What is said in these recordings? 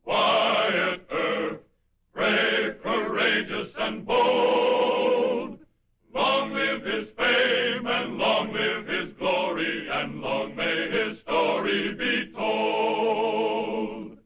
Wyatt Earp, brave, courageous, and bold. Long live his fame, and long live his glory, and long may his story be told.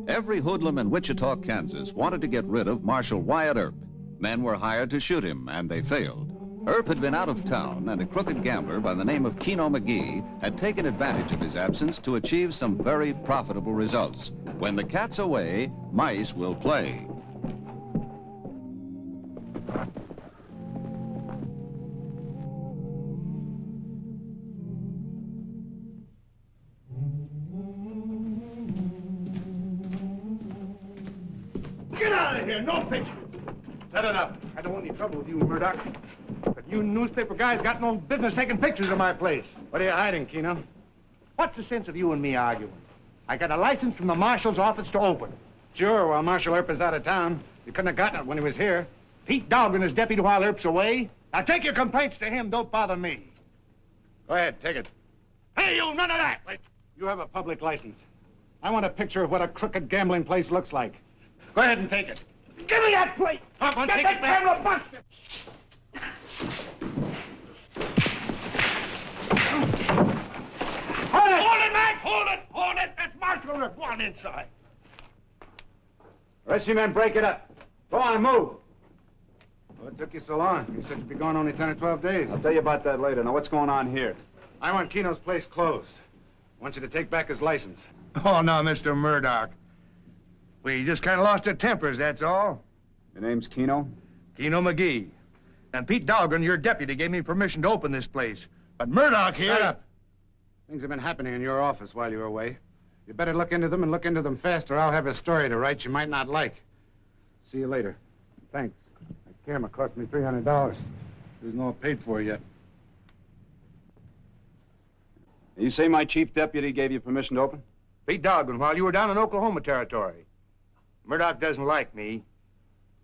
Every hoodlum in Wichita, Kansas wanted to get rid of Marshal Wyatt Earp. Men were hired to shoot him, and they failed. Earp had been out of town, and a crooked gambler by the name of Keno McGee had taken advantage of his absence to achieve some very profitable results. When the cat's away, mice will play. Get out of here! No picture! Set it up. I don't want any trouble with you, Murdoch. But you newspaper guys got no business taking pictures of my place. What are you hiding, Keno? What's the sense of you and me arguing? I got a license from the marshal's office to open. Sure, while Marshal Earp is out of town. You couldn't have gotten it when he was here. Pete Dahlgren is deputy while Earp's away. Now take your complaints to him. Don't bother me. Go ahead, take it. Hey, you, none of that! Wait. You have a public license. I want a picture of what a crooked gambling place looks like. Go ahead and take it. Give me that plate! Come on, take it back! Camera, bust it! Hold it! Hold it, Mac! Hold it! Hold it! That's Marshal Earp. Go on inside. Rest of you men, break it up. Go on, move. What took you so long? You said you'd be gone only 10 or 12 days. I'll tell you about that later. Now, what's going on here? I want Keno's place closed. I want you to take back his license. Oh, no, Mr. Murdoch. We just kind of lost our tempers, that's all. Your name's Keno? Keno McGee. And Pete Dahlgren, your deputy, gave me permission to open this place. But Murdoch here... Shut up. Things have been happening in your office while you were away. You better look into them and look into them fast, or I'll have a story to write you might not like. See you later. Thanks. That camera cost me $300. There's no paid for yet. You say my chief deputy gave you permission to open? Pete Dahlgren, while you were down in Oklahoma territory. Murdoch doesn't like me.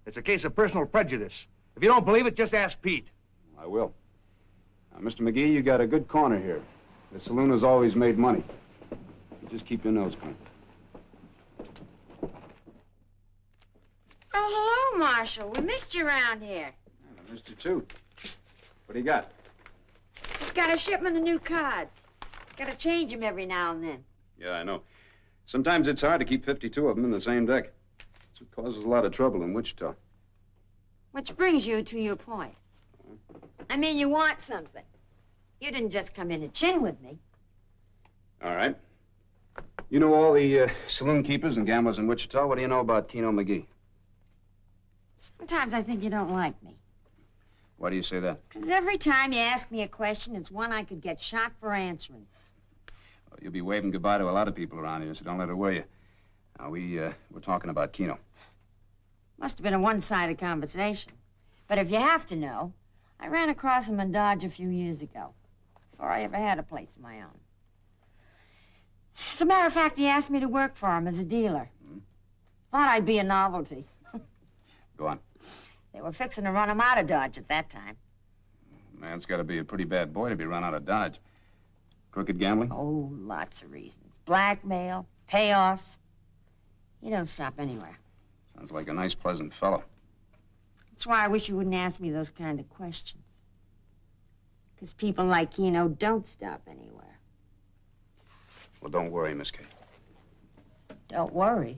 It's a case of personal prejudice. If you don't believe it, just ask Pete. I will. Now, Mr. McGee, you got a good corner here. The saloon has always made money. You just keep your nose clean. Oh, hello, Marshal. We missed you around here. I missed you, too. What do you got? Just got a shipment of new cards. Gotta change them every now and then. Yeah, I know. Sometimes it's hard to keep 52 of them in the same deck. That's what causes a lot of trouble in Wichita. Which brings you to your point. I mean, you want something. You didn't just come in to chin with me. All right. You know all the saloon keepers and gamblers in Wichita. What do you know about Keno McGee? Sometimes I think you don't like me. Why do you say that? Because every time you ask me a question, it's one I could get shot for answering. Well, you'll be waving goodbye to a lot of people around here, so don't let it worry you. Now, we're talking about Keno. Must have been a one-sided conversation. But if you have to know, I ran across him in Dodge a few years ago, before I ever had a place of my own. As a matter of fact, he asked me to work for him as a dealer. Thought I'd be a novelty. Go on. They were fixing to run him out of Dodge at that time. Man's got to be a pretty bad boy to be run out of Dodge. Crooked gambling? Oh, lots of reasons. Blackmail, payoffs. You don't stop anywhere. Sounds like a nice, pleasant fellow. That's why I wish you wouldn't ask me those kind of questions. Because people like Keno don't stop anywhere. Well, don't worry, Miss Kate. Don't worry.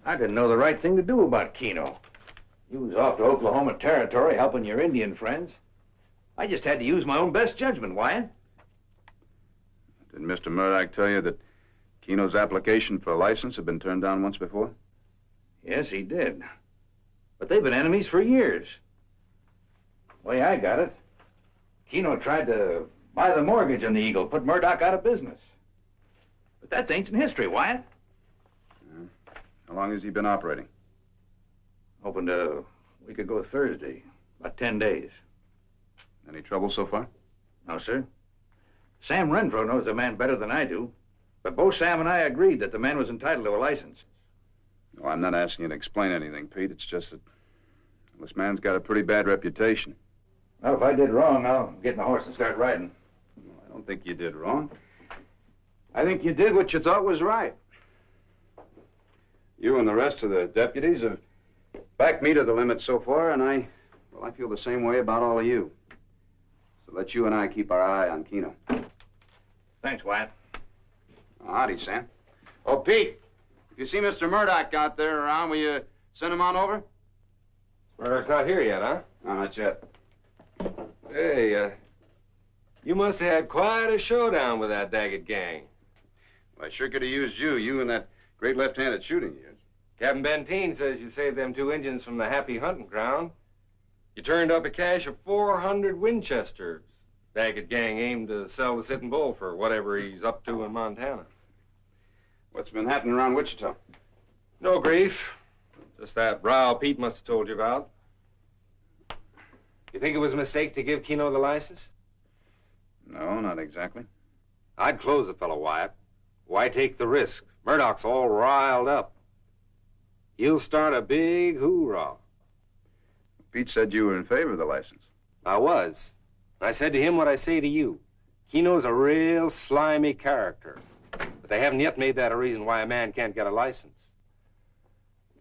I didn't know the right thing to do about Keno. He was off to Oklahoma territory helping your Indian friends. I just had to use my own best judgment, Wyatt. Did Mr. Murdoch tell you that Keno's application for a license had been turned down once before? Yes, he did. But they've been enemies for years. The way I got it, Keno tried to buy the mortgage on the Eagle, put Murdoch out of business. But that's ancient history, Wyatt. How long has he been operating? Hoping we could go Thursday, about 10 days. Any trouble so far? No, sir. Sam Renfro knows the man better than I do. But both Sam and I agreed that the man was entitled to a license. No, I'm not asking you to explain anything, Pete. It's just that this man's got a pretty bad reputation. Well, if I did wrong, I'll get my horse and start riding. No, I don't think you did wrong. I think you did what you thought was right. You and the rest of the deputies have backed me to the limit so far, and I feel the same way about all of you. So let you and I keep our eye on Keno. Thanks, Wyatt. Oh, howdy, Sam. Oh, Pete, if you see Mr. Murdoch out there around, will you send him on over? Murdoch's not here yet, huh? No, not yet. Hey, you must have had quite a showdown with that Daggett gang. Well, I sure could have used you and that great left-handed shooting of yours. Captain Benteen says you saved them 2 Indians from the happy hunting ground. You turned up a cache of 400 Winchesters. Daggett gang aimed to sell the Sitting Bull for whatever he's up to in Montana. What's been happening around Wichita? No grief. Just that row Pete must have told you about. You think it was a mistake to give Keno the license? No, not exactly. I'd close the fellow, Wyatt. Why take the risk? Murdoch's all riled up. He'll start a big hoorah. Pete said you were in favor of the license. I was. I said to him what I say to you. Keno's a real slimy character. But they haven't yet made that a reason why a man can't get a license.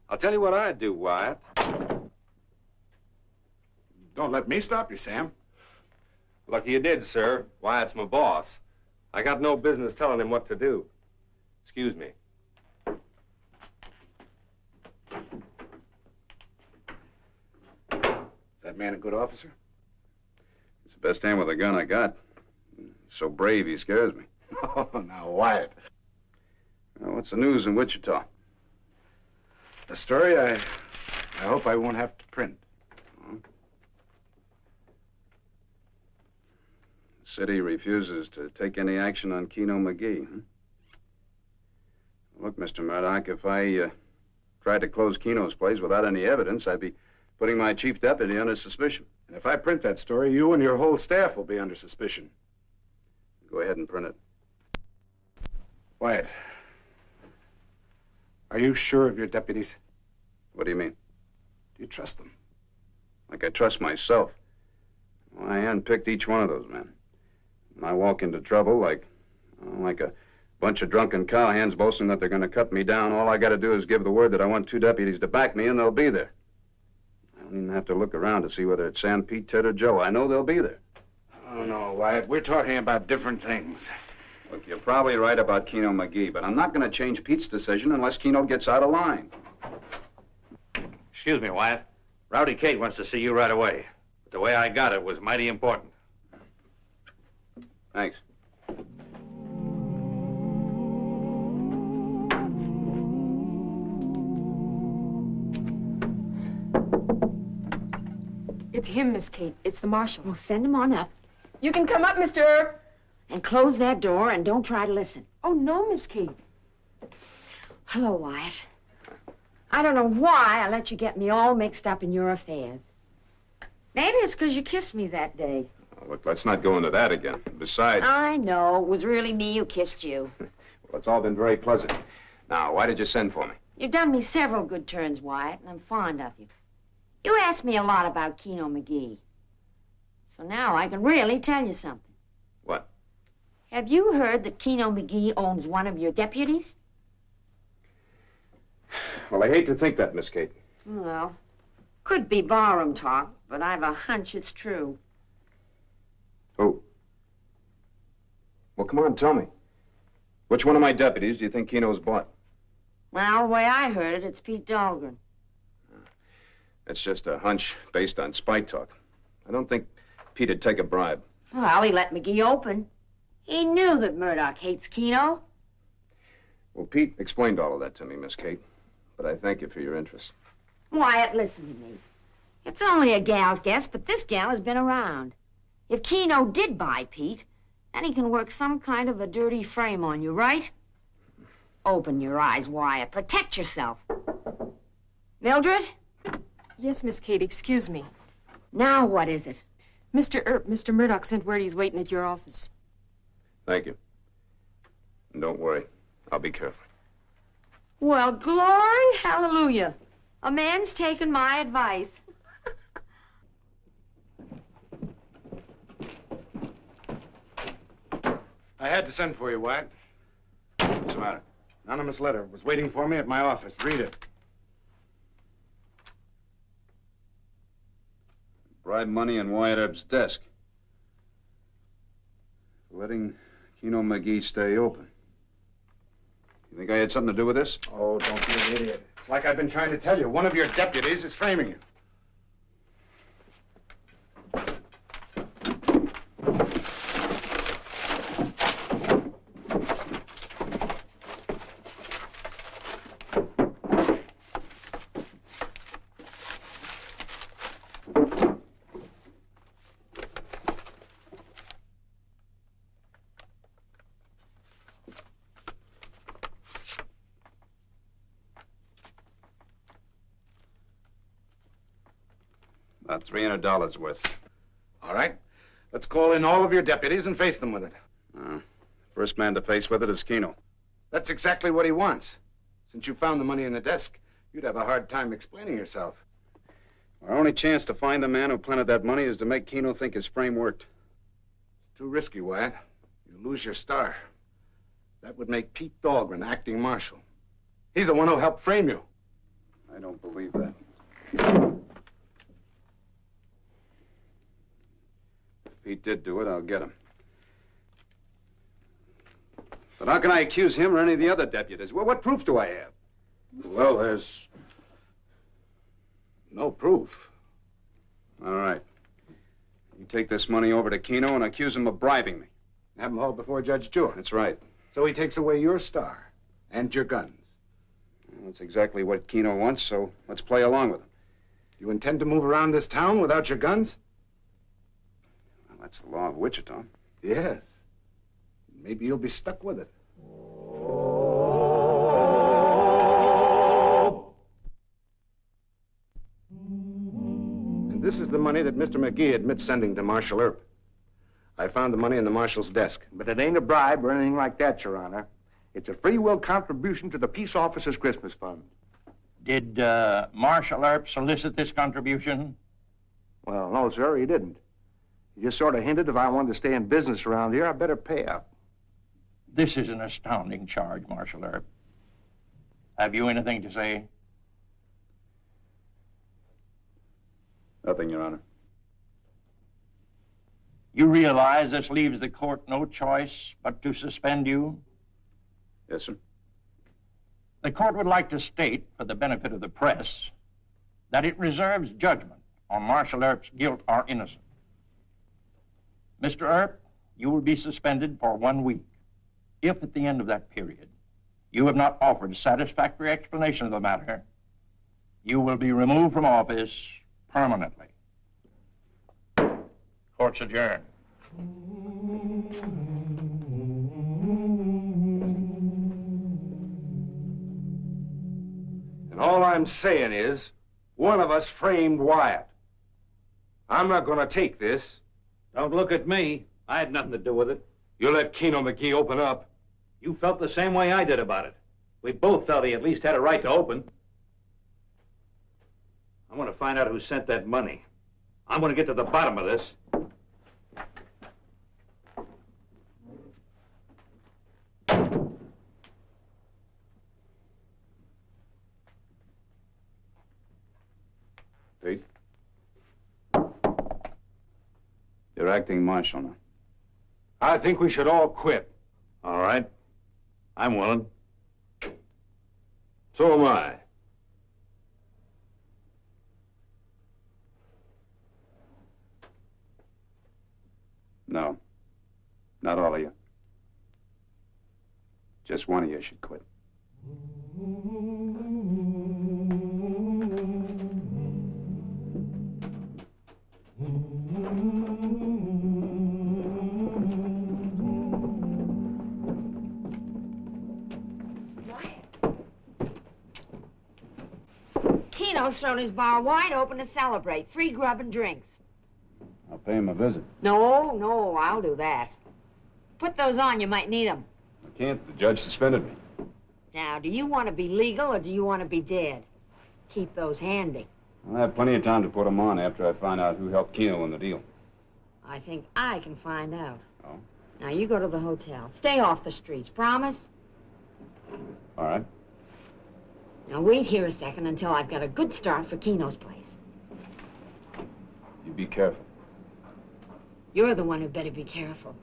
I'll tell you what I'd do, Wyatt. Don't let me stop you, Sam. Lucky you did, sir. Wyatt's my boss. I got no business telling him what to do. Excuse me. Is that man a good officer? He's the best hand with a gun I got. He's so brave, he scares me. Oh, now, Wyatt. Well, what's the news in Wichita? A story I hope I won't have to print. The city refuses to take any action on Keno McGee, huh? Look, Mr. Murdoch, if I tried to close Keno's place without any evidence, I'd be putting my chief deputy under suspicion. And if I print that story, you and your whole staff will be under suspicion. Go ahead and print it. Wyatt, are you sure of your deputies? What do you mean? Do you trust them? Like I trust myself. Well, I handpicked each one of those men. When I walk into trouble, like a bunch of drunken cowhands boasting that they're going to cut me down, all I got to do is give the word that I want 2 deputies to back me, and they'll be there. I don't even have to look around to see whether it's Sam, Pete, Ted, or Joe. I know they'll be there. Oh, no, Wyatt. We're talking about different things. Look, you're probably right about Keno McGee, but I'm not going to change Pete's decision unless Keno gets out of line. Excuse me, Wyatt. Rowdy Kate wants to see you right away. But the way I got it was mighty important. Thanks. It's him, Miss Kate. It's the marshal. Well, send him on up. You can come up, Mr. Earp. And close that door and don't try to listen. Oh, no, Miss Kate. Hello, Wyatt. I don't know why I let you get me all mixed up in your affairs. Maybe it's because you kissed me that day. Oh, look, let's not go into that again. Besides... I know. It was really me who kissed you. Well, it's all been very pleasant. Now, why did you send for me? You've done me several good turns, Wyatt, and I'm fond of you. You asked me a lot about Keno McGee. So now I can really tell you something. What? Have you heard that Keno McGee owns one of your deputies? Well, I hate to think that, Miss Kate. Well, could be barroom talk, but I've a hunch it's true. Who? Well, come on, tell me. Which one of my deputies do you think Keno's bought? Well, the way I heard it, it's Pete Dahlgren. That's just a hunch based on spy talk. I don't think Pete'd take a bribe. Well, he let McGee open. He knew that Murdoch hates Keno. Well, Pete explained all of that to me, Miss Kate. But I thank you for your interest. Wyatt, listen to me. It's only a gal's guess, but this gal has been around. If Keno did buy Pete, then he can work some kind of a dirty frame on you, right? Open your eyes, Wyatt. Protect yourself. Mildred? Yes, Miss Kate, excuse me. Now what is it? Mr. Earp, Mr. Murdoch sent word he's waiting at your office. Thank you. And don't worry. I'll be careful. Well, glory, hallelujah. A man's taken my advice. I had to send for you, Wyatt. What's the matter? Anonymous letter was waiting for me at my office. Read it. Bribe money in Wyatt Earp's desk. Letting Keno McGee stay open. You think I had something to do with this? Oh, don't be an idiot. It's like I've been trying to tell you. One of your deputies is framing you. About $300 worth. All right. Let's call in all of your deputies and face them with it. First man to face with it is Keno. That's exactly what he wants. Since you found the money in the desk, you'd have a hard time explaining yourself. Our only chance to find the man who planted that money is to make Keno think his frame worked. It's too risky, Wyatt. You lose your star. That would make Pete Dahlgren acting marshal. He's the one who helped frame you. I don't believe that. If Pete did do it, I'll get him. But how can I accuse him or any of the other deputies? Well, what proof do I have? Well, there's no proof. All right. You take this money over to Keno and accuse him of bribing me. Have him hauled before Judge Stewart. That's right. So he takes away your star and your guns. Well, that's exactly what Keno wants, so let's play along with him. You intend to move around this town without your guns? Well, that's the law of Wichita. Yes. Maybe you'll be stuck with it. And this is the money that Mr. McGee admits sending to Marshal Earp. I found the money in the marshal's desk. But it ain't a bribe or anything like that, Your Honor. It's a free will contribution to the peace officers' Christmas fund. Did Marshal Earp solicit this contribution? Well, no, sir, he didn't. He just sort of hinted if I wanted to stay in business around here, I better pay up. This is an astounding charge, Marshal Earp. Have you anything to say? Nothing, Your Honor. You realize this leaves the court no choice but to suspend you? Yes, sir. The court would like to state, for the benefit of the press, that it reserves judgment on Marshal Earp's guilt or innocence. Mr. Earp, you will be suspended for 1 week. If at the end of that period you have not offered a satisfactory explanation of the matter, you will be removed from office permanently. Court's adjourned. And all I'm saying is, one of us framed Wyatt. I'm not going to take this. Don't look at me. I had nothing to do with it. You let Keno McGee open up. You felt the same way I did about it. We both felt he at least had a right to open. I want to find out who sent that money. I'm going to get to the bottom of this. Pete? You're acting marshal now. I think we should all quit. All right. I'm willing. So am I. No. Not all of you. Just one of you should quit. Keno's thrown his bar wide open to celebrate. Free grub and drinks. I'll pay him a visit. No, I'll do that. Put those on, you might need them. I can't. The judge suspended me. Now, do you want to be legal or do you want to be dead? Keep those handy. I'll have plenty of time to put them on after I find out who helped Keno in the deal. I think I can find out. Oh? Now, you go to the hotel. Stay off the streets. Promise? All right. Now, wait here a second until I've got a good start for Keno's place. You be careful. You're the one who better be careful.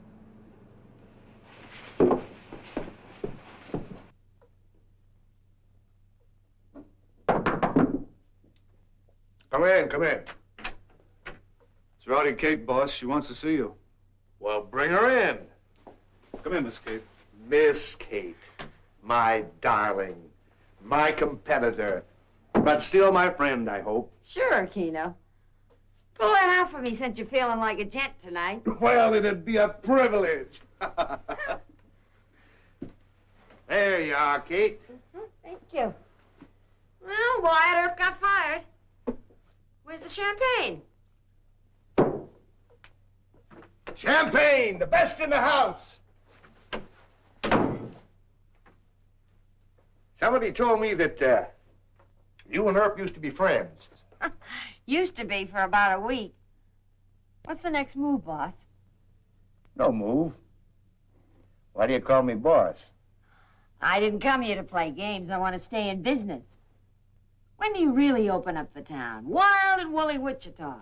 Come in, come in. It's Rowdy Kate, boss. She wants to see you. Well, bring her in. Come in, Miss Kate. Miss Kate, my darling, my competitor, but still my friend, I hope. Sure, Keno. Pull that out for me since you're feeling like a gent tonight. Well, it'd be a privilege. There you are, Kate. Thank you. Well, Wyatt Earp got fired. Where's the champagne? Champagne, the best in the house. Somebody told me that you and Earp used to be friends. Used to be for about a week. What's the next move, boss? No move. Why do you call me boss? I didn't come here to play games. I want to stay in business. When do you really open up the town? Wild and woolly Wichita,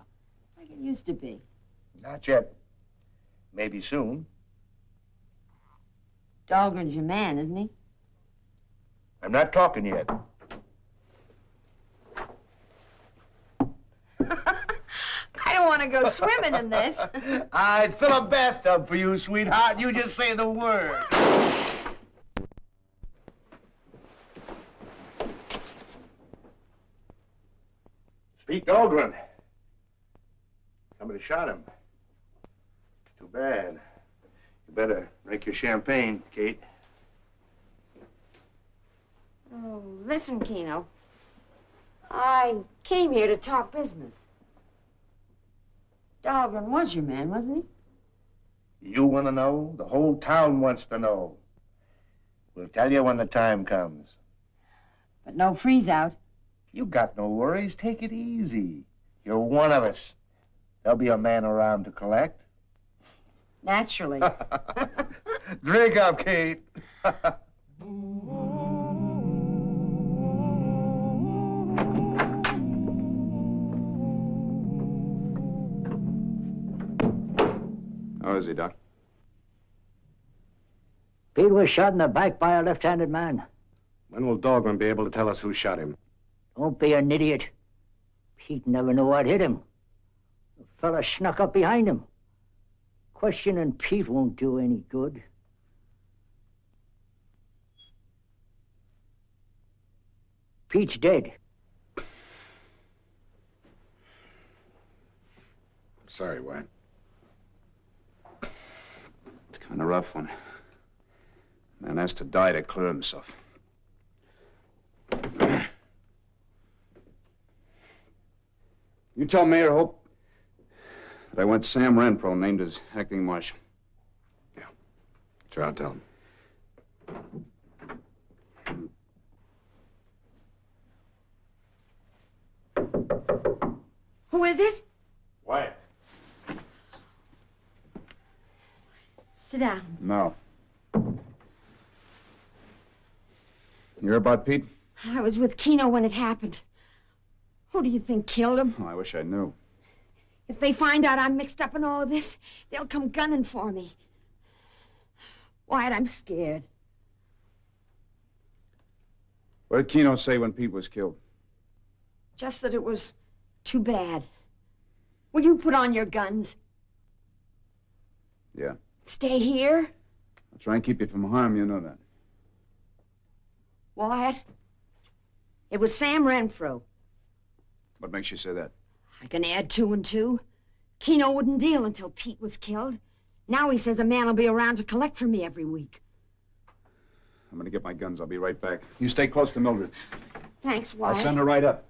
like it used to be. Not yet. Maybe soon. Dahlgren's your man, isn't he? I'm not talking yet. I don't want to go swimming in this. I'd fill a bathtub for you, sweetheart. You just say the word. Pete Dahlgren. Somebody shot him. Too bad. You better drink your champagne, Kate. Oh, listen, Keno. I came here to talk business. Dahlgren was your man, wasn't he? You want to know? The whole town wants to know. We'll tell you when the time comes. But no freeze out. You got no worries. Take it easy. You're one of us. There'll be a man around to collect. Naturally. Drink up, Kate. How is he, Doc? Pete was shot in the back by a left-handed man. When will Dahlgren be able to tell us who shot him? Don't be an idiot. Pete never knew what hit him. The fella snuck up behind him. Questioning Pete won't do any good. Pete's dead. I'm sorry, Wyatt. It's kind of rough when a man has to die to clear himself. You tell Mayor Hope that I want Sam Renfro named as acting marshal. Yeah, sure, I'll tell him. Who is it? Wyatt. Sit down. No. You hear about Pete? I was with Keno when it happened. Who do you think killed him? Oh, I wish I knew. If they find out I'm mixed up in all of this, they'll come gunning for me. Wyatt, I'm scared. What did Keno say when Pete was killed? Just that it was too bad. Will you put on your guns? Yeah. Stay here? I'll try and keep you from harm, you know that. Wyatt, it was Sam Renfro. What makes you say that? I can add 2 and 2. Keno wouldn't deal until Pete was killed. Now he says a man will be around to collect for me every week. I'm gonna get my guns. I'll be right back. You stay close to Mildred. Thanks, Wyatt. I'll send her right up.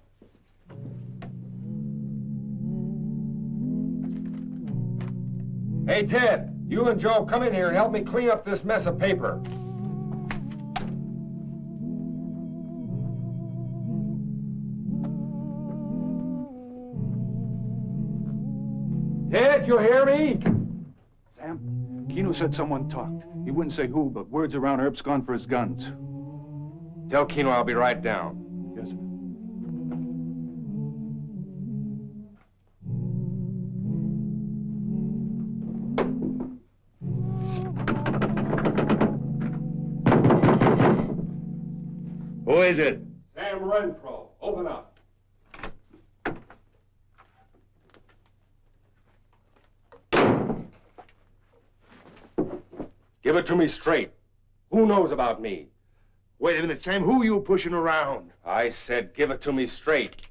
Hey, Ted, you and Joe come in here and help me clean up this mess of paper. Ted, you hear me? Sam, Keno said someone talked. He wouldn't say who, but word's around Earp's gone for his guns. Tell Keno I'll be right down. Yes, sir. Who is it? Sam Renfro. Open up. Give it to me straight. Who knows about me? Wait a minute, Sam. Who you pushing around? I said give it to me straight.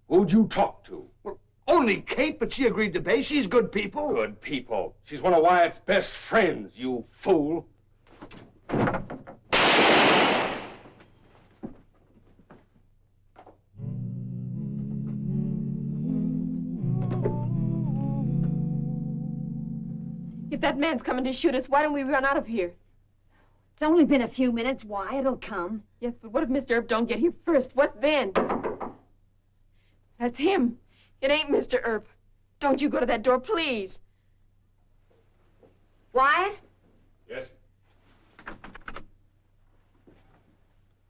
Who'd you talk to? Well, only Kate, but she agreed to pay. She's good people. Good people. She's one of Wyatt's best friends, you fool. If that man's coming to shoot us, why don't we run out of here? It's only been a few minutes. Why? It'll come. Yes, but what if Mr. Earp don't get here first? What then? That's him. It ain't Mr. Earp. Don't you go to that door, please. Wyatt? Yes?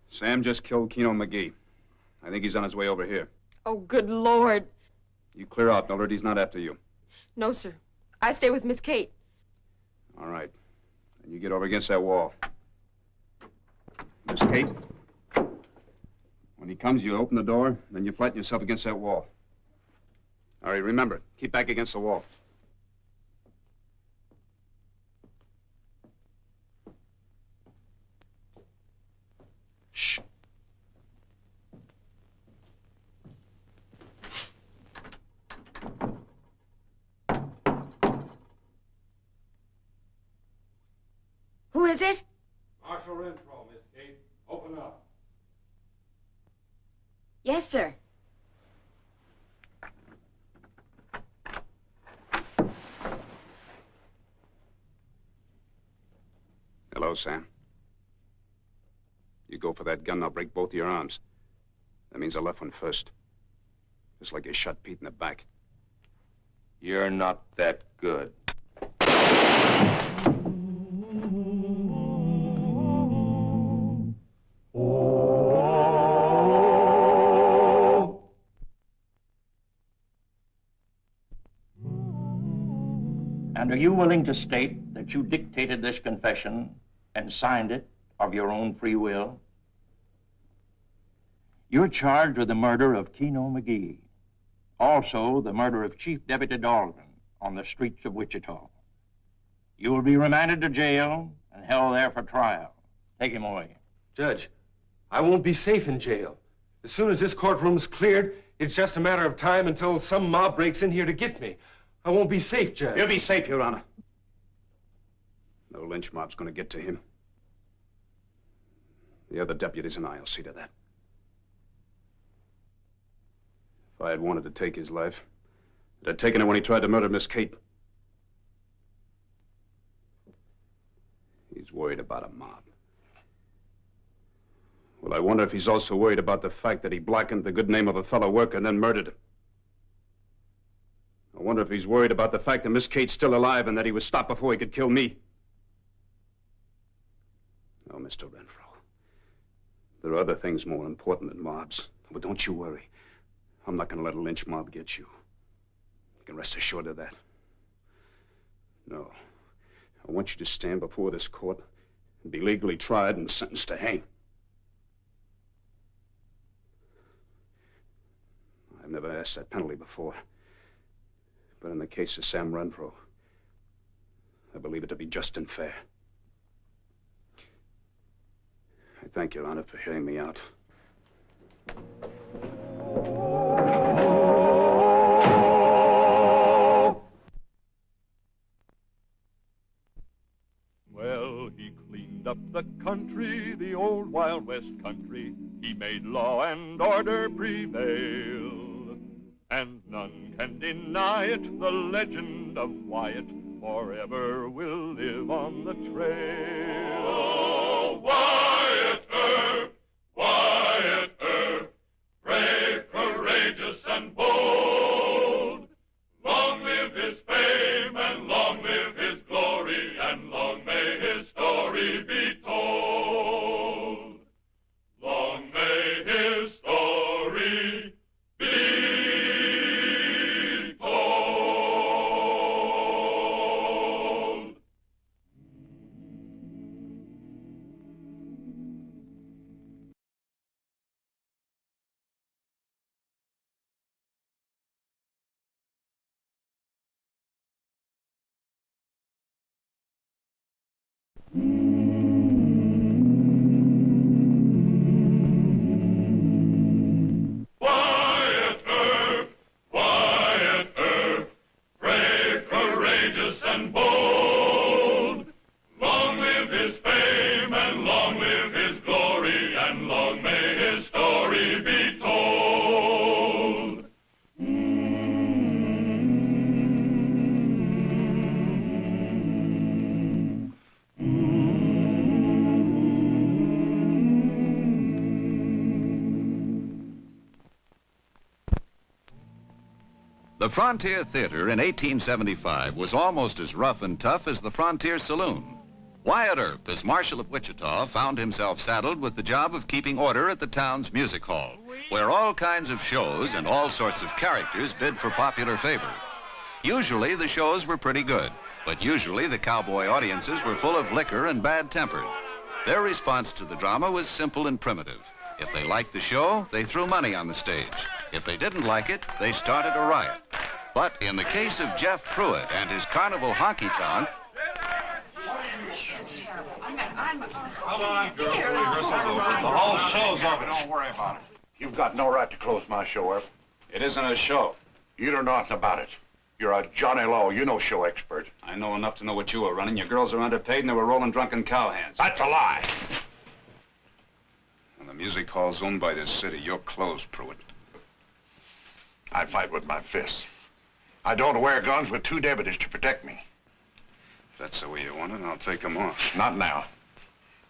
Sam just killed Keno McGee. I think he's on his way over here. Oh, good Lord. You clear out, Mildred. He's not after you. No, sir. I stay with Miss Kate. All right. And you get over against that wall. Miss Kate, when he comes, you open the door, then you flatten yourself against that wall. All right, remember, keep back against the wall. Shh. Who is it? Marshal Renfro, Miss Kate. Open up. Yes, sir. Hello, Sam. You go for that gun, I'll break both your arms. That means the left one first. Just like you shot Pete in the back. You're not that good. And are you willing to state that you dictated this confession and signed it of your own free will? You're charged with the murder of Keno McGee. Also, the murder of Chief Deputy Dalton on the streets of Wichita. You will be remanded to jail and held there for trial. Take him away. Judge, I won't be safe in jail. As soon as this courtroom's cleared, it's just a matter of time until some mob breaks in here to get me. I won't be safe, Judge. You'll be safe, Your Honor. No lynch mob's gonna get to him. The other deputies and I'll see to that. If I had wanted to take his life, I'd have taken it when he tried to murder Miss Kate. He's worried about a mob. Well, I wonder if he's also worried about the fact that he blackened the good name of a fellow worker and then murdered him. I wonder if he's worried about the fact that Miss Kate's still alive and that he was stopped before he could kill me. No, Mr. Renfro. There are other things more important than mobs. But don't you worry. I'm not going to let a lynch mob get you. You can rest assured of that. No. I want you to stand before this court and be legally tried and sentenced to hang. I've never asked that penalty before. But in the case of Sam Renfro, I believe it to be just and fair. I thank Your Honor for hearing me out. Well, he cleaned up the country, the old Wild West country. He made law and order prevail. And none can deny it, the legend of Wyatt forever will live on the trail. Oh, Wyatt Earp, Wyatt Earp, brave, courageous, and bold. Long live his fame, and long live his glory, and long may his story be told. Long may his story be told. Wyatt Earp, Wyatt Earp, brave, courageous, and bold. Long live his fame, and long live his glory, and long may his story be told. The Frontier Theater in 1875 was almost as rough and tough as the Frontier Saloon. Wyatt Earp, as Marshal of Wichita, found himself saddled with the job of keeping order at the town's music hall, where all kinds of shows and all sorts of characters bid for popular favor. Usually the shows were pretty good, but usually the cowboy audiences were full of liquor and bad-tempered. Their response to the drama was simple and primitive. If they liked the show, they threw money on the stage. If they didn't like it, they started a riot. But in the case of Jeff Pruitt and his carnival honky-tonk, Come on, girls, the rehearsal's over. The whole show's over. Don't worry about it. You've got no right to close my show, Earp. It isn't a show. You don't know nothing about it. You're a Johnny Law. You know show expert. I know enough to know what you were running. Your girls are underpaid and they were rolling drunken cowhands. That's a lie. When the music hall's owned by this city, you're closed, Pruitt. I fight with my fists. I don't wear guns with two deputies to protect me. If that's the way you want it, I'll take them off. Not now.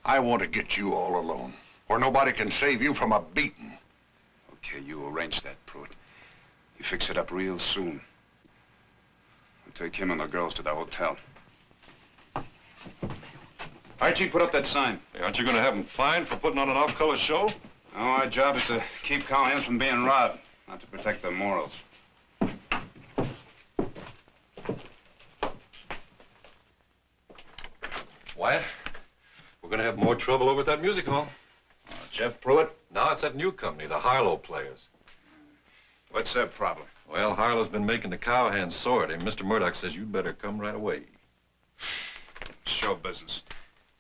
I want to get you all alone, where nobody can save you from a beating. Okay, you arrange that, Pruitt. You fix it up real soon. I'll take him and the girls to the hotel. Archie, put up that sign. Hey, aren't you going to have them fined for putting on an off-color show? No, our job is to keep cowhands from being robbed, not to protect their morals. Wyatt, we're going to have more trouble over at that music hall. Jeff Pruitt? Now it's that new company, the Harlow Players. What's their problem? Well, Harlow's been making the cowhands sore at him. Mr. Murdoch says you'd better come right away. Show business.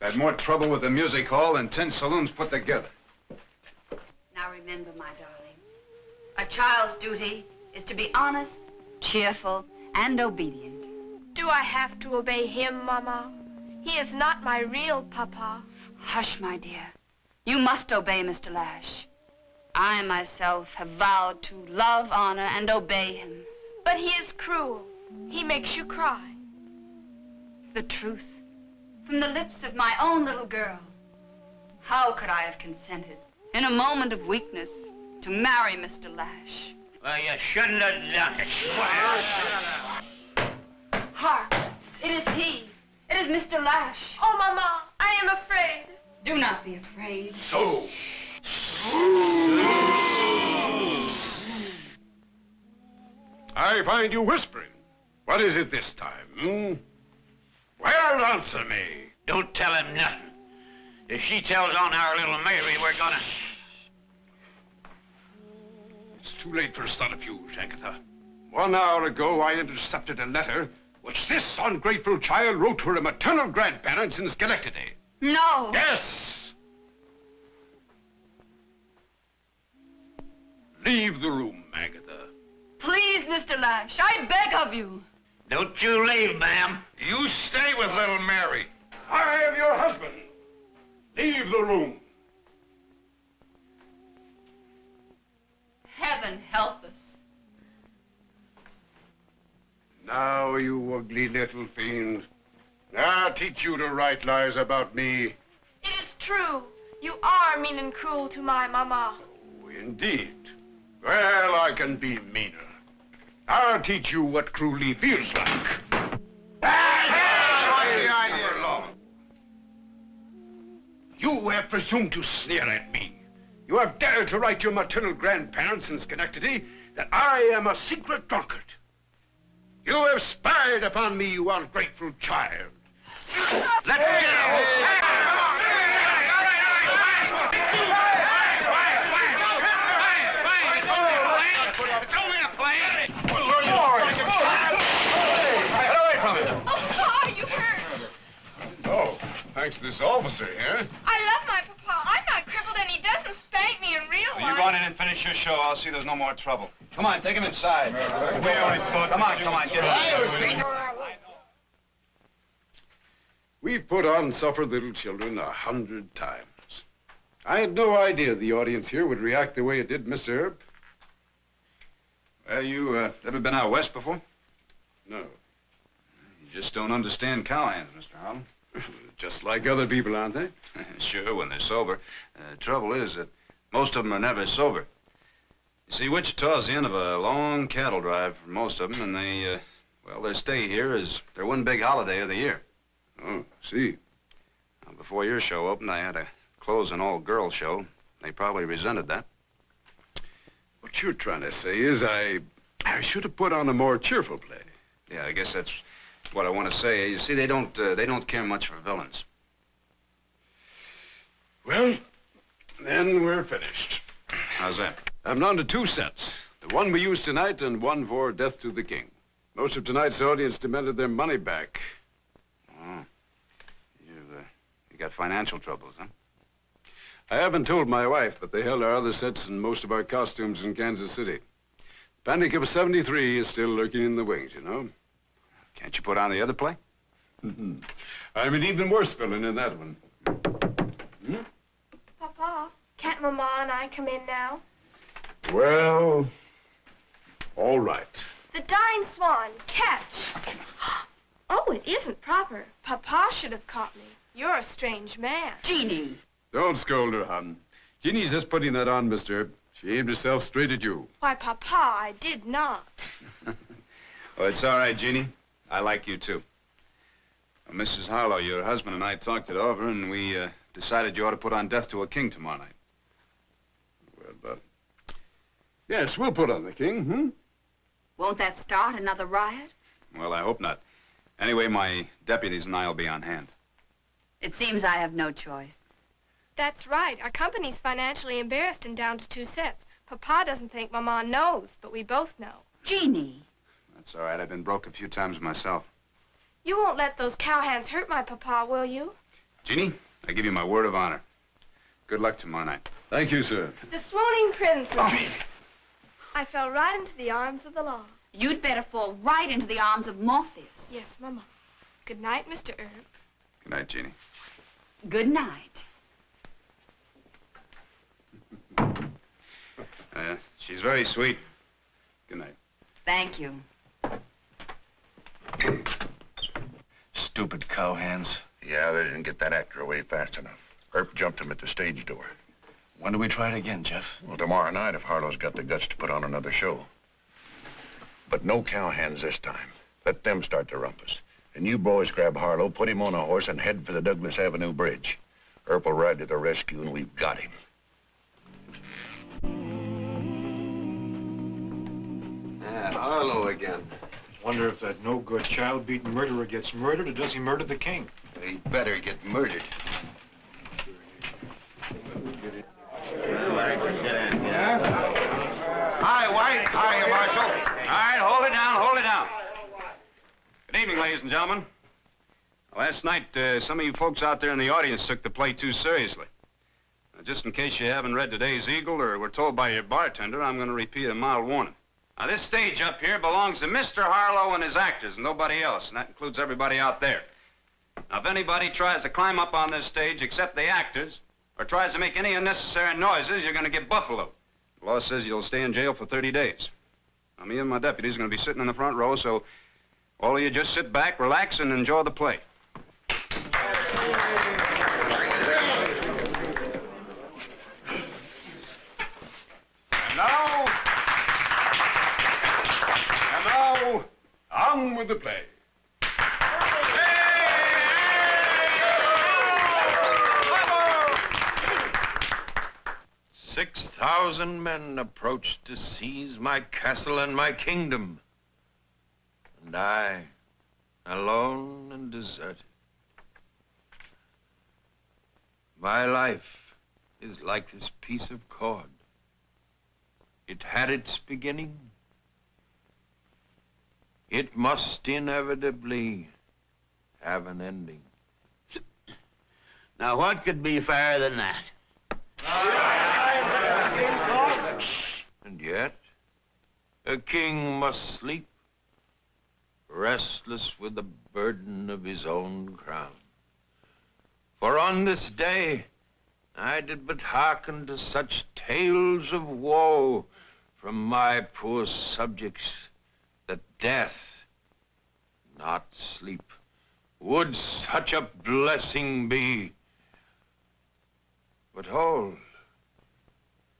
Had more trouble with the music hall than 10 saloons put together. Now remember, my darling, a child's duty is to be honest, cheerful, and obedient. Do I have to obey him, Mama? He is not my real papa. Hush, my dear. You must obey Mr. Lash. I myself have vowed to love, honor, and obey him. But he is cruel. He makes you cry. The truth, from the lips of my own little girl. How could I have consented, in a moment of weakness, to marry Mr. Lash? Well, you shouldn't have done it. Hark! It is he. It is Mr. Lash. Oh, Mama, I am afraid. Do not be afraid. So. I find you whispering. What is it this time, Well, answer me. Don't tell him nothing. If she tells on our little Mary, we're gonna... It's too late for a subterfuge, Agatha. 1 hour ago, I intercepted a letter which this ungrateful child wrote to her maternal grandparents in Schenectady. No. Yes. Leave the room, Agatha. Please, Mr. Lash, I beg of you. Don't you leave, ma'am. You stay with little Mary. I am your husband. Leave the room. Heaven help us. Now, you ugly greedy little fiend. I'll teach you to write lies about me. It is true. You are mean and cruel to my mama. Oh, indeed. Well, I can be meaner. I'll teach you what cruelly feels like. You have presumed to sneer at me. You have dared to write your maternal grandparents in Schenectady that I am a secret drunkard. You have spied upon me, you ungrateful child. Let me Oh, thanks to this officer here. I love my papa. I'm not crippled and he doesn't spank me in real life. You go on in and finish your show. I'll see there's no more trouble. Come on, take him inside. Come on, get in. We've put on Suffer Little Children 100 times. I had no idea the audience here would react the way it did, Mr. Earp. Well, you ever been out west before? No. You just don't understand cowhands, Mr. Harlow. Just like other people, aren't they? Sure, when they're sober. Trouble is that most of them are never sober. You see, Wichita's the end of a long cattle drive for most of them, and they, their stay here is their one big holiday of the year. Oh, see. Now, before your show opened, I had to close an all-girls show. They probably resented that. What you're trying to say is I should have put on a more cheerful play. Yeah, I guess that's what I want to say. You see, they don't care much for villains. Well, then we're finished. How's that? I'm down to 2 sets. The one we used tonight and one for Death to the King. Most of tonight's audience demanded their money back. Oh. You got financial troubles, huh? I haven't told my wife, but they held our other sets and most of our costumes in Kansas City. Panic of 73 is still lurking in the wings, you know. Can't you put on the other play? I'm an even worse villain in that one. Papa, can't Mama and I come in now? Well, all right. The dying swan, catch. Oh, it isn't proper. Papa should have caught me. You're a strange man. Jeannie. Don't scold her, hon. Jeannie's just putting that on, mister. She aimed herself straight at you. Why, Papa, I did not. Oh, it's all right, Jeannie. I like you, too. Well, Mrs. Harlow, your husband and I talked it over, and we decided you ought to put on Death to a King tomorrow night. Well, yes, we'll put on the King, Won't that start another riot? Well, I hope not. Anyway, my deputies and I will be on hand. It seems I have no choice. That's right. Our company's financially embarrassed and down to 2 sets. Papa doesn't think Mama knows, but we both know. Jeannie. That's all right. I've been broke a few times myself. You won't let those cowhands hurt my papa, will you? Jeannie, I give you my word of honor. Good luck tomorrow night. Thank you, sir. The swooning princess. I fell right into the arms of the law. You'd better fall right into the arms of Morpheus. Yes, Mama. Good night, Mr. Earp. Good night, Jeannie. Good night. She's very sweet. Good night. Thank you. Stupid cowhands. Yeah, they didn't get that actor away fast enough. Earp jumped him at the stage door. When do we try it again, Jeff? Well, tomorrow night if Harlow's got the guts to put on another show. But no cowhands this time. Let them start the rumpus. And you boys grab Harlow, put him on a horse, and head for the Douglas Avenue Bridge. Earp will ride to the rescue, and we've got him. Harlow again. Wonder if that no-good child-beating murderer gets murdered, or does he murder the king? He better get murdered. Hi, White. Hi, Marshal. All right, hold it down. Good evening, ladies and gentlemen. Last night, some of you folks out there in the audience took the play too seriously. Now, just in case you haven't read today's Eagle or were told by your bartender, I'm going to repeat a mild warning. Now, this stage up here belongs to Mr. Harlow and his actors and nobody else, and that includes everybody out there. Now, if anybody tries to climb up on this stage except the actors, or tries to make any unnecessary noises, you're going to get buffaloed. The law says you'll stay in jail for 30 days. Now, me and my deputies are going to be sitting in the front row, so All of you just sit back, relax, and enjoy the play. And now, on with the play. 6,000 men approached to seize my castle and my kingdom. And I, alone and deserted. My life is like this piece of cord. It had its beginning. It must inevitably have an ending. Now, what could be fairer than that? And yet, a king must sleep, restless with the burden of his own crown. For on this day, I did but hearken to such tales of woe from my poor subjects, that death, not sleep, would such a blessing be. But hold,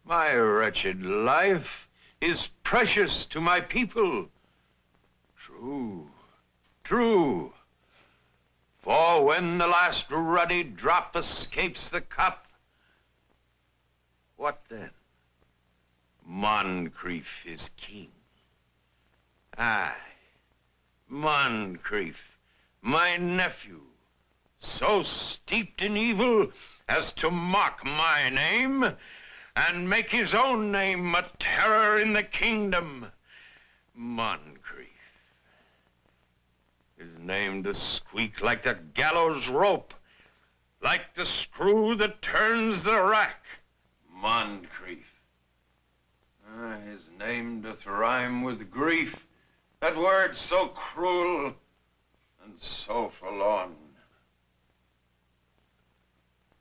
my wretched life is precious to my people. True, true. For when the last ruddy drop escapes the cup, what then? Moncrief is king. Aye, Moncrief, my nephew, so steeped in evil as to mock my name and make his own name a terror in the kingdom. Moncrief, his name to squeak like the gallows rope, like the screw that turns the rack. Moncrief. His name doth rhyme with grief, that word so cruel and so forlorn.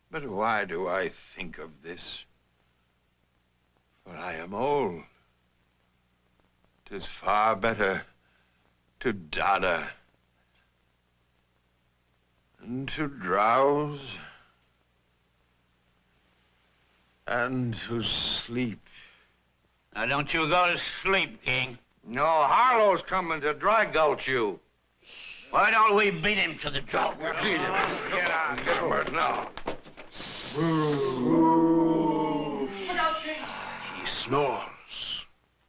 But why do I think of this? For I am old. 'Tis far better to dodder and to drowse and to sleep. Now, don't you go to sleep, King. No, Harlow's coming to dry gulch you. Why don't we beat him to the drought? Beat him. Get on, get over it now. He snores.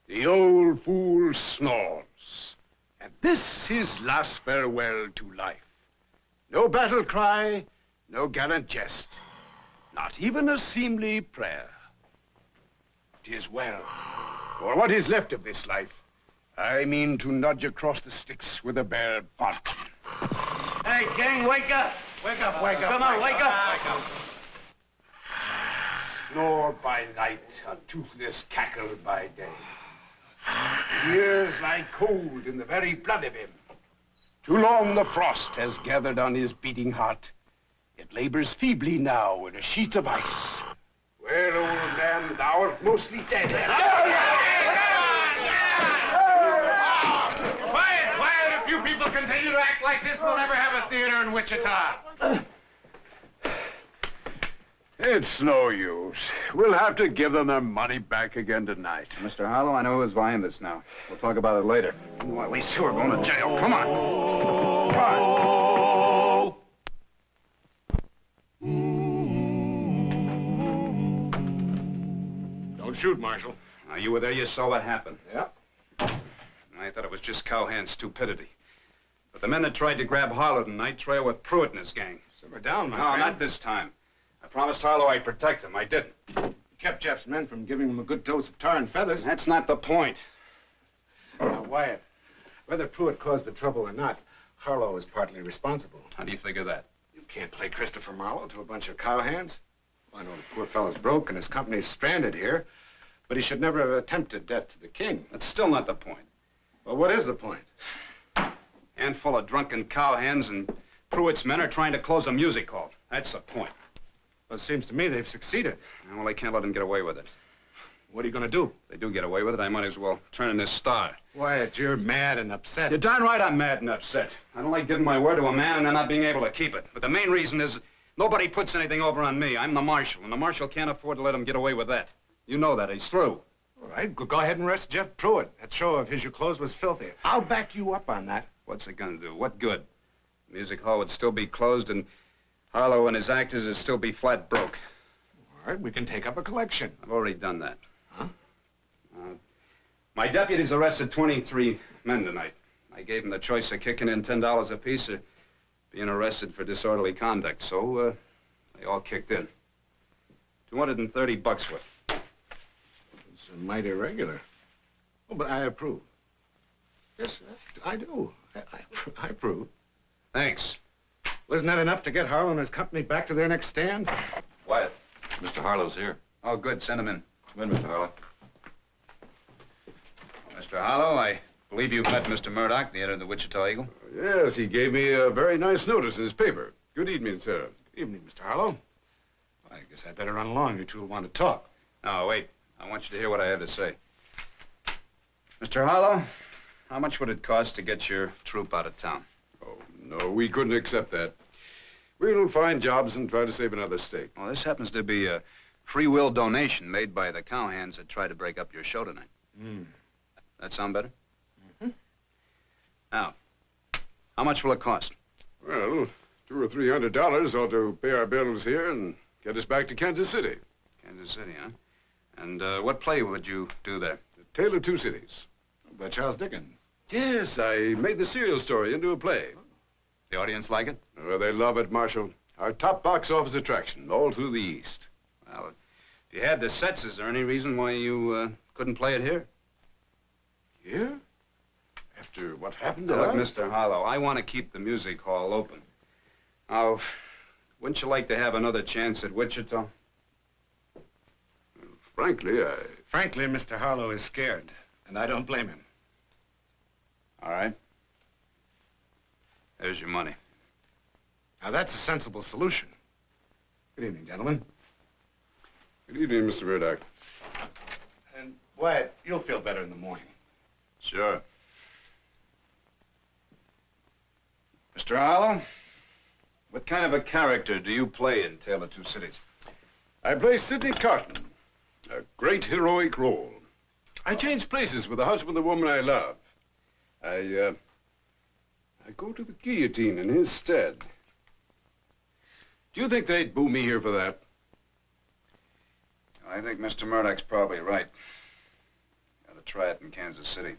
The old fool snores. And this his last farewell to life. No battle cry, no gallant jest. Not even a seemly prayer. 'Tis well. For what is left of this life, I mean to nudge across the sticks with a bare butt. Hey, King, wake up! Wake up, wake up. Come on, wake up! Wake up. Snore by night, a toothless cackle by day. Ears lie cold in the very blood of him. Too long the frost has gathered on his beating heart. It labors feebly now in a sheet of ice. Well, old man, thou art mostly dead. Quiet, quiet. If you people continue to act like this, we'll never have a theater in Wichita. It's no use. We'll have to give them their money back again tonight. Mr. Harlow, I know who's buying this now. We'll talk about it later. Well, we sure are going to jail. Come on. Come on. Don't shoot, Marshal. Now, you were there, you saw what happened. Yep. I thought it was just cowhand stupidity. But the men that tried to grab Harlow tonight trail with Pruitt and his gang. Simmer down, my No, friend. not this time. I promised Harlow I'd protect him. I didn't. You kept Jeff's men from giving him a good dose of tar and feathers. That's not the point. Now, Wyatt, whether Pruitt caused the trouble or not, Harlow is partly responsible. How do you figure that? You can't play Christopher Marlowe to a bunch of cowhands. I know the poor fellow's broke and his company's stranded here, but he should never have attempted death to the king. That's still not the point. Well, what is the point? Handful of drunken cowhands and Pruitt's men are trying to close a music hall. That's the point. Well, it seems to me they've succeeded. Well, they can't let him get away with it. What are you going to do? If they do get away with it, I might as well turn in this star. Wyatt, you're mad and upset. You're darn right I'm mad and upset. I don't like giving my word to a man and then not being able to keep it. But the main reason is nobody puts anything over on me. I'm the marshal, and the marshal can't afford to let him get away with that. You know that. He's through. All right, go ahead and arrest Jeff Pruitt. That show of his, Your Clothes Was Filthy. I'll back you up on that. What's it going to do? What good? The music hall would still be closed, and Harlow and his actors would still be flat broke. All right, we can take up a collection. I've already done that. Huh? My deputies arrested 23 men tonight. I gave them the choice of kicking in $10 apiece or being arrested for disorderly conduct, so they all kicked in. $230 worth. It's mighty irregular. Oh, but I approve. Yes, I do. I approve. Thanks. Well, isn't that enough to get Harlow and his company back to their next stand? Wyatt, Mr. Harlow's here. Oh, good. Send him in. Come in, Mr. Harlow. Mr. Harlow, I believe you've met Mr. Murdoch, the editor of the Wichita Eagle. Yes, he gave me a very nice notice in his paper. Good evening, sir. Good evening, Mr. Harlow. I guess I'd better run along. You two will want to talk. No, wait. I want you to hear what I have to say. Mr. Harlow, how much would it cost to get your troop out of town? Oh, no, we couldn't accept that. We'll find jobs and try to save another stake. Well, this happens to be a free will donation made by the cowhands that tried to break up your show tonight. That sound better? Mm-hmm. Now, how much will it cost? Well, $200 or $300 ought to pay our bills here and get us back to Kansas City. Kansas City, huh? And what play would you do there? The Tale of Two Cities. By Charles Dickens. Yes, I made the serial story into a play. The audience like it? Oh, they love it, Marshal. Our top box office attraction, all through the East. Well, if you had the sets, is there any reason why you couldn't play it here? Here? After what happened Now, to look, Mr. Harlow, I want to keep the music hall open. Now, wouldn't you like to have another chance at Wichita? Frankly, Frankly, Mr. Harlow is scared, and I don't blame him. All right. There's your money. Now, that's a sensible solution. Good evening, gentlemen. Good evening, Mr. Murdoch. And, Wyatt, you'll feel better in the morning. Sure. Mr. Harlow, what kind of a character do you play in Tale of Two Cities? I play Sidney Carton, a great heroic role. I change places with the husband of the woman I love. I go to the guillotine in his stead. Do you think they'd boo me here for that? I think Mr. Murdoch's probably right. Got to try it in Kansas City.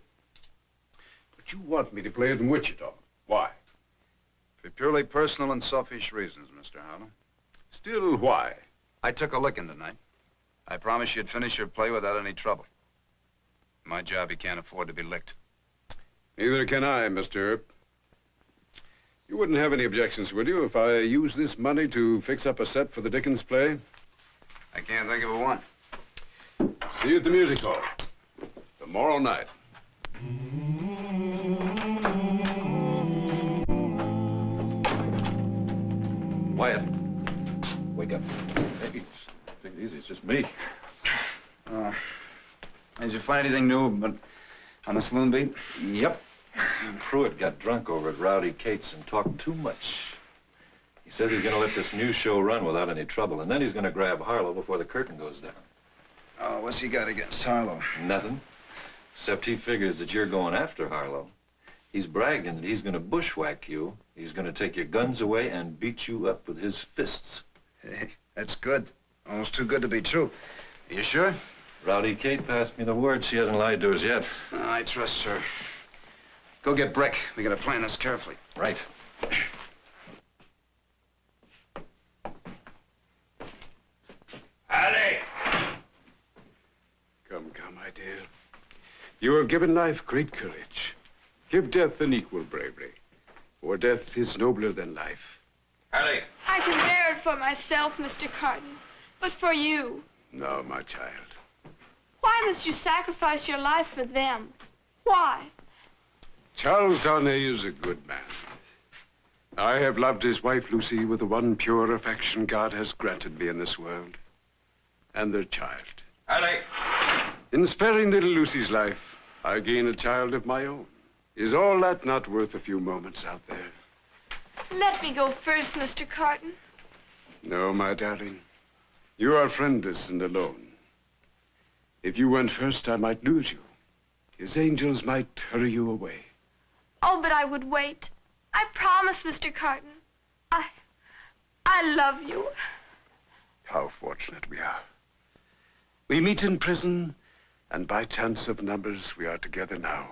But you want me to play it in Wichita. Why? For purely personal and selfish reasons, Mr. Harlow. Still, why? I took a licking tonight. I promised you'd finish your play without any trouble. My job, you can't afford to be licked. Neither can I, Mr. Earp. You wouldn't have any objections, would you, if I used this money to fix up a set for the Dickens play? I can't think of a one. See you at the music hall. Tomorrow night. Wyatt, wake up. Hey, take it easy. It's just me. Did you find anything new but on the saloon beat? Yep. Pruitt got drunk over at Rowdy Kate's and talked too much. He says he's going to let this new show run without any trouble, and then he's going to grab Harlow before the curtain goes down. Oh, what's he got against Harlow? Nothing. Except he figures that you're going after Harlow. He's bragging that he's going to bushwhack you. He's going to take your guns away and beat you up with his fists. Hey, that's good. Almost too good to be true. Are you sure? Rowdy Kate passed me the word. She hasn't lied to us yet. I trust her. Go get Brick. We gotta plan this carefully. Right. Allie! Come, my dear. You have given life great courage. Give death an equal bravery. For death is nobler than life. Allie! I can bear it for myself, Mr. Carton, but for you. No, my child. Why must you sacrifice your life for them? Why? Charles Darnay is a good man. I have loved his wife, Lucy, with the one pure affection God has granted me in this world. And their child. Allie! In sparing little Lucy's life, I gain a child of my own. Is all that not worth a few moments out there? Let me go first, Mr. Carton. No, my darling. You are friendless and alone. If you went first, I might lose you. His angels might hurry you away. Oh, but I would wait. I promise, Mr. Carton. I love you. How fortunate we are. We meet in prison, and by chance of numbers, we are together now.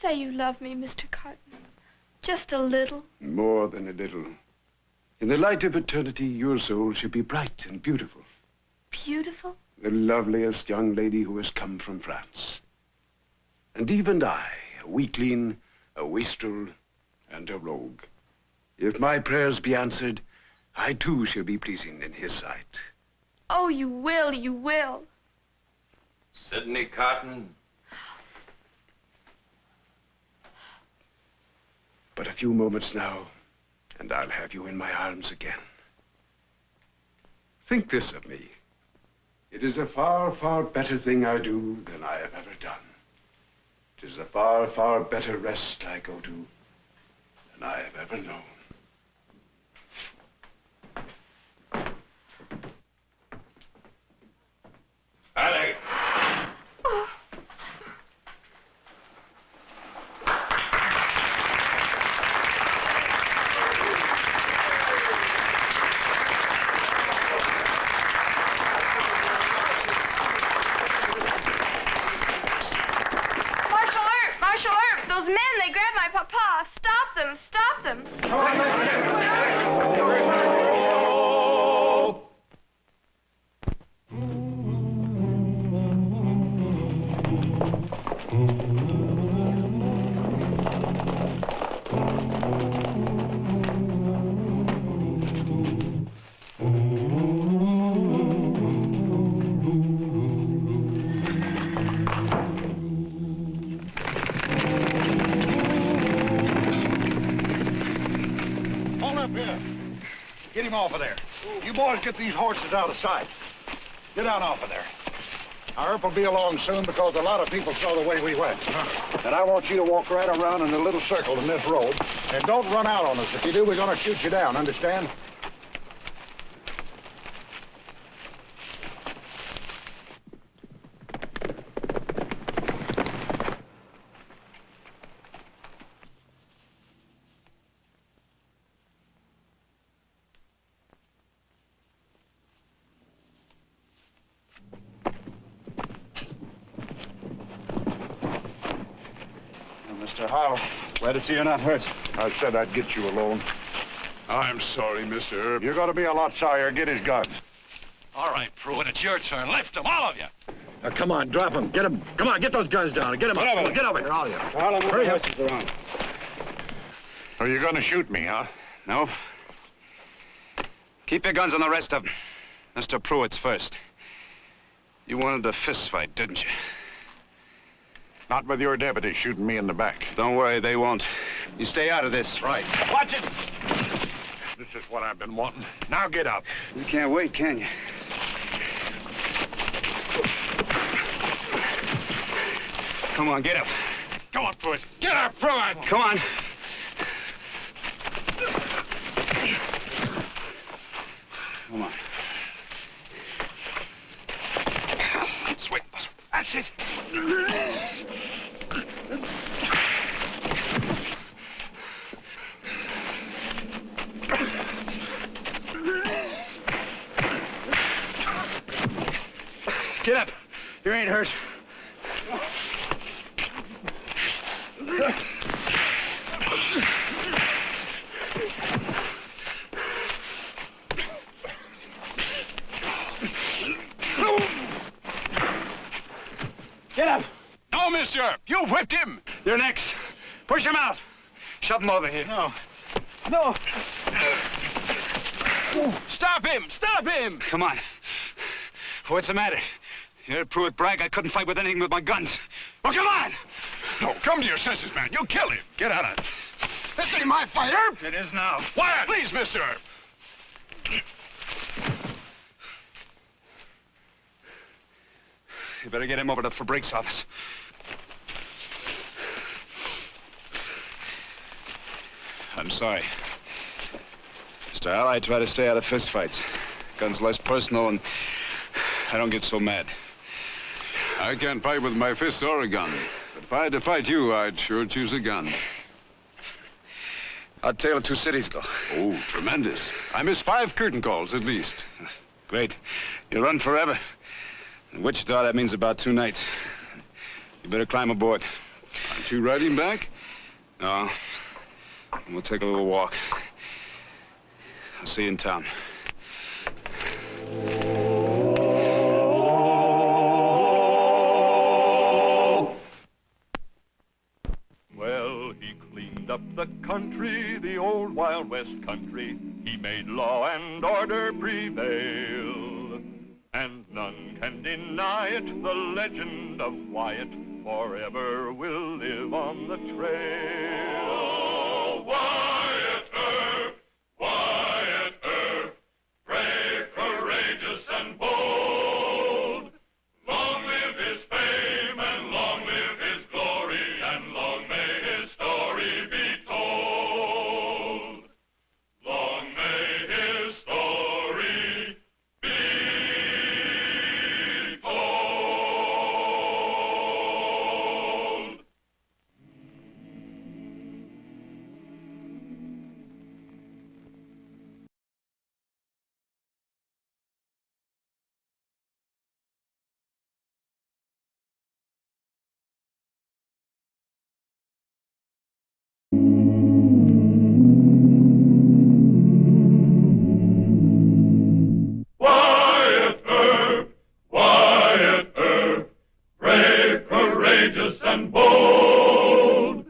Say you love me, Mr. Carton. Just a little. More than a little. In the light of eternity, your soul should be bright and beautiful. Beautiful? The loveliest young lady who has come from France. And even I, a weakling, a wastrel, and a rogue. If my prayers be answered, I too shall be pleasing in his sight. Oh, you will, you will. Sidney Carton. But a few moments now, and I'll have you in my arms again. Think this of me. It is a far, far better thing I do than I have ever done. It is a far, far better rest I go to than I have ever known. Alec! Marshal Earp, those men, they grabbed my papa. Stop them, stop them. Get him off of there. You boys get these horses out of sight. Get down off of there. Our Earp will be along soon because a lot of people saw the way we went. And I want you to walk right around in a little circle in this road. And don't run out on us. If you do, we're going to shoot you down, understand? Mr. Howell, glad to see you're not hurt. I said I'd get you alone. I'm sorry, Mr. Earp. You're going to be a lot sorrier. Get his gun. All right, Pruitt, it's your turn. Lift them, all of you. Come on, drop him. Get him. Come on, get those guns down. Get him up. Get over here, all of you. Hurry up. Are you going to shoot me, huh? No. Keep your guns on the rest of them. Mr. Pruitt's first. You wanted a fist fight, didn't you? Not with your deputy shooting me in the back. Don't worry, they won't. You stay out of this. Right. Watch it. This is what I've been wanting. Now get up. You can't wait, can you? Come on, get up. Go on, Pruitt. Get up, Pruitt. Come on. Come on. Swing. That's it. Get up. You ain't hurt. Get up. No, mister. You whipped him. You're next. Push him out. Shove him over here. No. No. Stop him. Stop him. Come on. What's the matter? You heard Pruitt brag I couldn't fight with anything with my guns. Well, come on! No, come to your senses, man. You'll kill him. Get out of it. This ain't my fight, Earp. It is now. Quiet, please, Mr. Earp. better get him over to the Fabric's office. I'm sorry. Mr. Al, I try to stay out of fistfights. Gun's less personal, and I don't get so mad. I can't fight with my fists or a gun. But if I had to fight you, I'd sure choose a gun. How'd Tale of Two Cities go? Oh, tremendous. I missed 5 curtain calls at least. Great. You'll run forever. In Wichita, that means about 2 nights. You better climb aboard. Aren't you riding back? No. We'll take a little walk. I'll see you in town. Well, he cleaned up the country, the old Wild West country. He made law and order prevail. And none can deny it, the legend of Wyatt forever will live on the trail. Oh, Wyatt Earp, Wyatt Earp, brave, courageous, and bold. Long live his fame, and long live his glory, and long may his story be told. Long may his story be told. Wyatt Earp, brave, courageous, and bold.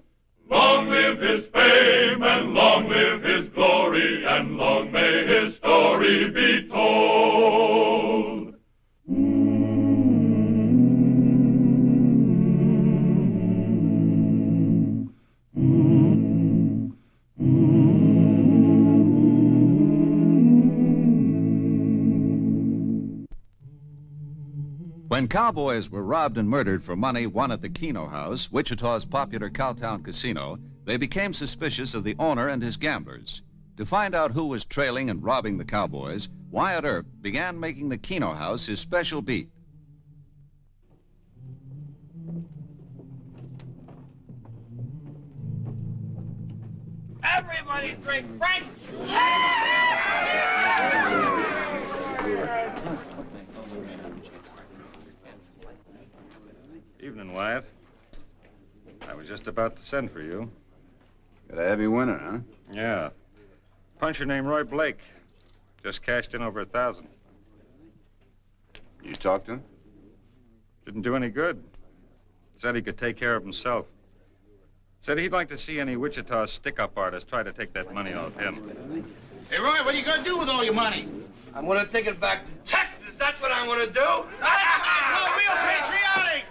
Long live his fame, and long live his glory, and long may his story be told. When cowboys were robbed and murdered for money won at the Keno House, Wichita's popular cowtown casino, they became suspicious of the owner and his gamblers. To find out who was trailing and robbing the cowboys, Wyatt Earp began making the Keno House his special beat. Everybody drink Frank! Evening, Wyatt. I was just about to send for you. Got a heavy winner, huh? Yeah. Puncher named Roy Blake. Just cashed in over 1,000. You talked to him? Didn't do any good. Said he could take care of himself. Said he'd like to see any Wichita stick-up artist try to take that money off him. Hey, Roy, what are you going to do with all your money? I'm going to take it back to Texas. That's what I'm going to do. Well, real patriotic.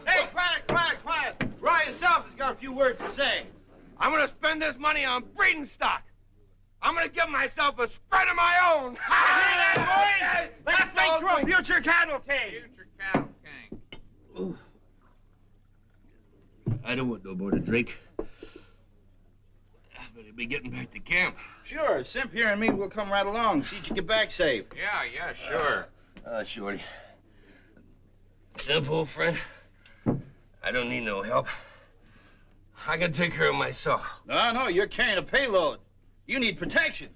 Hey, quiet. Roy himself has got a few words to say. I'm going to spend this money on breeding stock. I'm going to give myself a spread of my own. Hear that, boys? Let's think through a future cattle king. Future cattle king. I don't want no more to drink. I better be getting back to camp. Sure, Simp here and me will come right along. See you get back safe. Yeah, sure. Shorty. Simp, old friend, I don't need no help. I can take care of myself. No, you're carrying a payload. You need protection.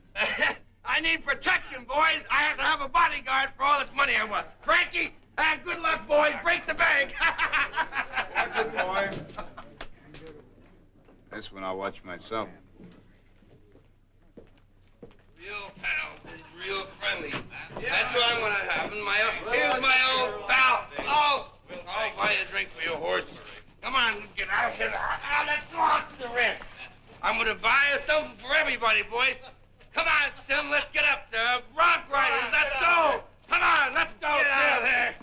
I need protection, boys. I have to have a bodyguard for all this money I want. Frankie, good luck, boys. Break the bank. Watch it, boy. This one I'll watch myself. Real pal, real friendly. That's what I'm gonna have. Here's my old pal. Oh, I'll buy a drink for your horse. Come on, get out of here. Let's go out to the ranch. I'm gonna buy something for everybody, boys. Come on, Sim, let's get up there. Rock riders, let's go. Come on, let's go. Get out of there.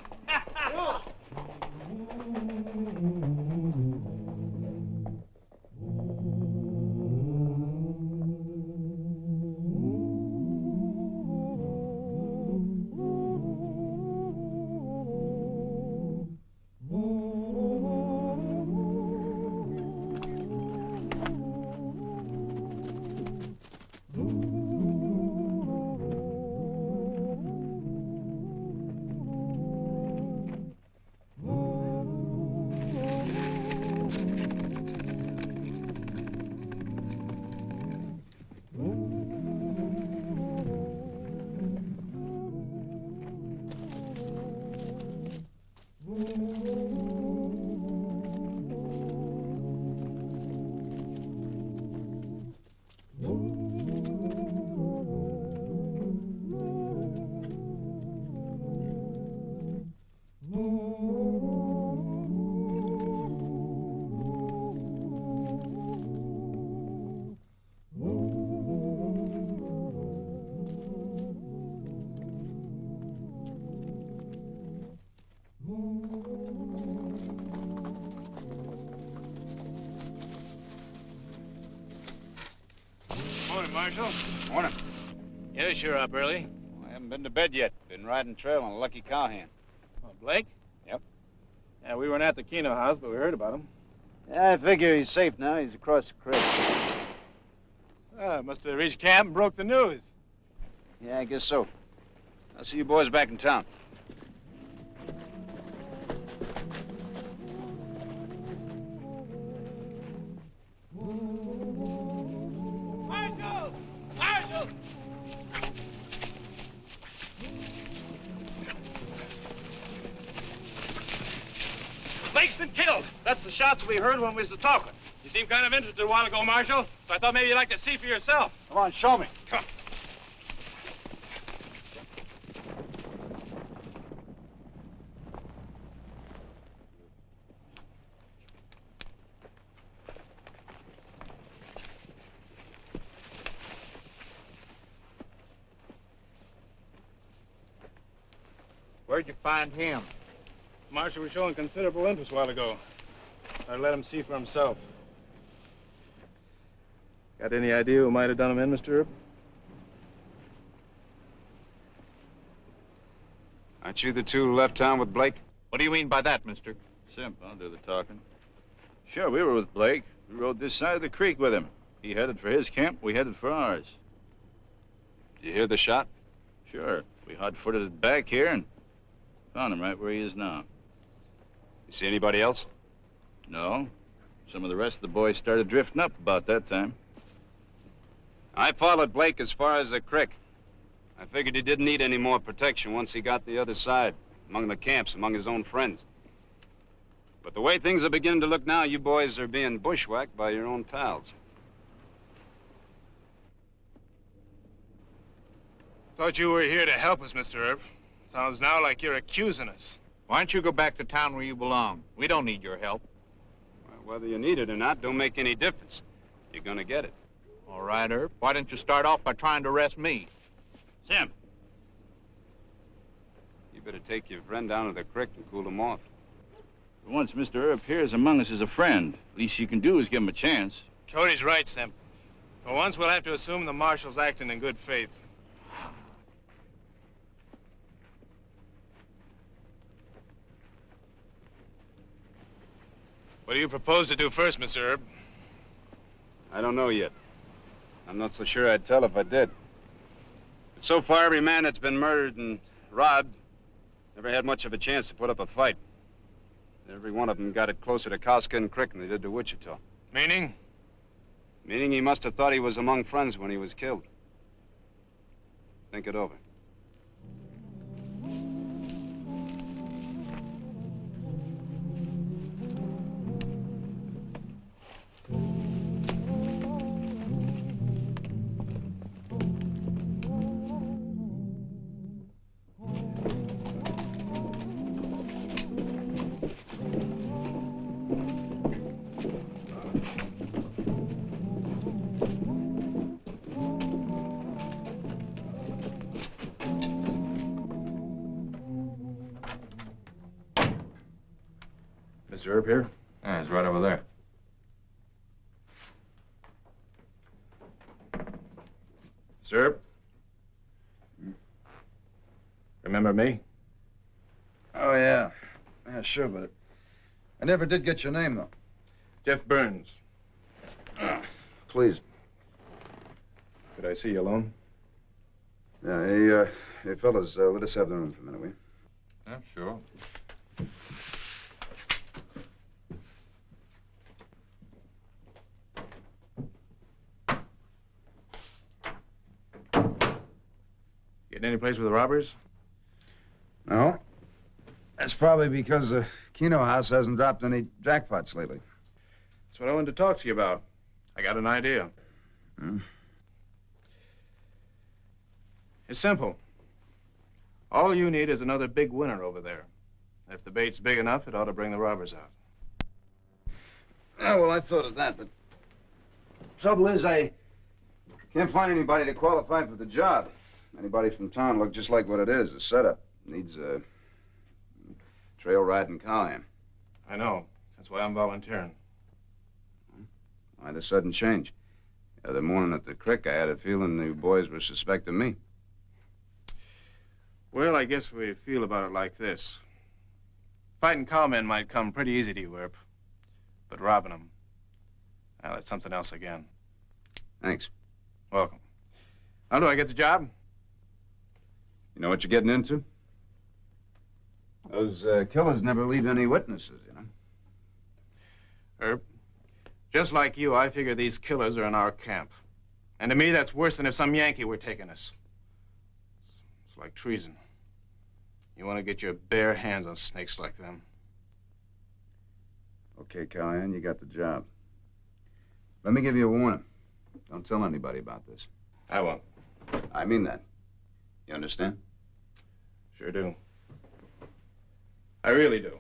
Morning, Marshal. Morning. Yes, you're up early. I haven't been to bed yet. Been riding trail on a lucky cowhand. Oh, Blake? Yep. Yeah, we weren't at the Keno house, but we heard about him. Yeah, I figure he's safe now. He's across the creek. Must have reached camp and broke the news. Yeah, I guess so. I'll see you boys back in town. Marshal! Marshal! Blake's been killed. That's the shots we heard when we was talking. You seemed kind of interested a while ago, Marshal, so I thought maybe you'd like to see for yourself. Come on, show me. Come. Where'd you find him? Marshal was showing considerable interest a while ago. I let him see for himself. Got any idea who might have done him in, Mr. Earp? Aren't you the two who left town with Blake? What do you mean by that, mister? Simp, I'll do the talking. Sure, we were with Blake. We rode this side of the creek with him. He headed for his camp, we headed for ours. Did you hear the shot? Sure. We hot-footed it back here and found him right where he is now. You see anybody else? No. Some of the rest of the boys started drifting up about that time. I followed Blake as far as the creek. I figured he didn't need any more protection once he got the other side, among the camps, among his own friends. But the way things are beginning to look now, you boys are being bushwhacked by your own pals. Thought you were here to help us, Mr. Earp. Sounds now like you're accusing us. Why don't you go back to town where you belong? We don't need your help. Well, whether you need it or not don't make any difference. You're gonna get it. All right, Earp. Why didn't you start off by trying to arrest me? Simp. You better take your friend down to the creek and cool him off. Once Mr. Earp appears among us as a friend, least you can do is give him a chance. Cody's right, Simp. For once, we'll have to assume the marshal's acting in good faith. What do you propose to do first, Mr. Earp? I don't know yet. I'm not so sure I'd tell if I did. But so far, every man that's been murdered and robbed never had much of a chance to put up a fight. Every one of them got it closer to Cowskin Creek than they did to Wichita. Meaning? Meaning he must have thought he was among friends when he was killed. Think it over. Mr. Earp here? Yeah, he's right over there. Mr. Earp? Remember me? Oh, yeah. Yeah, sure, but I never did get your name, though. Jeff Burns. Please. Could I see you alone? Yeah, hey, fellas, let us have the room for a minute, will you? Yeah, sure. Getting any place with the robbers? No. That's probably because the Keno house hasn't dropped any jackpots lately. That's what I wanted to talk to you about. I got an idea. Hmm? It's simple. All you need is another big winner over there. If the bait's big enough, it ought to bring the robbers out. Yeah, well, I thought of that, but trouble is I can't find anybody to qualify for the job. Anybody from town look just like what it is, a setup. Needs a trail riding cowhand. I know. That's why I'm volunteering. Why the sudden change? The other morning at the creek, I had a feeling the boys were suspecting me. Well, I guess we feel about it like this. Fighting cowmen might come pretty easy to you, Earp. But robbing them, well, that's something else again. Thanks. Welcome. How do I get the job? You know what you're getting into? Those killers never leave any witnesses, you know. Earp, just like you, I figure these killers are in our camp. And to me, that's worse than if some Yankee were taking us. It's like treason. You want to get your bare hands on snakes like them. Okay, Cheyenne, you got the job. Let me give you a warning. Don't tell anybody about this. I won't. I mean that. You understand? Sure do. I really do.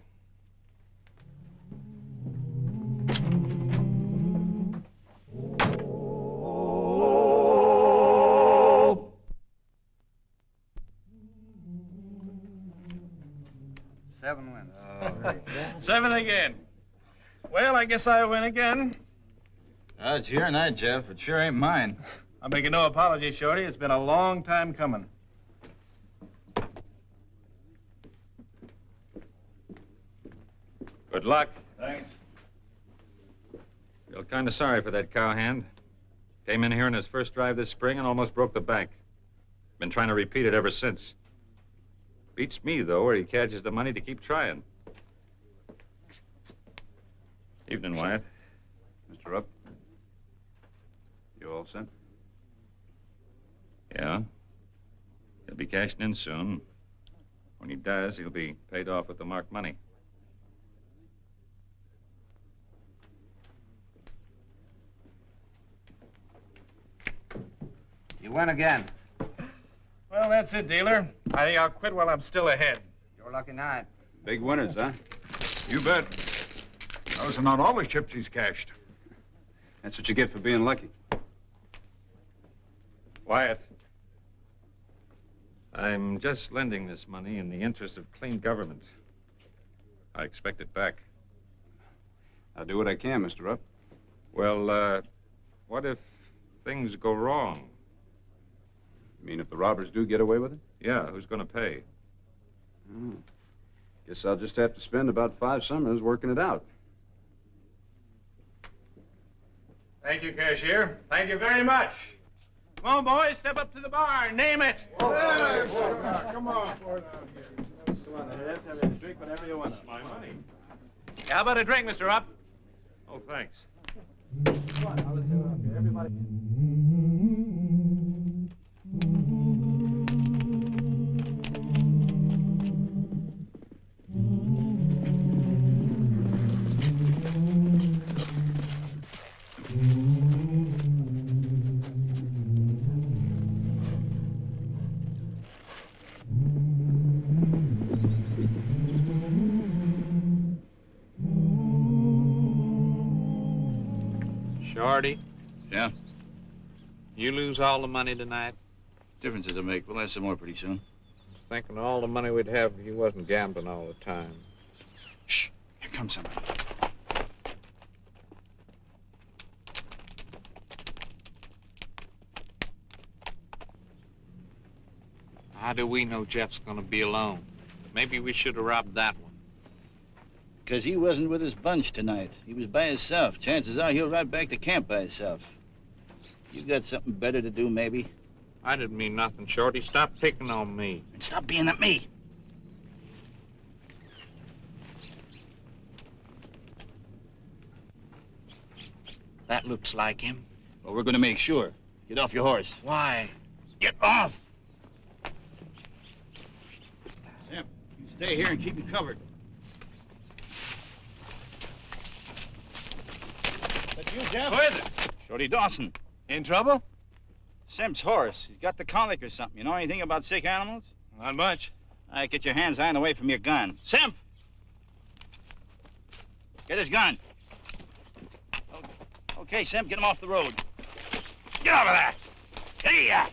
Seven wins. Seven again. Well, I guess I win again. It's your night, Jeff. It sure ain't mine. I'm making no apology, Shorty. It's been a long time coming. Good luck. Thanks. Feel kind of sorry for that cowhand. Came in here in his first drive this spring and almost broke the bank. Been trying to repeat it ever since. Beats me, though, where he catches the money to keep trying. Evening, Wyatt. Mr. Rupp. You all set? Yeah. He'll be cashing in soon. When he does, he'll be paid off with the marked money. You win again. Well, that's it, dealer. I think I'll quit while I'm still ahead. Your lucky night. Big winners, huh? You bet. Those are not all the chips he's cashed. That's what you get for being lucky. Wyatt. I'm just lending this money in the interest of clean government. I expect it back. I'll do what I can, Mr. Rupp. Well, what if things go wrong? You mean if the robbers do get away with it? Yeah, who's going to pay? Guess I'll just have to spend about 5 summers working it out. Thank you, cashier. Thank you very much. Come on, boys, step up to the bar. Name it. Come on. Let's have a drink whenever you want. My money. How about a drink, Mr. Rupp? Oh, thanks. Come on, now let's have it. Everybody. Shorty, Yeah? you lose all the money tonight? Difference does it make? We'll have some more pretty soon. Thinking of all the money we'd have if you wasn't gambling all the time. Shh. Here comes somebody. How do we know Jeff's gonna be alone? Maybe we should have robbed that one. Because he wasn't with his bunch tonight. He was by himself. Chances are he'll ride back to camp by himself. You got something better to do, maybe? I didn't mean nothing, Shorty. Stop picking on me. And stop being at me. That looks like him. Well, we're going to make sure. Get off your horse. Why? Get off! Sam, you stay here and keep him covered. That's you, Jeff? Who is it? Shorty Dawson. In trouble? Simp's horse. He's got the colic or something. You know anything about sick animals? Not much. All right, get your hands on away from your gun. Simp! Get his gun. Okay, Simp, get him off the road. Get over there! Here!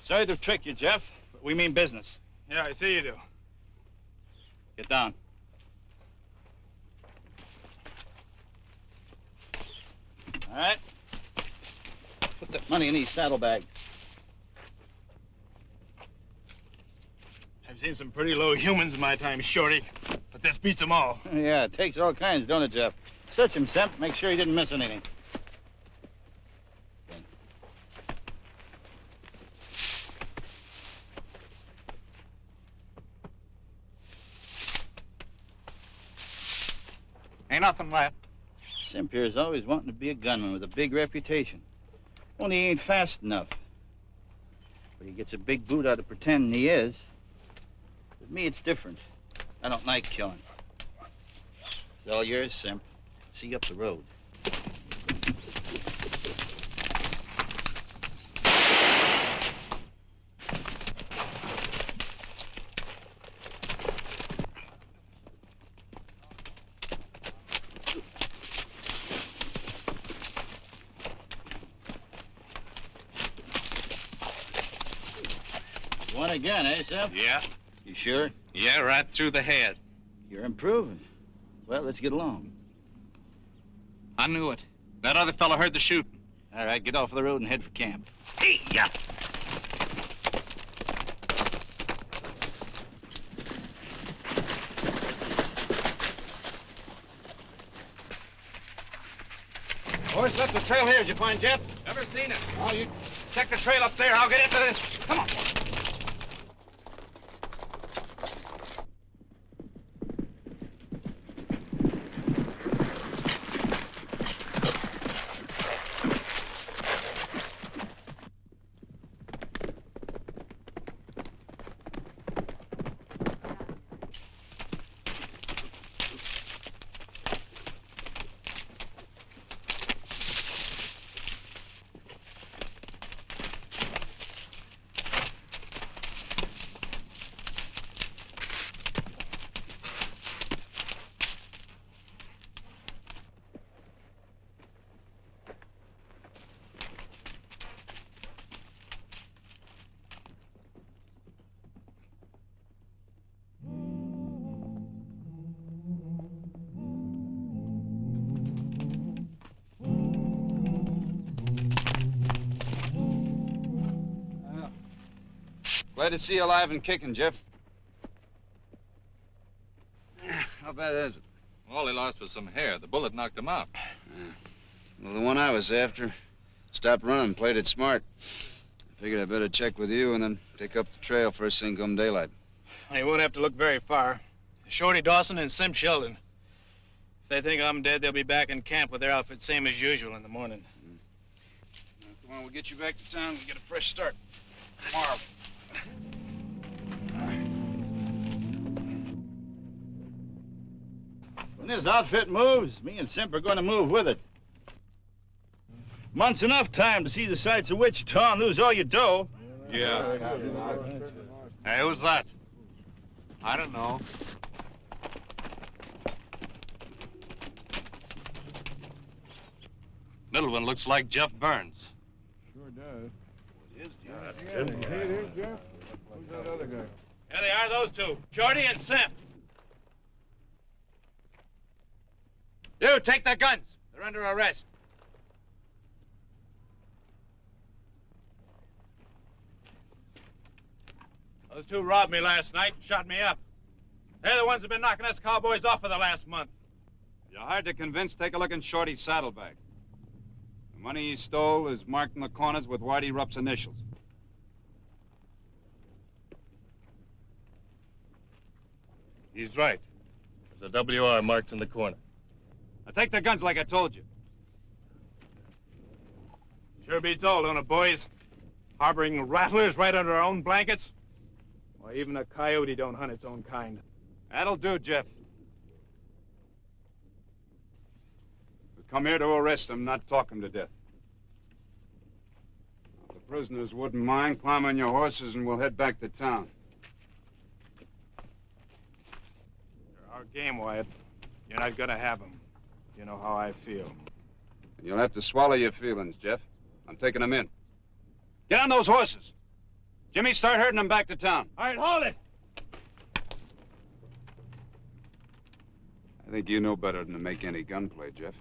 Sorry to have tricked you, Jeff, but we mean business. Yeah, I see you do. Get down. All right. Put that money in these saddlebags. I've seen some pretty low humans in my time, Shorty, but this beats them all. Yeah, it takes all kinds, don't it, Jeff? Search him, Semp. Make sure he didn't miss anything. Ain't nothing left. Semp here's always wanting to be a gunman with a big reputation. Only he ain't fast enough. But he gets a big boot out of pretending he is. With me, it's different. I don't like killing. It's all yours, Semp. See you up the road. One again, eh, Semp? Yeah. You sure? Yeah, right through the head. You're improving. Well, let's get along. I knew it. That other fella heard the shooting. All right, get off the road and head for camp. Hey, yeah. Horse left the trail here. Did you find Jeff? Never seen it. Oh, you check the trail up there. I'll get into this. Come on. Glad to see you alive and kicking, Jeff. How bad is it? All he lost was some hair. The bullet knocked him out. Well, the one I was after stopped running and played it smart. I figured I'd better check with you and then take up the trail first thing come daylight. Well, you won't have to look very far. Shorty Dawson and Sim Sheldon. If they think I'm dead, they'll be back in camp with their outfit same as usual in the morning. Come on, we'll get you back to town and get a fresh start tomorrow. When this outfit moves, me and Semp are going to move with it. Month's enough time to see the sights of Wichita and lose all your dough. Yeah. Hey, who's that? I don't know. Middle one looks like Jeff Burns. Sure does. Hey, there's Jeff. Who's that other guy? There they are, those two. Shorty and Semp. You, take their guns. They're under arrest. Those two robbed me last night and shot me up. They're the ones who've been knocking us cowboys off for the last month. You're hard to convince. Take a look in Shorty's saddlebag. The money he stole is marked in the corners with Whitey Rupp's initials. He's right. There's a WR marked in the corner. Now take the guns like I told you. Sure beats all, don't it, boys? Harboring rattlers right under our own blankets? Why, even a coyote don't hunt its own kind. That'll do, Jeff. We come here to arrest him, not talk him to death. If the prisoners wouldn't mind, climb on your horses and we'll head back to town. You're our game, Wyatt. You're not gonna have them. You know how I feel. You'll have to swallow your feelings, Jeff. I'm taking them in. Get on those horses. Jimmy, start herding them back to town. All right, hold it. I think you know better than to make any gunplay, Jeff.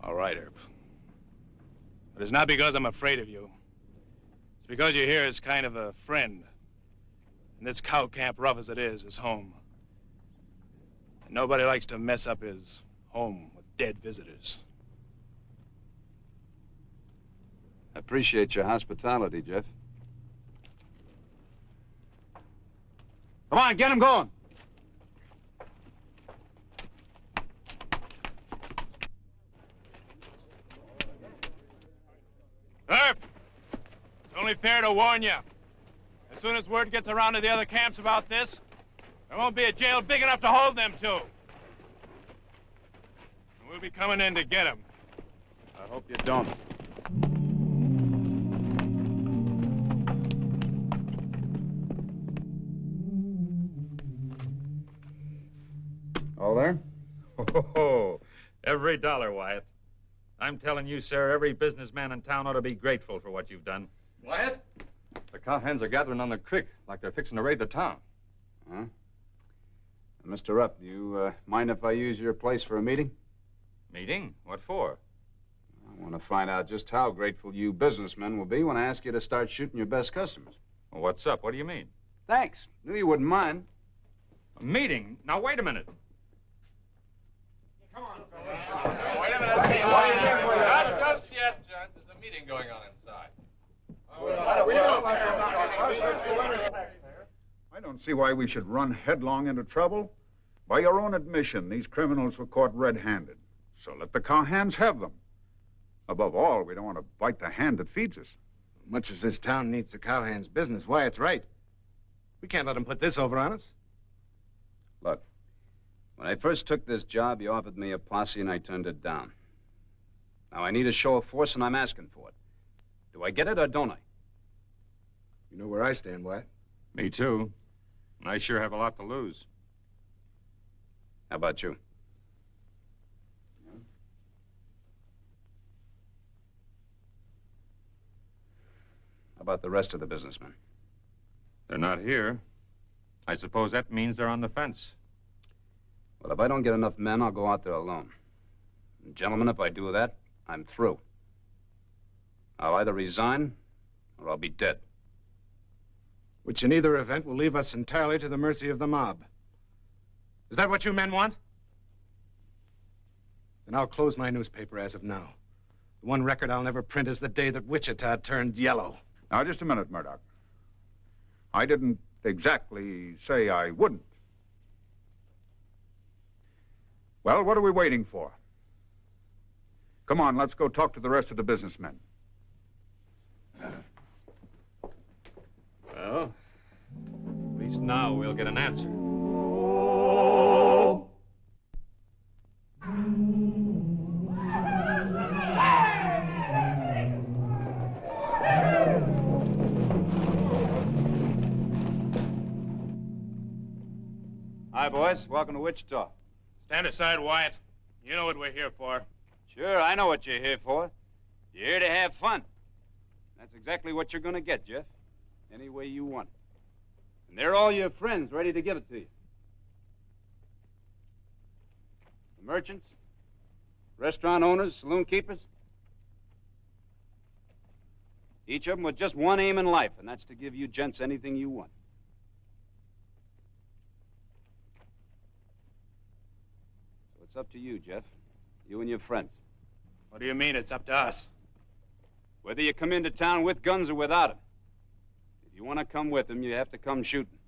All right, Herb. But it's not because I'm afraid of you. It's because you're here as kind of a friend. And this cow camp, rough as it is home. And nobody likes to mess up his home with dead visitors. I appreciate your hospitality, Jeff. Come on, get him going. Herb! It's only fair to warn you. As soon as word gets around to the other camps about this, there won't be a jail big enough to hold them two. And we'll be coming in to get them. I hope you don't. All there? Oh, every dollar, Wyatt. I'm telling you, sir, every businessman in town ought to be grateful for what you've done. Wyatt? The cowhands are gathering on the creek like they're fixing to raid the town. Huh? Mr. Rupp, do you mind if I use your place for a meeting? Meeting? What for? I want to find out just how grateful you businessmen will be when I ask you to start shooting your best customers. Well, what's up? What do you mean? Thanks. Knew you wouldn't mind. A meeting? Now, wait a minute. Wait a minute. Not just yet, John. There's a meeting going on inside. I don't see why we should run headlong into trouble. By your own admission, these criminals were caught red-handed. So let the cowhands have them. Above all, we don't want to bite the hand that feeds us. Much as this town needs the cowhands' business, Wyatt's right. We can't let them put this over on us. Look, when I first took this job, you offered me a posse and I turned it down. Now I need a show of force and I'm asking for it. Do I get it or don't I? You know where I stand, Wyatt. Me too. I sure have a lot to lose. How about you? How about the rest of the businessmen? They're not here. I suppose that means they're on the fence. Well, if I don't get enough men, I'll go out there alone. And gentlemen, if I do that, I'm through. I'll either resign or I'll be dead. Which in either event will leave us entirely to the mercy of the mob. Is that what you men want? Then I'll close my newspaper as of now. The one record I'll never print is the day that Wichita turned yellow. Now, just a minute, Murdoch. I didn't exactly say I wouldn't. Well, what are we waiting for? Come on, let's go talk to the rest of the businessmen. Well, at least now we'll get an answer. Hi, boys. Welcome to Wichita. Stand aside, Wyatt. You know what we're here for. Sure, I know what you're here for. You're here to have fun. That's exactly what you're going to get, Jeff. Any way you want it. And they're all your friends ready to give it to you. The merchants, restaurant owners, saloon keepers. Each of them with just one aim in life, and that's to give you gents anything you want. So it's up to you, Jeff. You and your friends. What do you mean it's up to us? Whether you come into town with guns or without them. If you want to come with them, you have to come shooting.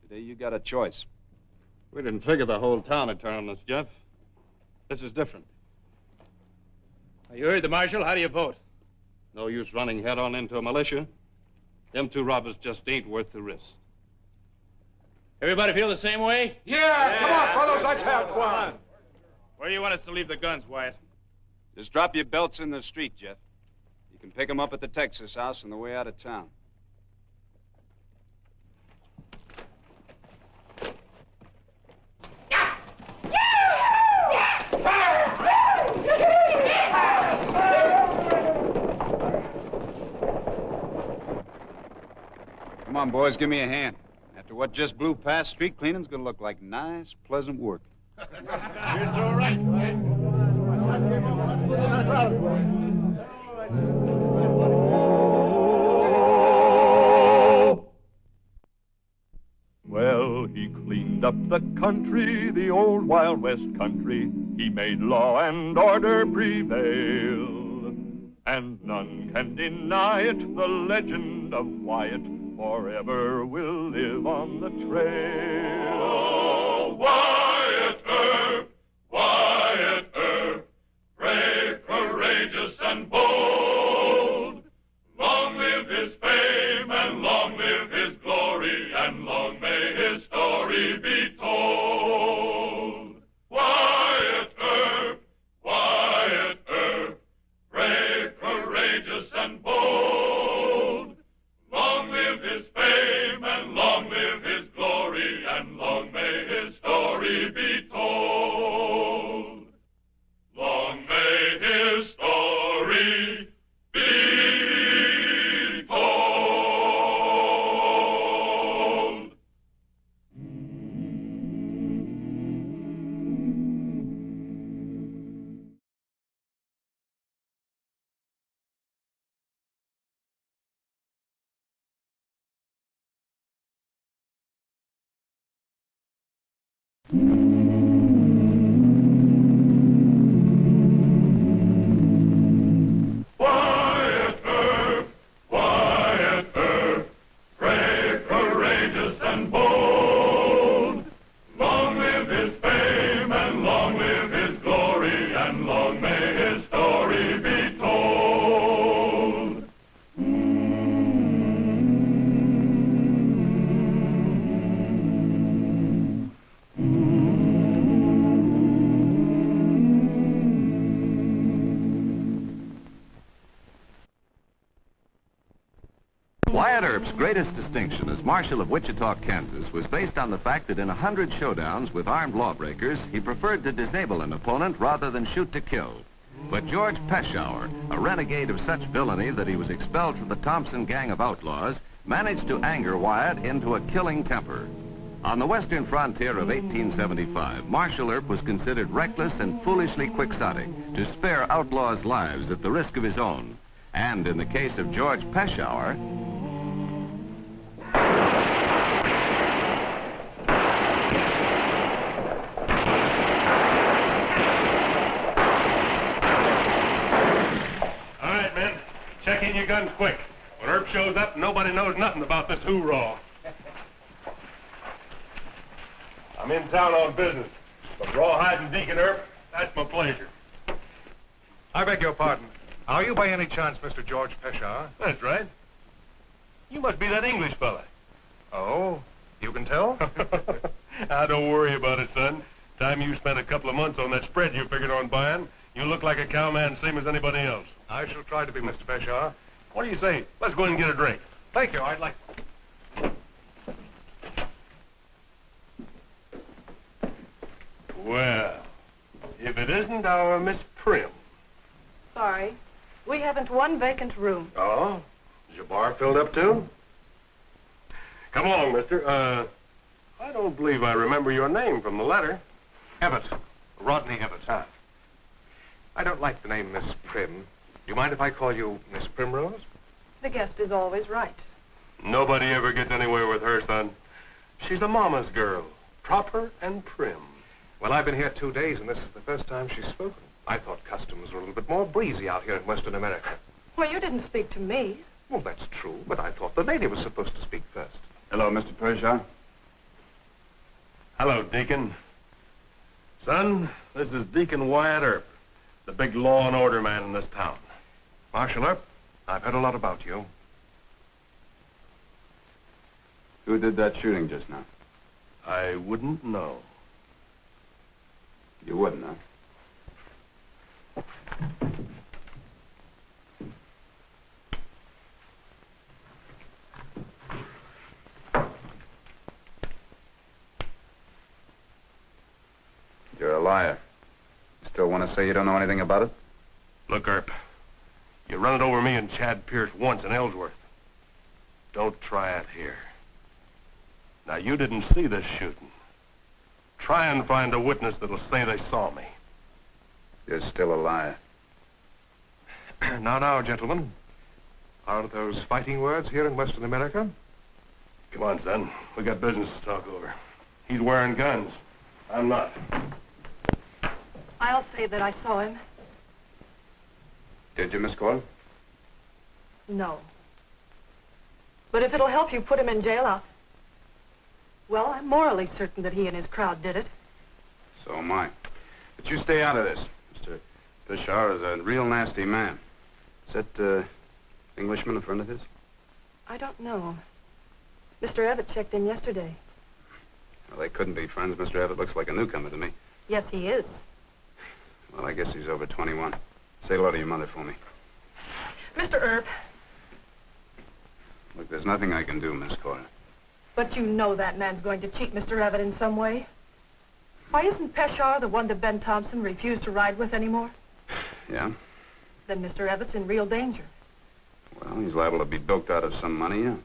Today you got a choice. We didn't figure the whole town would turn on us, Jeff. This is different. You heard the marshal. How do you vote? No use running head on into a militia. Them two robbers just ain't worth the risk. Everybody feel the same way? Yeah! Come on, fellows, let's have fun. Where do you want us to leave the guns, Wyatt? Just drop your belts in the street, Jeff. You can pick them up at the Texas house on the way out of town. Come on, boys, give me a hand. After what just blew past, street cleaning's gonna look like nice, pleasant work. You're so right, Wyatt. Well, he cleaned up the country, the old Wild West country. He made law and order prevail. And none can deny it, the legend of Wyatt forever will live on the trail. Oh, Wyatt Earp, Wyatt Earp, brave, courageous, and bold. Long live his fame, and long live his glory, and long may his story be told. Wyatt Earp, Wyatt Earp, brave, courageous, and bold. Long live his fame, and long live his glory, and long may his story be told. Long may his story be told. Wyatt Earp, Wyatt Earp, brave, courageous, and bold. Long live his fame, and long live his glory, and long may his story be told. Wyatt Earp's greatest distinction as Marshal of Wichita, Kansas, was based on the fact that in 100 showdowns with armed lawbreakers, he preferred to disable an opponent rather than shoot to kill. But George Peshauer, a renegade of such villainy that he was expelled from the Thompson gang of outlaws, managed to anger Wyatt into a killing temper. On the western frontier of 1875, Marshal Earp was considered reckless and foolishly quixotic to spare outlaws' lives at the risk of his own. And in the case of George Peshauer, All right, men. Check in your guns quick. When Earp shows up, nobody knows nothing about this hoorah. I'm in town on business, but Rawhide and Deacon Earp, that's my pleasure. I beg your pardon. Are you by any chance Mr. George Peshauer? That's right. You must be that English fella. Oh, you can tell? Don't worry about it, son. Time you spent a couple of months on that spread you figured on buying, you look like a cowman same as anybody else. I shall try to be, Mr. Peshauer. What do you say? Let's go in and get a drink. Thank you. I'd like... Well, if it isn't our Miss Prim. Sorry. We haven't one vacant room. Oh? Is your bar filled up, too? Come along, mister. I don't believe I remember your name from the letter. Evatt. Rodney Evatt. Ah. I don't like the name Miss Prim. Do you mind if I call you Miss Primrose? The guest is always right. Nobody ever gets anywhere with her, son. She's a mama's girl, proper and prim. Well, I've been here 2 days, and this is the first time she's spoken. I thought customs were a little bit more breezy out here in Western America. Well, you didn't speak to me. Well, that's true, but I thought the lady was supposed to speak first. Hello, Mr. Pershaw. Hello, Deacon. Son, this is Deacon Wyatt Earp, the big law and order man in this town. Marshal Earp, I've heard a lot about you. Who did that shooting just now? I wouldn't know. You wouldn't, huh? You're a liar. You still want to say you don't know anything about it? Look, Earp, you run it over me and Chad Pierce once in Ellsworth. Don't try it here. Now, you didn't see this shooting. Try and find a witness that'll say they saw me. You're still a liar. Now, gentlemen. Aren't those fighting words here in Western America? Come on, son. We got business to talk over. He's wearing guns. I'm not. I'll say that I saw him. Did you, Miss Coyle? No. But if it'll help you put him in jail, well, I'm morally certain that he and his crowd did it. So am I. But you stay out of this. Mr. Bishar is a real nasty man. Is that, Englishman a friend of his? I don't know. Mr. Evett checked in yesterday. Well, they couldn't be friends. Mr. Evett looks like a newcomer to me. Yes, he is. Well, I guess he's over 21. Say hello to your mother for me. Mr. Earp. Look, there's nothing I can do, Miss Coyle. But you know that man's going to cheat Mr. Evett in some way. Why isn't Peshar the one that Ben Thompson refused to ride with anymore? Yeah? Then Mr. Evett's in real danger. Well, he's liable to be bilked out of some money, yeah.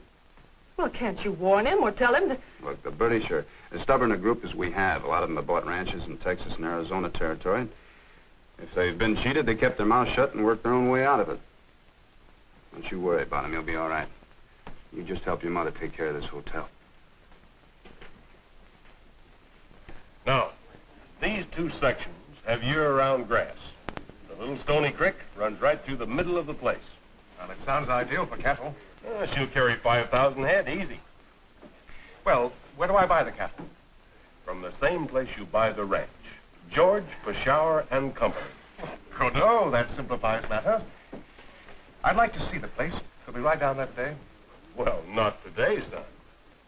Well, can't you warn him or tell him that... Look, the British are as stubborn a group as we have. A lot of them have bought ranches in Texas and Arizona territory. If they've been cheated, they kept their mouths shut and worked their own way out of it. Don't you worry about him. He'll be all right. You just help your mother take care of this hotel. Now, these two sections have year-round grass. The little stony creek runs right through the middle of the place. Well, it sounds ideal for cattle. She'll carry 5,000 head, easy. Well, where do I buy the cattle? From the same place you buy the ranch. George Peshawar and Company. Good. Oh, that simplifies matters. I'd like to see the place. Could we ride down that day? Well, not today, son.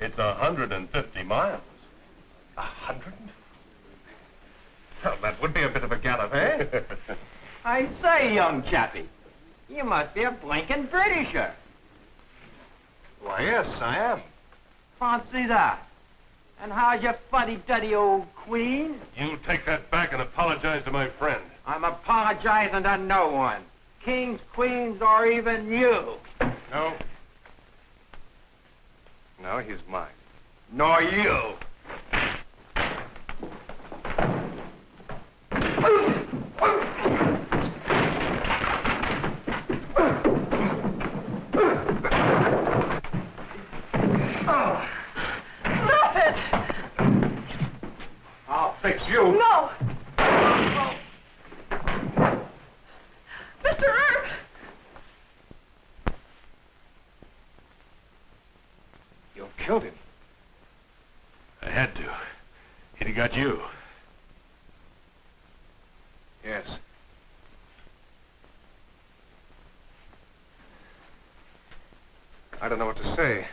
It's 150 miles. 100? Well, that would be a bit of a gallop, eh? I say, young chappie, you must be a blinking Britisher. Why, yes, I am. Fancy that. And how's your fuddy-duddy old queen? You take that back and apologize to my friend. I'm apologizing to no one. Kings, queens, or even you. No. No, he's mine. Nor you. Stop it! I'll fix you. No! Mr. Earp! You killed him. I had to. He'd have got you. Yes. I don't know what to say.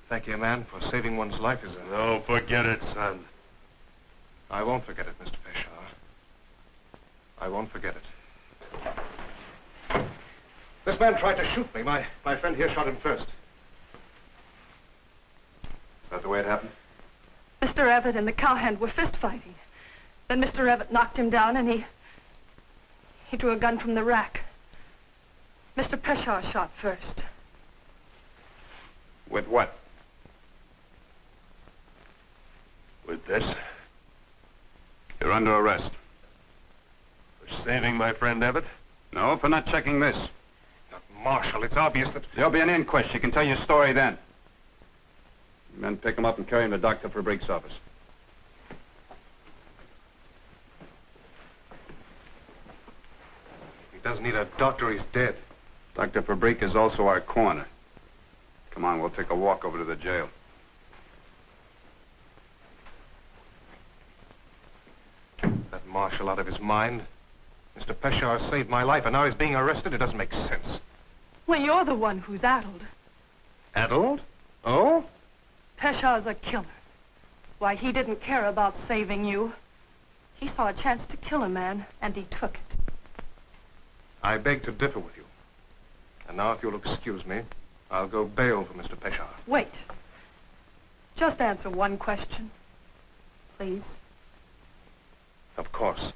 Thank you, man, for saving one's life is a... No, forget it, son. I won't forget it, Mr. Peshawar. I won't forget it. This man tried to shoot me. My friend here shot him first. Is that the way it happened? Mr. Evett and the cowhand were fist fighting. Then Mr. Evett knocked him down and he drew a gun from the rack. Mr. Peshawar shot first. With what? With this? You're under arrest. For saving my friend Evett? No, for not checking this. Marshal, it's obvious that... There'll be an inquest. You can tell your story then. You men pick him up and carry him to Dr. Fabrique's office. He doesn't need a doctor. He's dead. Dr. Fabrique is also our coroner. Come on, we'll take a walk over to the jail. That marshal out of his mind. Mr. Peshawar saved my life, and now he's being arrested. It doesn't make sense. Well, you're the one who's addled. Addled? Oh? Peshawar's a killer. Why, he didn't care about saving you. He saw a chance to kill a man, and he took it. I beg to differ with you. And now, if you'll excuse me, I'll go bail for Mr. Peshawar. Wait. Just answer one question, please. Of course.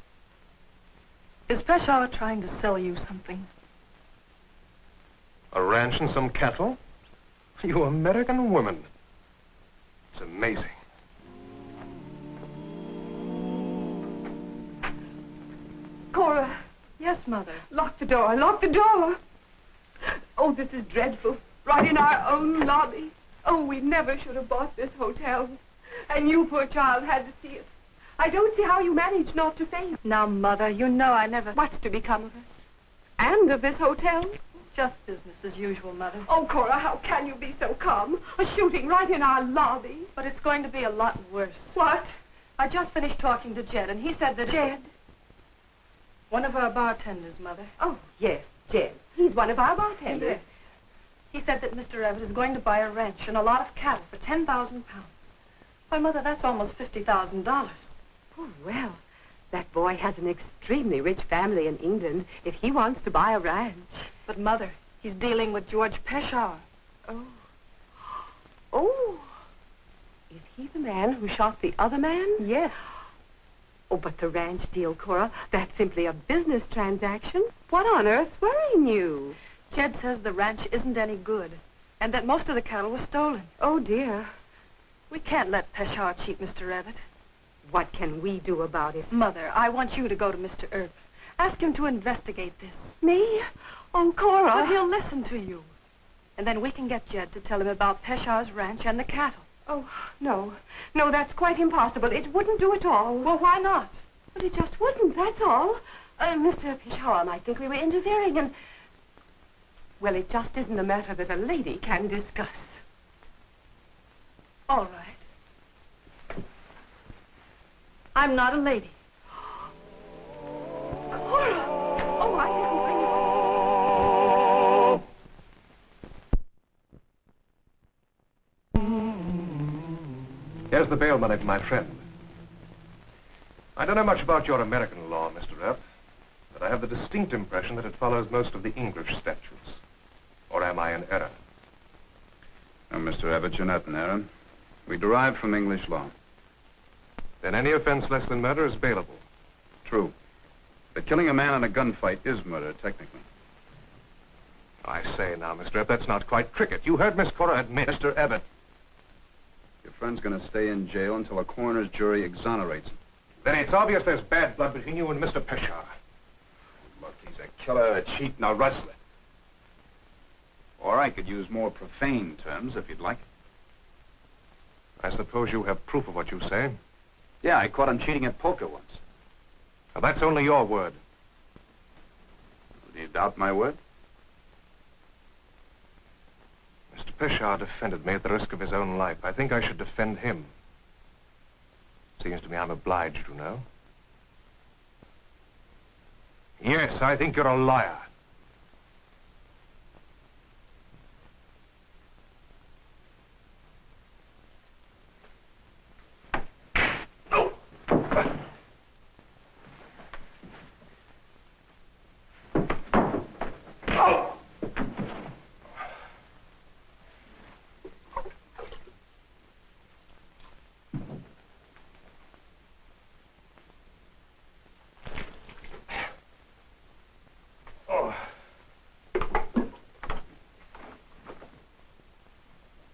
Is Peshawar trying to sell you something? A ranch and some cattle? You American woman. It's amazing. Yes, Mother. Lock the door, lock the door. Oh, this is dreadful. Right in our own lobby. Oh, we never should have bought this hotel. And you, poor child, had to see it. I don't see how you managed not to faint. Now, Mother, you know I never... What's to become of us? And of this hotel? Just business as usual, Mother. Oh, Cora, how can you be so calm? A shooting right in our lobby. But it's going to be a lot worse. What? I just finished talking to Jed, and he said that... Jed? One of our bartenders, Mother. Oh, yes, Jed. He's one of our bartenders. Yes. He said that Mr. Everett is going to buy a ranch and a lot of cattle for 10,000 pounds. Why, Mother, that's almost $50,000. Oh, well, that boy has an extremely rich family in England if he wants to buy a ranch. But, Mother, he's dealing with George Peshawar. Oh. Oh. Is he the man who shot the other man? Yes. Oh, but the ranch deal, Cora, that's simply a business transaction. What on earth's worrying you? Jed says the ranch isn't any good, and that most of the cattle was stolen. Oh, dear. We can't let Peshawar cheat Mr. Everett. What can we do about it? Mother, I want you to go to Mr. Earp. Ask him to investigate this. Me? Oh, Cora. But he'll listen to you. And then we can get Jed to tell him about Peshawar's ranch and the cattle. Oh, no. No, that's quite impossible. It wouldn't do at all. Well, why not? Well, it just wouldn't, that's all. Mr. Peshawar might think we were interfering and... Well, it just isn't a matter that a lady can discuss. All right. I'm not a lady. Cora! Oh, I didn't bring it. Here's the bail money for my friend. I don't know much about your American law, Mr. Earp, but I have the distinct impression that it follows most of the English statutes. Or am I in error? No, Mr. Abbott, you're not in error. We derive from English law. Then any offense less than murder is bailable. True. But killing a man in a gunfight is murder, technically. I say now, Mr. Earp, that's not quite cricket. You heard Miss Cora admit... Mr. Abbott, your friend's going to stay in jail until a coroner's jury exonerates him. Then it's obvious there's bad blood between you and Mr. Peshawar. Look, he's a killer, a cheat, and a rustler. Or I could use more profane terms, if you'd like. I suppose you have proof of what you say. Yeah, I caught him cheating at poker once. Now, that's only your word. Do you doubt my word? Mr. Peshawar defended me at the risk of his own life. I think I should defend him. Seems to me I'm obliged, you know. Yes, I think you're a liar.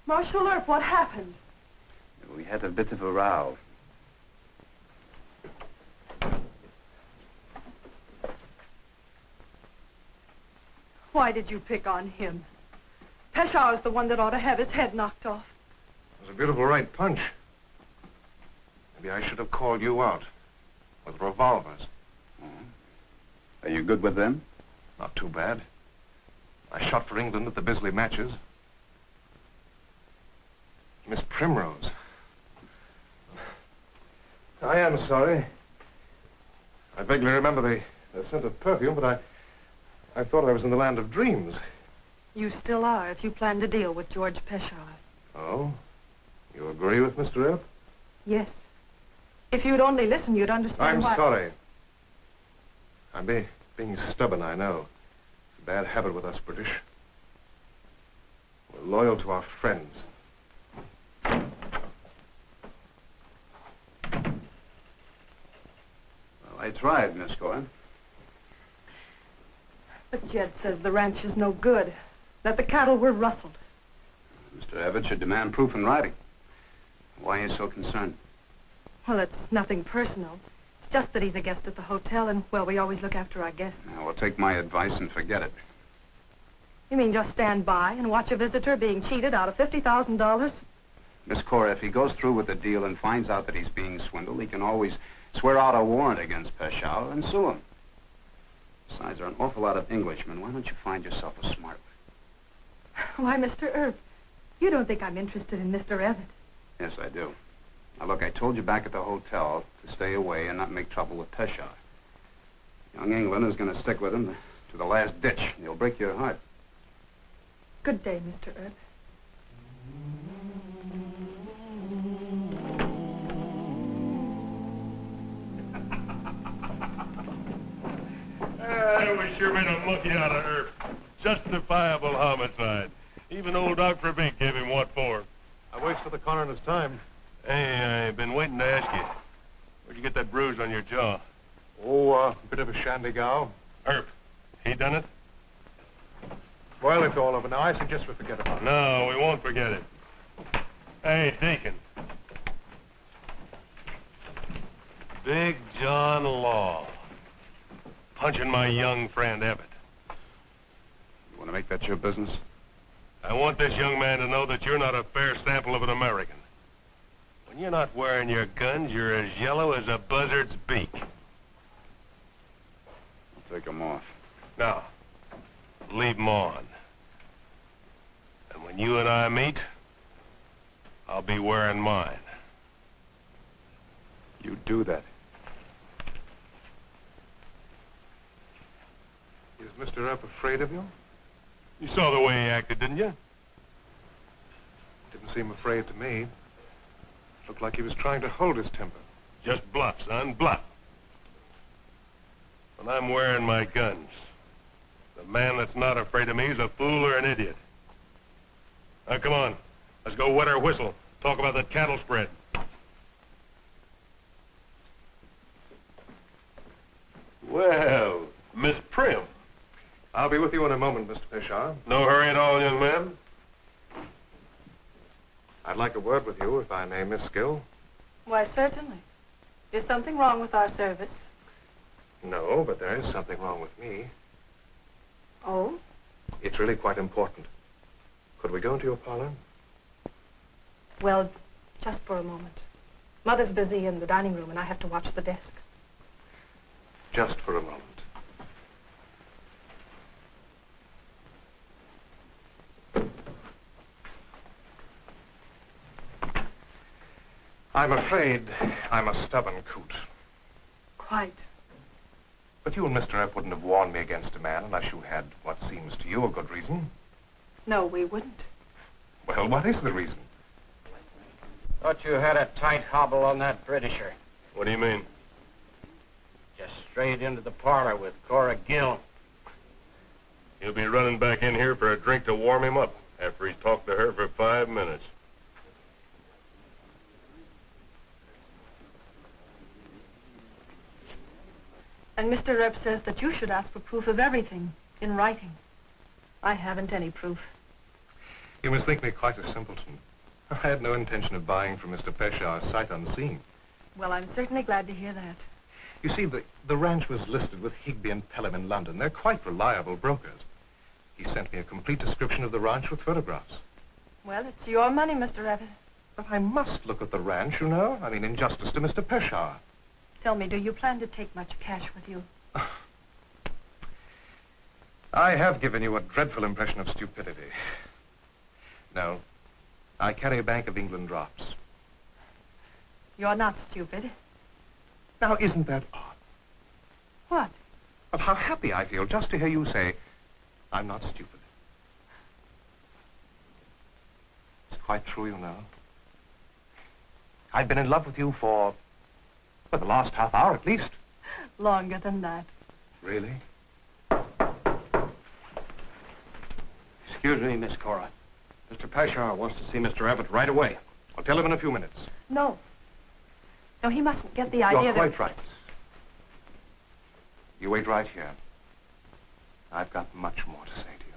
Marshal Earp, what happened? We had a bit of a row. Why did you pick on him? Peshawar's the one that ought to have his head knocked off. It was a beautiful right punch. Maybe I should have called you out with revolvers. Are you good with them? Not too bad. I shot for England at the Bisley matches. Miss Primrose. I am sorry. I vaguely remember the scent of perfume, but I thought I was in the land of dreams. You still are if you plan to deal with George Peshawar. Oh? You agree with Mr. Earp? Yes. If you'd only listen, you'd understand why... I'm sorry. I'm being stubborn, I know. It's a bad habit with us British. We're loyal to our friends. Well, I tried, Miss Cohen. But Jed says the ranch is no good, that the cattle were rustled. Mr. Everett should demand proof in writing. Why are you so concerned? Well, it's nothing personal. It's just that he's a guest at the hotel, and, well, we always look after our guests. Now, well, take my advice and forget it. You mean just stand by and watch a visitor being cheated out of $50,000? Miss Cora, if he goes through with the deal and finds out that he's being swindled, he can always swear out a warrant against Peshaw and sue him. Besides, there are an awful lot of Englishmen. Why don't you find yourself a smart one? Why, Mr. Earp, you don't think I'm interested in Mr. Evans? Yes, I do. Now, look, I told you back at the hotel to stay away and not make trouble with Peshaw. Young England is going to stick with him to the last ditch. He'll break your heart. Good day, Mr. Earp. We sure made a monkey out of Earp. Justifiable homicide. Even old Dr. Bink gave him what for. I wasted the coroner's time. Hey, I've been waiting to ask you. Where'd you get that bruise on your jaw? Oh, a bit of a shandy-gow. Earp, he done it? Well, it's all over now. I suggest we forget about it. No, we won't forget it. Hey, Deacon. Big John Law. Punching my young friend Everett. You want to make that your business? I want this young man to know that you're not a fair sample of an American. When you're not wearing your guns, you're as yellow as a buzzard's beak. I'll take them off. Now, leave them on. And when you and I meet, I'll be wearing mine. You do that. Is Mr. Earp afraid of you? You saw the way he acted, didn't you? Didn't seem afraid to me. Looked like he was trying to hold his temper. Just bluff, son, bluff. When I'm wearing my guns, the man that's not afraid of me is a fool or an idiot. Now, come on. Let's go wet our whistle. Talk about that cattle spread. Well, Miss Prim. I'll be with you in a moment, Mr. Peshaw. No hurry at all, young man. I'd like a word with you, if I may, Miss Gill. Why, certainly. Is something wrong with our service? No, but there is something wrong with me. Oh? It's really quite important. Could we go into your parlor? Well, just for a moment. Mother's busy in the dining room, and I have to watch the desk. Just for a moment. I'm afraid I'm a stubborn coot. Quite. But you and Mr. Earp wouldn't have warned me against a man unless you had what seems to you a good reason. No, we wouldn't. Well, what is the reason? Thought you had a tight hobble on that Britisher. What do you mean? Just straight into the parlor with Cora Gill. He'll be running back in here for a drink to warm him up after he's talked to her for 5 minutes. And Mr. Earp says that you should ask for proof of everything in writing. I haven't any proof. You must think me quite a simpleton. I had no intention of buying from Mr. Peshaw sight unseen. Well, I'm certainly glad to hear that. You see, the ranch was listed with Higby and Pelham in London. They're quite reliable brokers. He sent me a complete description of the ranch with photographs. Well, it's your money, Mr. Evans. But I must look at the ranch, you know. I mean, in justice to Mr. Peshaw. Tell me, do you plan to take much cash with you? I have given you a dreadful impression of stupidity. No, I carry a Bank of England drops. You're not stupid. Now, isn't that odd? What? Well, how happy I feel just to hear you say, I'm not stupid. It's quite true, you know. I've been in love with you for the last half hour at least. Longer than that. Really? Excuse me, Miss Cora. Mr. Peshaw wants to see Mr. Everett right away. I'll tell him in a few minutes. No. No, he mustn't get the idea You're that... quite right. You wait right here. I've got much more to say to you.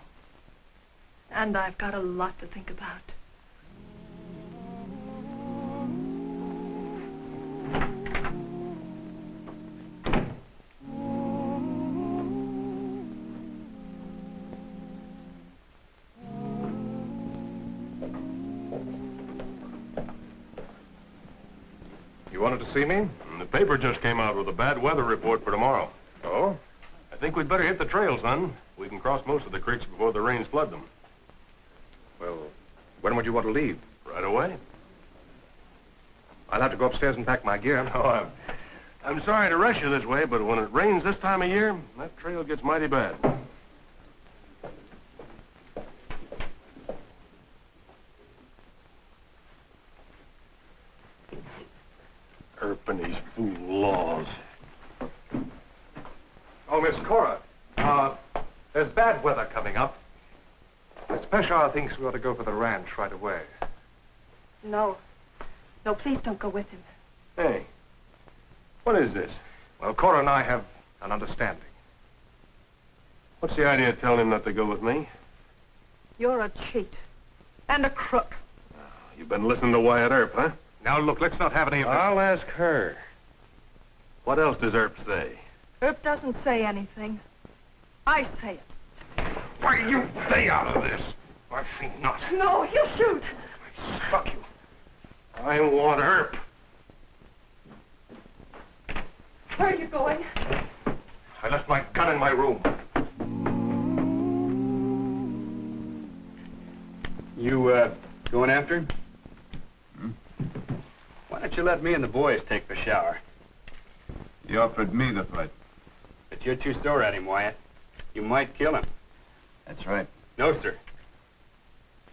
And I've got a lot to think about. see me? The paper just came out with a bad weather report for tomorrow. Oh? I think we'd better hit the trail, son. We can cross most of the creeks before the rains flood them. Well, when would you want to leave? Right away. I'll have to go upstairs and pack my gear. Oh, I'm sorry to rush you this way, but when it rains this time of year, that trail gets mighty bad. Earp and these fool laws. Oh, Miss Cora, there's bad weather coming up. Mr. Peshawar thinks we ought to go for the ranch right away. No. No, please don't go with him. Hey, what is this? Well, Cora and I have an understanding. What's the idea of telling him not to go with me? You're a cheat. And a crook. You've been listening to Wyatt Earp, huh? Now, look, let's not have any of this. I'll ask her. What else does Earp say? Earp doesn't say anything. I say it. Why, you stay out of this. I think not. No, he'll shoot. Fuck you. I want Earp. Where are you going? I left my gun in my room. You, going after him? Why don't you let me and the boys take the shower? You offered me the fight. But you're too sore at him, Wyatt. You might kill him. That's right. No, sir.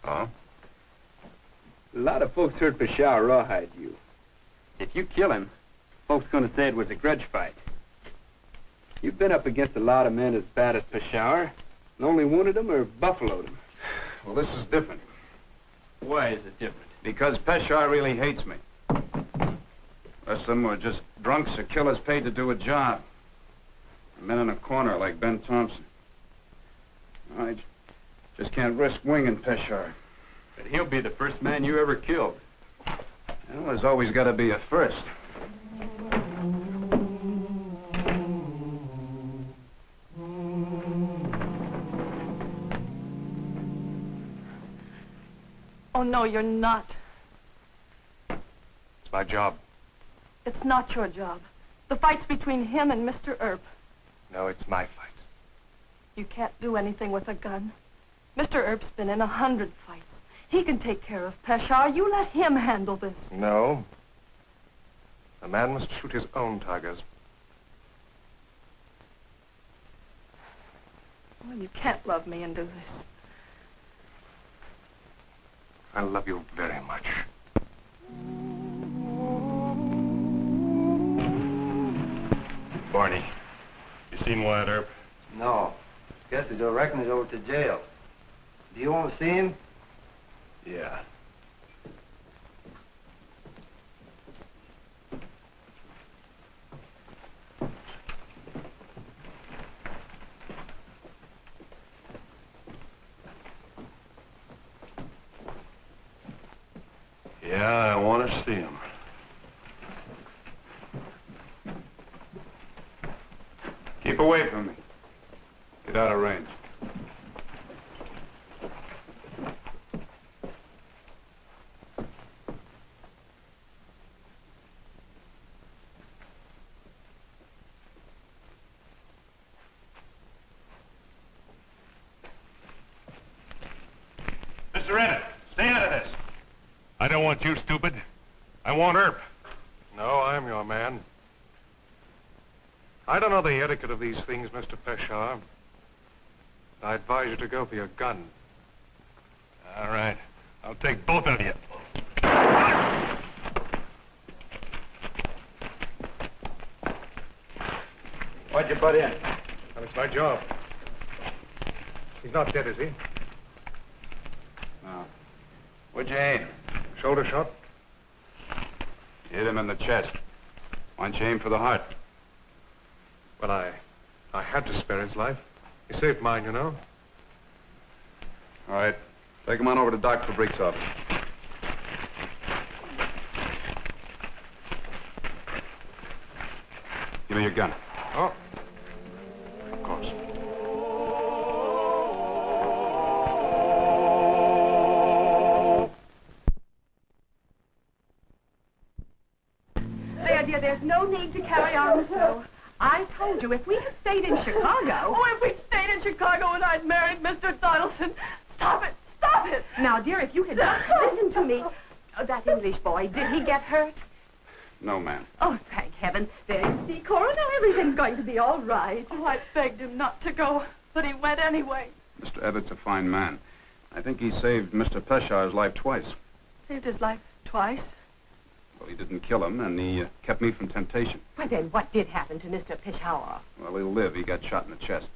Oh? A lot of folks heard Peshawar rawhide you. If you kill him, folks gonna say it was a grudge fight. You've been up against a lot of men as bad as Peshawar, and only wounded him or buffaloed him. Well, this is different. Why is it different? Because Peshawar really hates me. The rest of them were just drunks or killers paid to do a job. Men in a corner like Ben Thompson. I just can't risk winging Peshawar. But he'll be the first man you ever killed. Well, there's always got to be a first. Oh, no, you're not. It's my job. It's not your job. The fight's between him and Mr. Earp. No, it's my fight. You can't do anything with a gun. Mr. Earp's been in 100 fights. He can take care of Peshawar. You let him handle this. No. A man must shoot his own tigers. Well, you can't love me and do this. I love you very much. Barney, you seen Wyatt Earp? No. Guess I reckon he's over to jail. Do you want to see him? Yeah. Yeah, I want to see him. Keep away from me. Get out of range. Mr. Evan, stay out of this. I don't want you, stupid. I want Earp. No, I'm your man. I don't know the etiquette of these things, Mr. Peshawar. I advise you to go for your gun. All right. I'll take both of you. Why'd you butt in? Well, it's my job. He's not dead, is he? No. Where'd you aim? Shoulder shot? You hit him in the chest. Why don't you aim for the heart? Well, I had to spare his life. He saved mine, you know. All right. Take him on over to Doc Fabric's office. Give me your gun. Oh. Of course. The idea no need to carry on so. I told you, if we had stayed in Chicago... Oh, if we'd stayed in Chicago and I'd married Mr. Donaldson. Stop it! Stop it! Now, dear, if you had just listened to me... that English boy, did he get hurt? No, ma'am. Oh, thank heaven. There you see, Cora, now everything's going to be all right. Oh, I begged him not to go, but he went anyway. Mr. Evatt's a fine man. I think he saved Mr. Peshar's life twice. Saved his life twice? Well, he didn't kill him, and he kept me from temptation. Well, then what did happen to Mr. Peshawar? Well, he'll live. He got shot in the chest.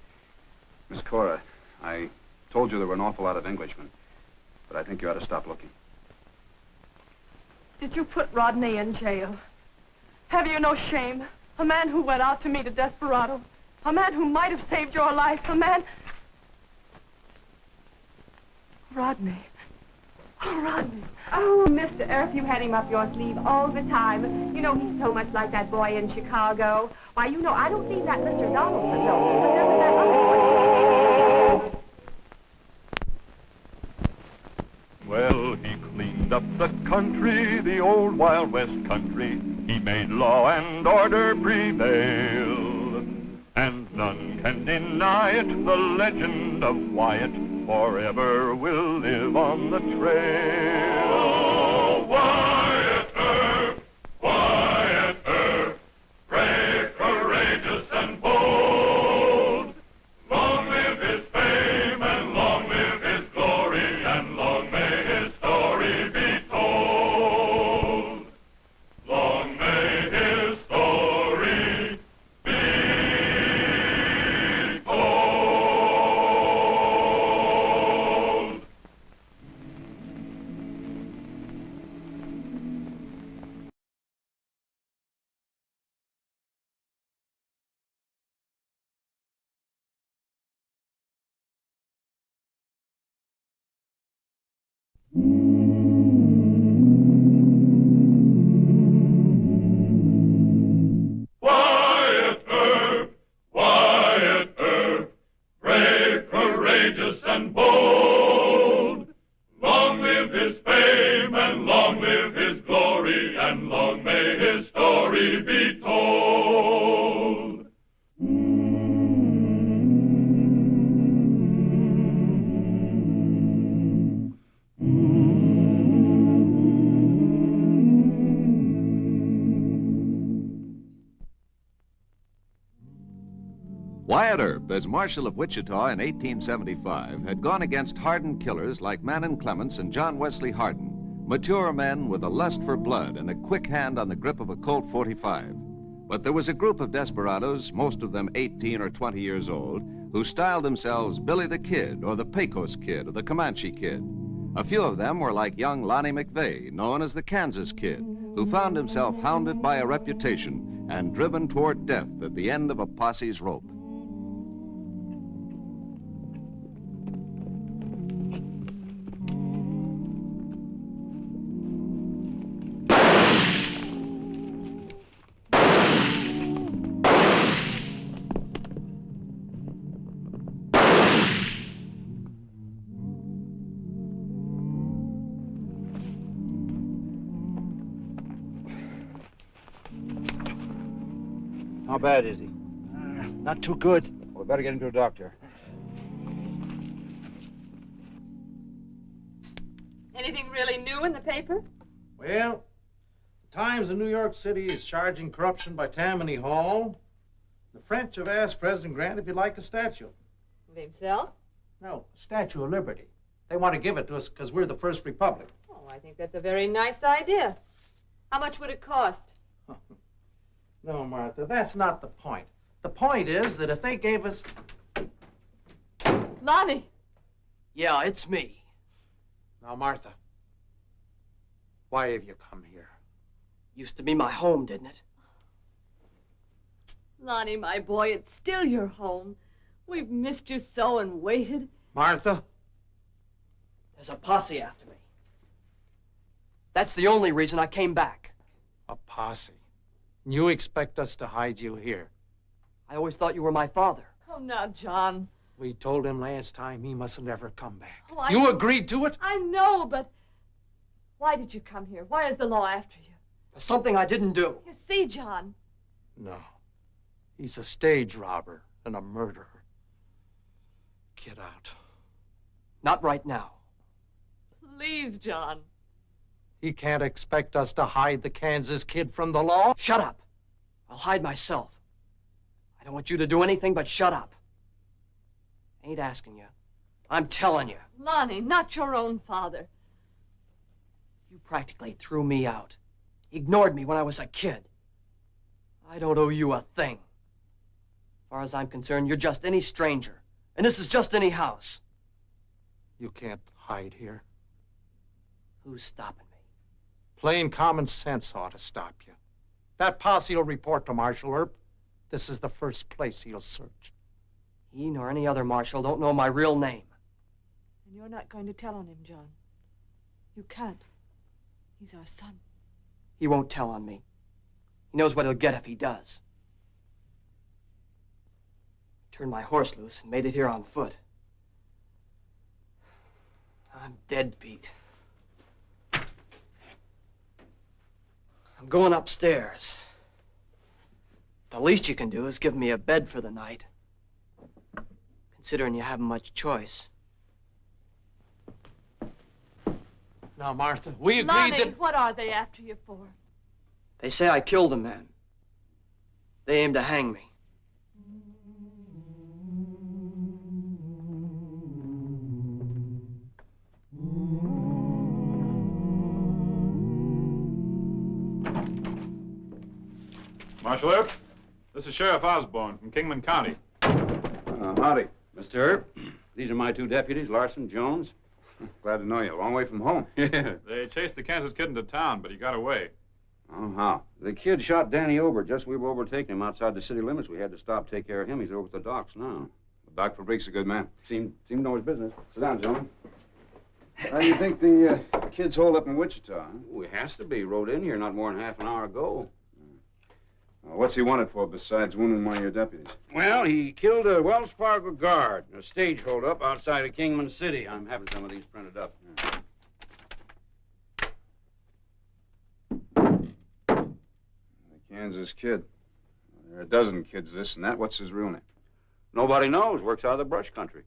Miss Cora, I told you there were an awful lot of Englishmen, but I think you ought to stop looking. Did you put Rodney in jail? Have you no shame? A man who went out to meet a desperado. A man who might have saved your life. A man... Rodney. Oh, Rodney. Oh, Mr. Earp, you had him up your sleeve all the time. You know, he's so much like that boy in Chicago. Why, you know, I don't mean that Mr. Donaldson, no. But there's that other boy. Well, he cleaned up the country, the old Wild West country. He made law and order prevail. And none can deny it, the legend of Wyatt forever will live on the trail. Oh, Wyatt Earp, Wyatt Earp, brave, courageous, and bold. Long live his fame, and long live his glory, and long may his story be told. Long may his story be told. Wyatt Earp, brave, courageous, and bold. Long live his fame, and long live his glory, and long may his story be told. Wyatt Earp, as Marshal of Wichita in 1875, had gone against hardened killers like Manon Clements and John Wesley Hardin, mature men with a lust for blood and a quick hand on the grip of a Colt 45. But there was a group of desperados, most of them 18 or 20 years old, who styled themselves Billy the Kid or the Pecos Kid or the Comanche Kid. A few of them were like young Lonnie McVeigh, known as the Kansas Kid, who found himself hounded by a reputation and driven toward death at the end of a posse's rope. How bad is he? Not too good. We better get him to a doctor. Anything really new in the paper? Well, the Times of New York City is charging corruption by Tammany Hall. The French have asked President Grant if he'd like a statue. Of himself? No, a Statue of Liberty. They want to give it to us because we're the first republic. Oh, I think that's a very nice idea. How much would it cost? No, Martha, that's not the point. The point is that if they gave us... Lonnie! Yeah, it's me. Now, Martha, why have you come here? Used to be my home, didn't it? Lonnie, my boy, it's still your home. We've missed you so and waited. Martha? There's a posse after me. That's the only reason I came back. A posse? You expect us to hide you here? I always thought you were my father. Oh, now, John. We told him last time he mustn't ever come back. Oh, You agreed to it? I know, but why did you come here? Why is the law after you? For something I didn't do. You see, John, No. He's a stage robber and a murderer. Get out. Not right now. Please, John. He can't expect us to hide the Kansas kid from the law. Shut up. I'll hide myself. I don't want you to do anything but shut up. Ain't asking you. I'm telling you. Lonnie, not your own father. You practically threw me out. Ignored me when I was a kid. I don't owe you a thing. As far as I'm concerned, you're just any stranger. And this is just any house. You can't hide here. Who's stopping me? Plain common sense ought to stop you. That posse will report to Marshal Earp. This is the first place he'll search. He nor any other marshal don't know my real name. And you're not going to tell on him, John. You can't. He's our son. He won't tell on me. He knows what he'll get if he does. Turned my horse loose and made it here on foot. I'm dead beat. I'm going upstairs. The least you can do is give me a bed for the night. Considering you haven't much choice. Now, Martha, we agreed Lonnie, that... what are they after you for? They say I killed a man. They aim to hang me. Marshal Earp, this is Sheriff Osborne from Kingman County. Howdy. Mr. Earp, these are my two deputies, Larson, Jones. Glad to know you. A long way from home. Yeah. They chased the Kansas kid into town, but he got away. Oh, how? The kid shot Danny Ober just as we were overtaking him outside the city limits. We had to stop, take care of him. He's over at the docks now. Doc Fabrique's a good man. Seemed to know his business. Sit down, gentlemen. How do you think the kid's holed up in Wichita? Huh? Oh, he has to be. Rode in here not more than half an hour ago. What's he wanted for besides wounding one of your deputies? Well, he killed a Wells Fargo guard in a stage holdup outside of Kingman City. I'm having some of these printed up. The Kansas kid. There are a dozen kids this and that. What's his real name? Nobody knows. Works out of the brush country.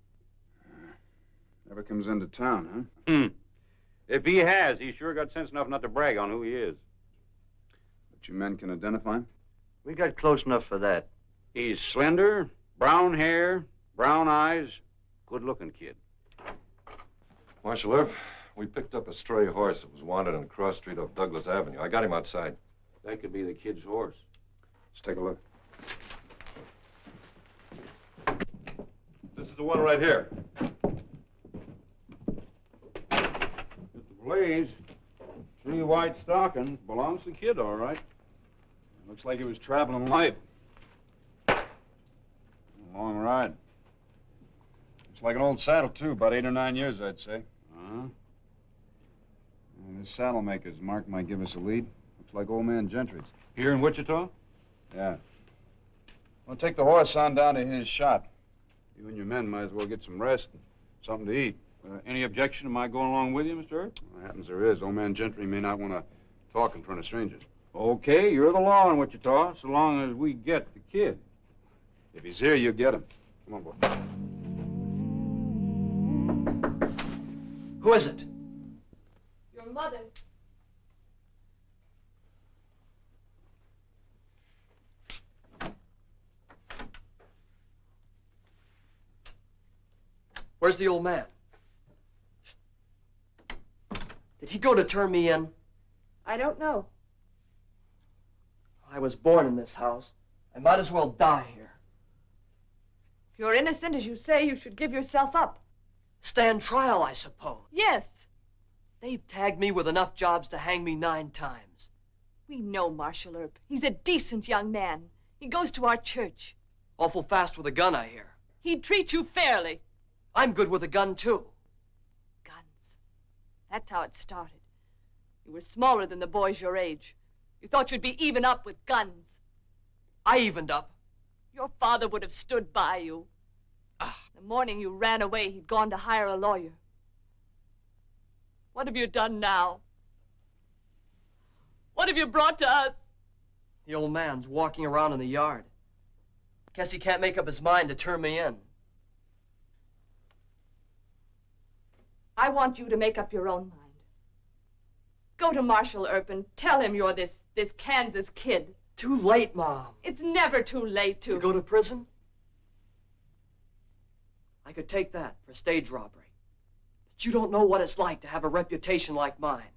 Never comes into town, huh? If he has, he's sure got sense enough not to brag on who he is. But you men can identify him? We got close enough for that. He's slender, brown hair, brown eyes, good-looking kid. Marshal Earp, we picked up a stray horse that was wanted on Cross Street off Douglas Avenue. I got him outside. That could be the kid's horse. Let's take a look. This is the one right here. Get the blaze. 3 white stockings. Belongs to the kid, all right. Looks like he was traveling light. A long ride. Looks like an old saddle, too. About 8 or 9 years, I'd say. Uh-huh. This saddle maker's mark might give us a lead. Looks like old man Gentry's. Here in Wichita? Yeah. Well, take the horse on down to his shop. You and your men might as well get some rest and something to eat. Any objection to my going along with you, Mr. Earp? Well, happens there is. Old man Gentry may not want to talk in front of strangers. Okay, you're the law in Wichita, so long as we get the kid. If he's here, you get him. Come on, boy. Who is it? Your mother. Where's the old man? Did he go to turn me in? I don't know. I was born in this house. I might as well die here. If you're innocent, as you say, you should give yourself up. Stand trial, I suppose. Yes. They've tagged me with enough jobs to hang me 9 times. We know Marshal Earp. He's a decent young man. He goes to our church. Awful fast with a gun, I hear. He'd treat you fairly. I'm good with a gun, too. Guns. That's how it started. You were smaller than the boys your age. You thought you'd be even up with guns. I evened up. Your father would have stood by you. The morning you ran away, he'd gone to hire a lawyer. What have you done now? What have you brought to us? The old man's walking around in the yard. Guess he can't make up his mind to turn me in. I want you to make up your own mind. Go to Marshal Earp and tell him you're this Kansas kid. Too late, Mom. It's never too late to... To go to prison? I could take that for stage robbery. But you don't know what it's like to have a reputation like mine.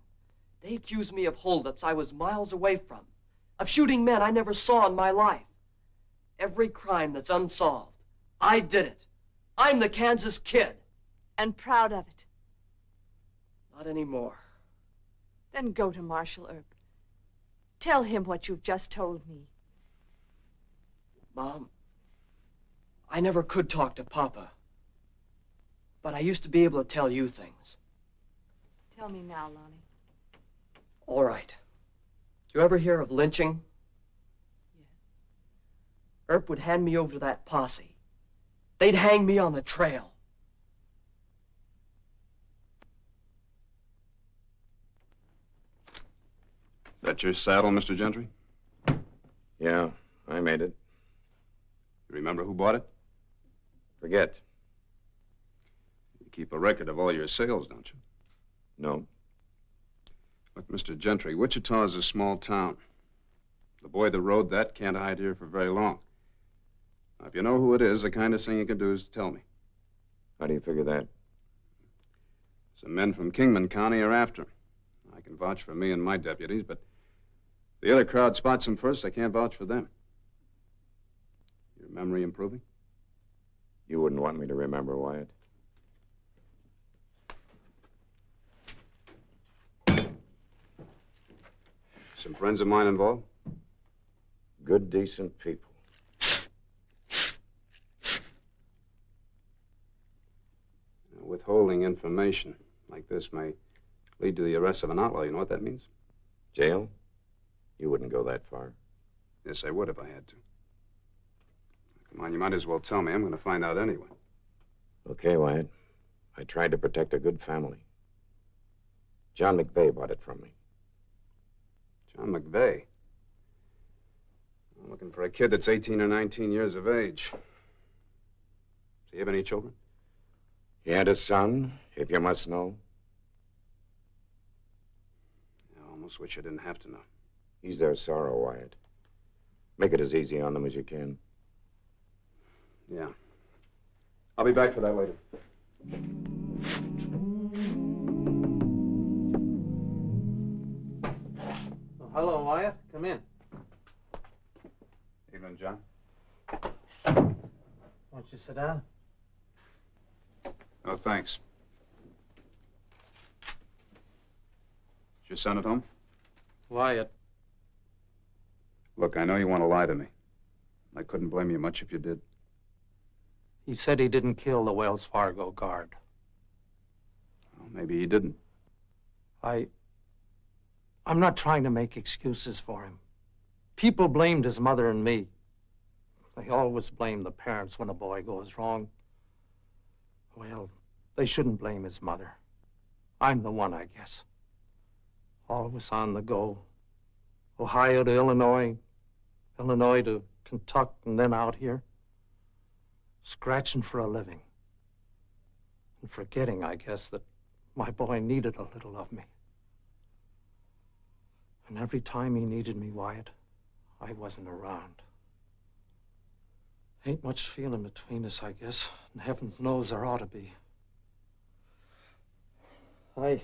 They accuse me of holdups I was miles away from, of shooting men I never saw in my life. Every crime that's unsolved, I did it. I'm the Kansas kid. And proud of it. Not anymore. Then go to Marshal Earp. Tell him what you've just told me. Mom, I never could talk to Papa. But I used to be able to tell you things. Tell me now, Lonnie. All right. You ever hear of lynching? Yes. Earp would hand me over to that posse. They'd hang me on the trail. That your saddle, Mr. Gentry? Yeah, I made it. You remember who bought it? Forget. You keep a record of all your sales, don't you? No. Look, Mr. Gentry, Wichita is a small town. The boy that rode that can't hide here for very long. Now, if you know who it is, the kindest thing you can do is to tell me. How do you figure that? Some men from Kingman County are after him. I can vouch for me and my deputies, but if the other crowd spots him first, I can't vouch for them. Your memory improving? You wouldn't want me to remember, Wyatt. Some friends of mine involved? Good, decent people. Withholding information like this may lead to the arrest of an outlaw. You know what that means? Jail? You wouldn't go that far. Yes, I would if I had to. Come on, you might as well tell me. I'm going to find out anyway. Okay, Wyatt. I tried to protect a good family. John McVeigh bought it from me. John McVeigh? I'm looking for a kid that's 18 or 19 years of age. Does he have any children? He had a son, if you must know. I almost wish I didn't have to know. He's their sorrow, Wyatt. Make it as easy on them as you can. Yeah. I'll be back for that later. Oh, hello, Wyatt. Come in. Evening, John. Won't you sit down? Oh, thanks. Is your son at home? Wyatt. Look, I know you want to lie to me. I couldn't blame you much if you did. He said he didn't kill the Wells Fargo guard. Well, maybe he didn't. I'm not trying to make excuses for him. People blamed his mother and me. They always blame the parents when a boy goes wrong. Well, they shouldn't blame his mother. I'm the one, I guess. Always on the go. Ohio to Illinois, Illinois to Kentucky, and then out here. Scratching for a living. And forgetting, I guess, that my boy needed a little of me. And every time he needed me, Wyatt, I wasn't around. Ain't much feeling between us, I guess, and heavens knows there ought to be. I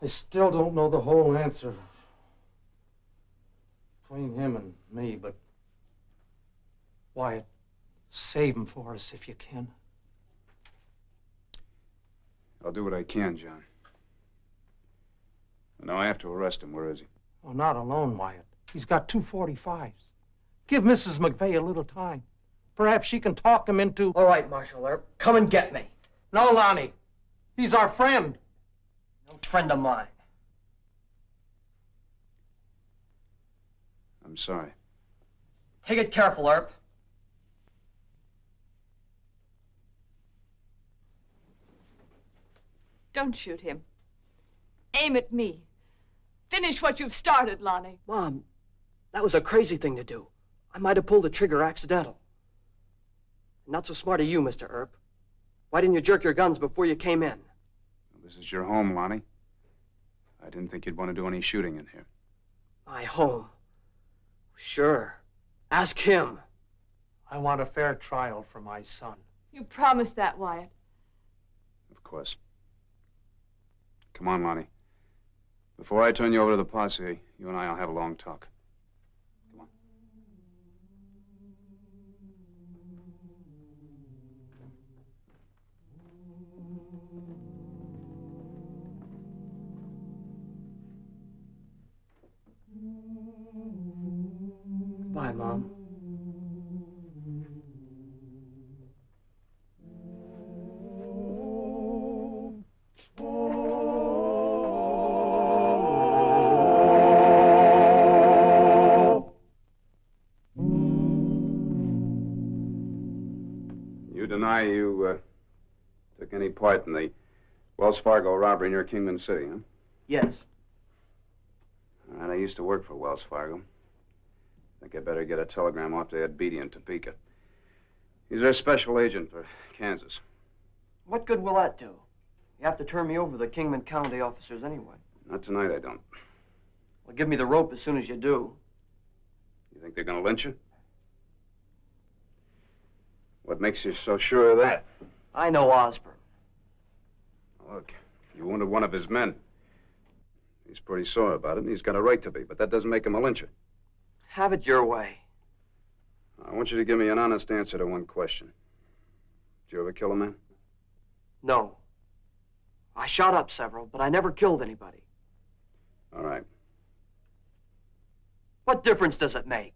still don't know the whole answer between him and me, but Wyatt, save him for us if you can. I'll do what I can, John. Now I have to arrest him. Where is he? Oh, not alone, Wyatt. He's got 2 45s. Give Mrs. McVeigh a little time. Perhaps she can talk him into... All right, Marshal Earp. Come and get me. No, Lonnie. He's our friend. No friend of mine. I'm sorry. Take it careful, Earp. Don't shoot him. Aim at me. Finish what you've started, Lonnie. Mom, That was a crazy thing to do. I might have pulled the trigger accidental. Not so smart of you, Mr. Earp. Why didn't you jerk your guns before you came in? Well, this is your home, Lonnie. I didn't think you'd want to do any shooting in here. My home? Sure. Ask him. I want a fair trial for my son. You promised that, Wyatt. Of course. Come on, Lonnie. Before I turn you over to the posse, you and I will have a long talk. Come on. Bye, Mom. You deny you took any part in the Wells Fargo robbery near Kingman City, huh? Yes. All right, I used to work for Wells Fargo. Think I better get a telegram off to Ed Beatty in Topeka. He's our special agent for Kansas. What good will that do? You have to turn me over to the Kingman County officers anyway. Not tonight, I don't. Well, give me the rope as soon as you do. You think they're gonna lynch you? What makes you so sure of that? I know Osborne. Look, you wounded one of his men. He's pretty sore about it, and he's got a right to be, but that doesn't make him a lyncher. Have it your way. I want you to give me an honest answer to one question. Did you ever kill a man? No. I shot up several, but I never killed anybody. All right. What difference does it make?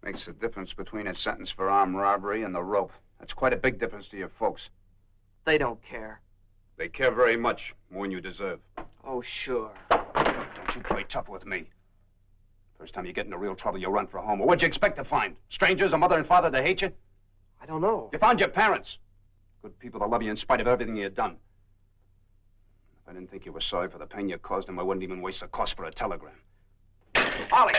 Makes the difference between a sentence for armed robbery and the rope. That's quite a big difference to your folks. They don't care. They care very much, more than you deserve. Oh, sure. Don't you play tough with me. First time you get into real trouble, you run for home. Well, what'd you expect to find? Strangers, a mother and father that hate you? I don't know. You found your parents. Good people that love you in spite of everything you've done. If I didn't think you were sorry for the pain you caused them, I wouldn't even waste the cost for a telegram. Ollie!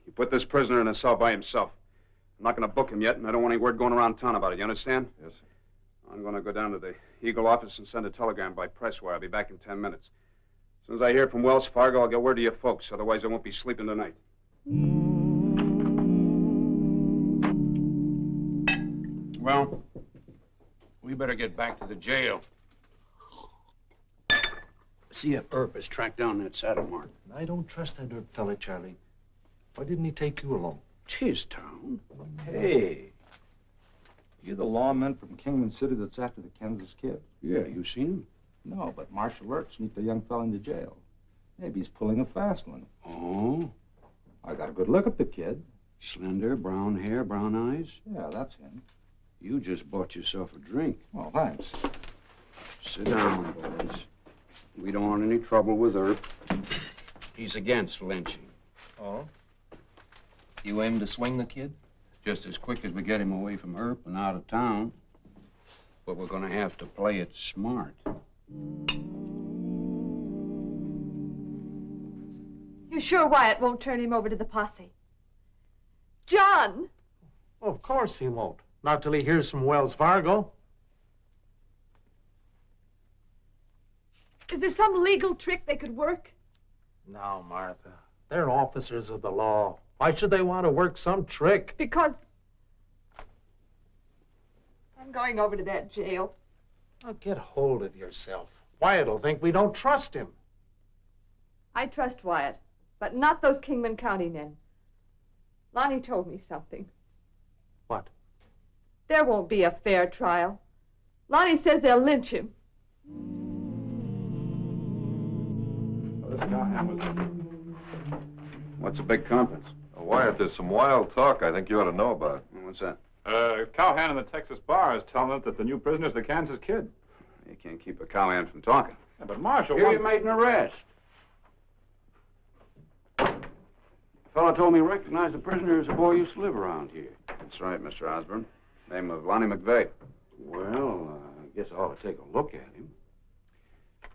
You put this prisoner in a cell by himself. I'm not going to book him yet, and I don't want any word going around town about it. You understand? Yes, sir. I'm going to go down to the Eagle office and send a telegram by press wire. I'll be back in 10 minutes. As soon as I hear from Wells Fargo, I'll get word to your folks. Otherwise, I won't be sleeping tonight. Well, we better get back to the jail. See if Earp has tracked down that saddle mark. I don't trust that Earp fella, Charlie. Why didn't he take you along? It's his town. Hey, you the lawman from Kingman City that's after the Kansas kid? Yeah, you seen him? No, but Marshal Earp sneaked a young fella into jail. Maybe he's pulling a fast one. Oh? I got a good look at the kid. Slender, brown hair, brown eyes? Yeah, that's him. You just bought yourself a drink. Oh, thanks. Sit down, boys. We don't want any trouble with Earp. He's against lynching. Oh? You aim to swing the kid? Just as quick as we get him away from Earp and out of town. But we're going to have to play it smart. You sure Wyatt won't turn him over to the posse? John! Of course he won't. Not till he hears from Wells Fargo. Is there some legal trick they could work? No, Martha. They're officers of the law. Why should they want to work some trick? Because I'm going over to that jail. Now get hold of yourself. Wyatt'll think we don't trust him. I trust Wyatt, but not those Kingman County men. Lonnie told me something. What? There won't be a fair trial. Lonnie says they'll lynch him. What's a big conference? Wyatt, there's some wild talk I think you ought to know about. What's that? Cowhand in the Texas bar is telling us that the new prisoner's the Kansas kid. You can't keep a cowhand from talking. Yeah, but Marshal... Here you made an arrest. The fellow told me he recognized the prisoner as a boy who used to live around here. That's right, Mr. Osborne. Name of Lonnie McVeigh. Well, I guess I ought to take a look at him.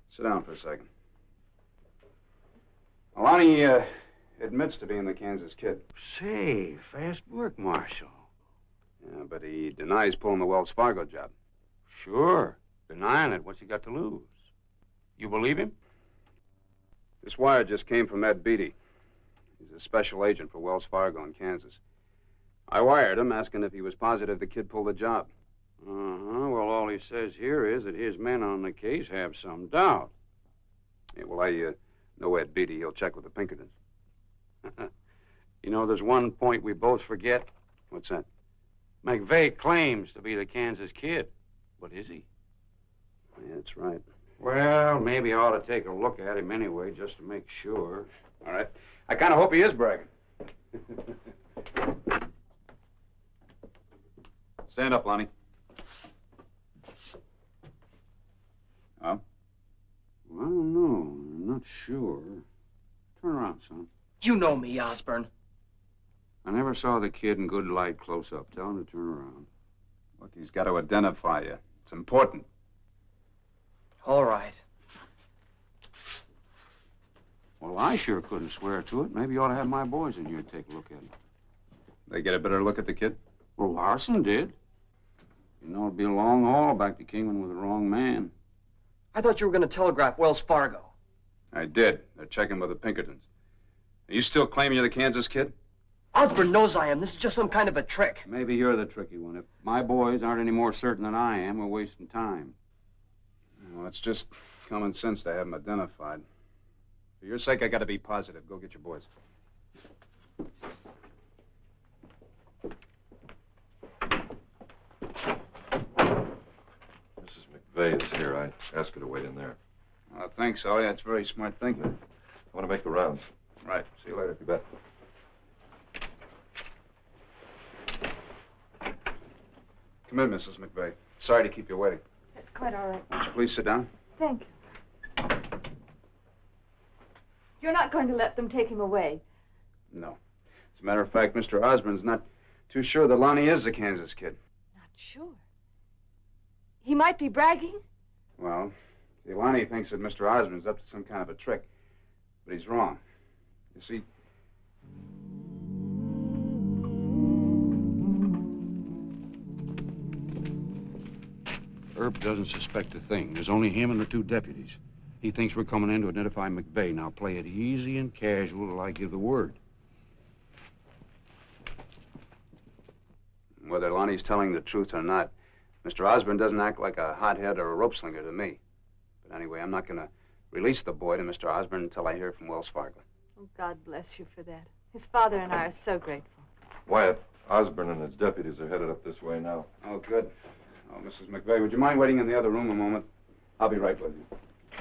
Sit down for a second. Lonnie admits to being the Kansas Kid. Say, fast work, Marshal. Yeah, but he denies pulling the Wells Fargo job. Sure. Denying it, what's he got to lose? You believe him? This wire just came from Ed Beatty. He's a special agent for Wells Fargo in Kansas. I wired him asking if he was positive the kid pulled the job. Uh-huh. Well, all he says here is that his men on the case have some doubt. Yeah, well, I know Ed Beatty. He'll check with the Pinkertons. You know, there's one point we both forget. What's that? McVeigh claims to be the Kansas Kid. But is he? Yeah, that's right. Well, maybe I ought to take a look at him anyway, just to make sure. All right. I kind of hope he is bragging. Stand up, Lonnie. Huh? Well, I don't know. I'm not sure. Turn around, son. You know me, Osborne. I never saw the kid in good light close up. Tell him to turn around. Look, he's got to identify you. It's important. All right. Well, I sure couldn't swear to it. Maybe you ought to have my boys in here to take a look at him. They get a better look at the kid? Well, Larson did. You know, it'd be a long haul back to Kingman with the wrong man. I thought you were going to telegraph Wells Fargo. I did. They're checking with the Pinkertons. Are you still claiming you're the Kansas Kid? Osborne knows I am. This is just some kind of a trick. Maybe you're the tricky one. If my boys aren't any more certain than I am, we're wasting time. Well, it's just common sense to have them identified. For your sake, I got to be positive. Go get your boys. Mrs. McVeigh is here. I asked her to wait in there. I think so. Yeah, it's very smart thinking. I want to make the rounds. Right. See you later. You bet. Come in, Mrs. McVeigh. Sorry to keep you waiting. That's quite all right. Won't you please sit down? Thank you. You're not going to let them take him away. No. As a matter of fact, Mr. Osborne's not too sure that Lonnie is the Kansas Kid. Not sure. He might be bragging. Well, see, Lonnie thinks that Mr. Osborne's up to some kind of a trick. But he's wrong. You see, Earp doesn't suspect a thing. There's only him and the two deputies. He thinks we're coming in to identify McVeigh. Now play it easy and casual till I give the word. whether Lonnie's telling the truth or not, Mr. Osborne doesn't act like a hothead or a rope slinger to me. But anyway, I'm not going to release the boy to Mr. Osborne until I hear from Wells Fargo. Oh, God bless you for that. His father and I are so grateful. Wyatt, Osborne and his deputies are headed up this way now. Oh, good. Oh, Mrs. McVeigh, would you mind waiting in the other room a moment? I'll be right with you.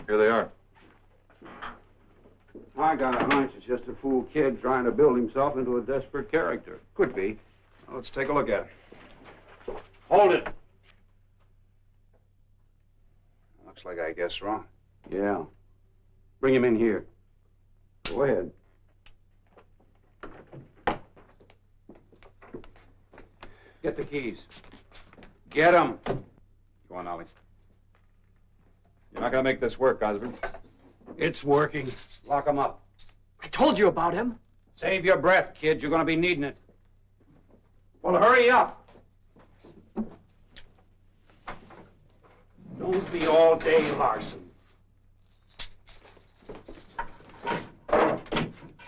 Here they are. I got a hunch it's just a fool kid trying to build himself into a desperate character. Could be. Well, let's take a look at it. Hold it. Looks like I guessed wrong. Yeah. Bring him in here. Go ahead. Get the keys. Get them. Go on, Ollie. You're not going to make this work, Osborne. It's working. Lock him up. I told you about him. Save your breath, kid. You're going to be needing it. Well, hurry up. Don't be all day Larson.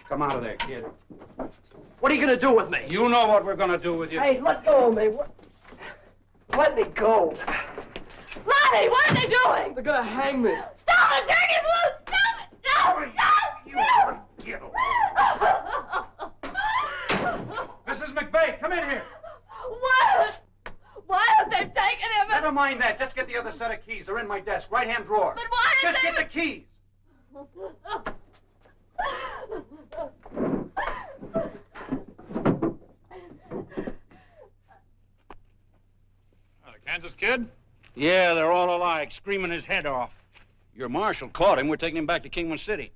Come out of there, kid. What are you going to do with me? You know what we're going to do with you. Hey, let go of me. Let me go. Lonnie, what are they doing? They're going to hang me. Stop it! Turn him loose! Stop it! No! Mrs. McVeigh, come in here. What? Why have they taken him? Never mind that. Just get the other set of keys. They're in my desk, right-hand drawer. But why did Just they... get the keys. Kansas Kid? Yeah, they're all alike, screaming his head off. Your marshal caught him. We're taking him back to Kingman City.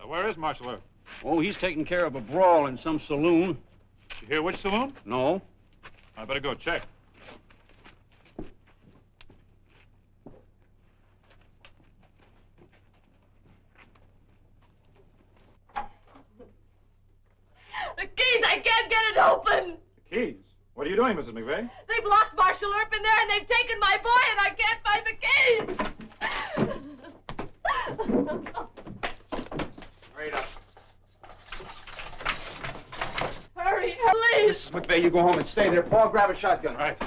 Where is Marshal Earp? Oh, he's taking care of a brawl in some saloon. You hear which saloon? No. I better go check. I can't get it open. The keys? What are you doing, Mrs. McVeigh? They've locked Marshal Earp in there, and they've taken my boy, and I can't find the keys. Hurry up. Hurry, please. Mrs. McVeigh, you go home and stay there. Paul, grab a shotgun. Right.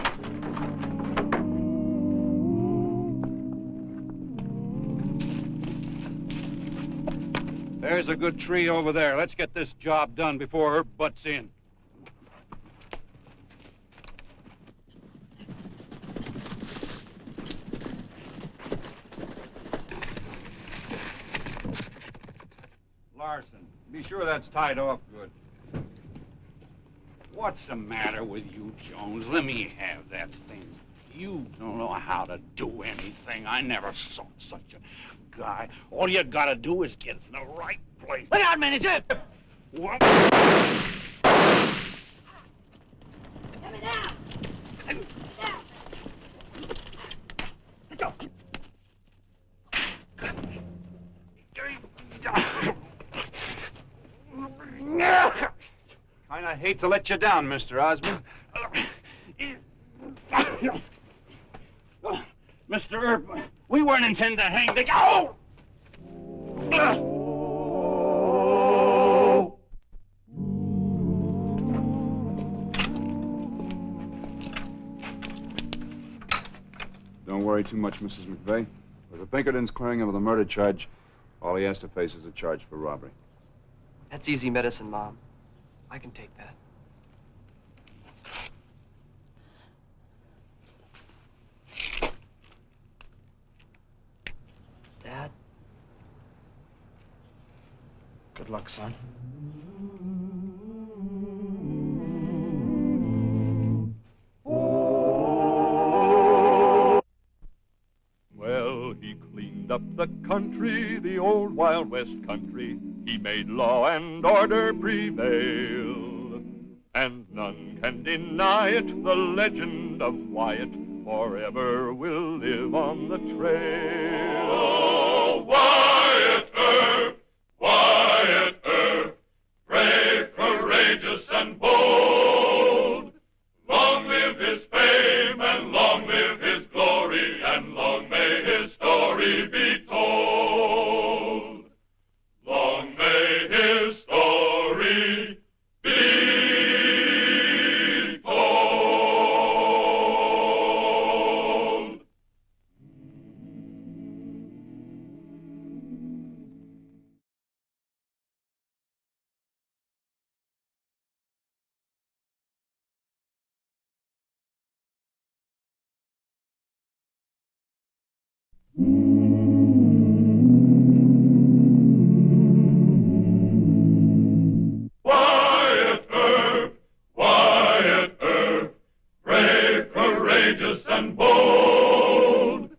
There's a good tree over there. Let's get this job done before Earp butts in. Larson, be sure that's tied off good. What's the matter with you, Jones? Let me have that thing. You don't know how to do anything. I never saw such a guy. All you gotta do is get in the right place. Look out, manager! What? Coming down. Let's go. Kinda hate to let you down, Mr. Osmond. Mr. Earp, we weren't intending to hang the... Oh! Don't worry too much, Mrs. McVeigh. With the Pinkertons clearing him of the murder charge, all he has to face is a charge for robbery. That's easy medicine, Mom. I can take that. Dad? Good luck, son. Well, he cleaned up the country, the old Wild West country. He made law and order prevail, and none can deny it. The legend of Wyatt forever will live on the trail. Oh, Wyatt Earp, Wyatt Earp, brave, courageous, and bold. Long live his fame, and long live his glory, and long may his story be told. Long may his story be told. Wyatt Earp, Wyatt Earp, brave, courageous, and bold.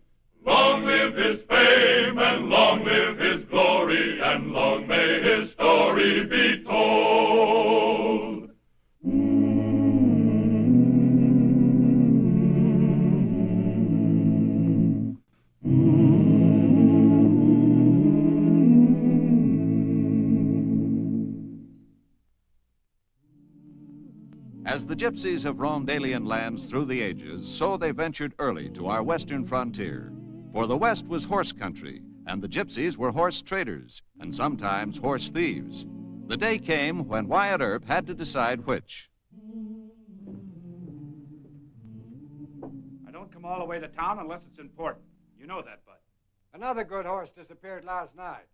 Long live his fame, and long live his glory, and long may his story be told. As the gypsies have roamed alien lands through the ages, so they ventured early to our western frontier. For the West was horse country, and the gypsies were horse traders, and sometimes horse thieves. The day came when Wyatt Earp had to decide which. I don't come all the way to town unless it's important. You know that, Bud. Another good horse disappeared last night.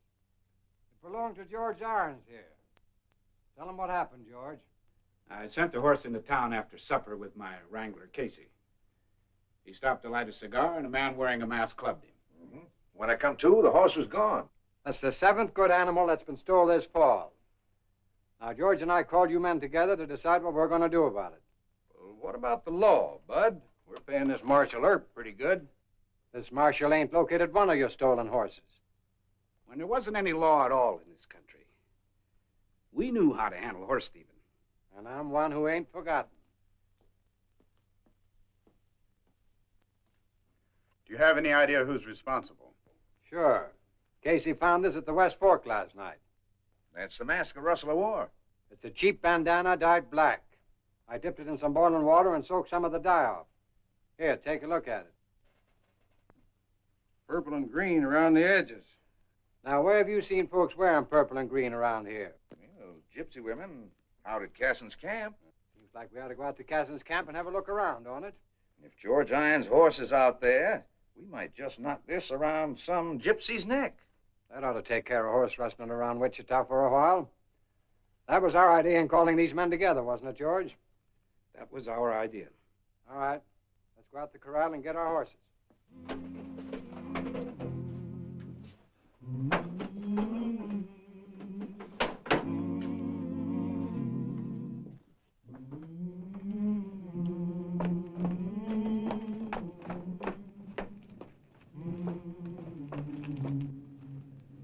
It belonged to George Irons here. Tell him what happened, George. I sent the horse into town after supper with my wrangler, Casey. He stopped to light a cigar, and a man wearing a mask clubbed him. Mm-hmm. When I come to, the horse was gone. That's the 7th good animal that's been stole this fall. Now, George and I called you men together to decide what we're going to do about it. Well, what about the law, Bud? We're paying this Marshal Earp pretty good. This marshal ain't located one of your stolen horses. When there wasn't any law at all in this country, we knew how to handle horse thieving. And I'm one who ain't forgotten. Do you have any idea who's responsible? Sure. Casey found this at the West Fork last night. That's the mask of Russell of War. It's a cheap bandana dyed black. I dipped it in some boiling water and soaked some of the dye off. Here, take a look at it. Purple and green around the edges. Now, where have you seen folks wearing purple and green around here? Well, gypsy women out at Cassin's camp. Seems like we ought to go out to Cassin's camp and have a look around, don't it? If George Iron's horse is out there, we might just knock this around some gypsy's neck. That ought to take care of horse rustling around Wichita for a while. That was our idea in calling these men together, wasn't it, George? That was our idea. All right. Let's go out to the corral and get our horses.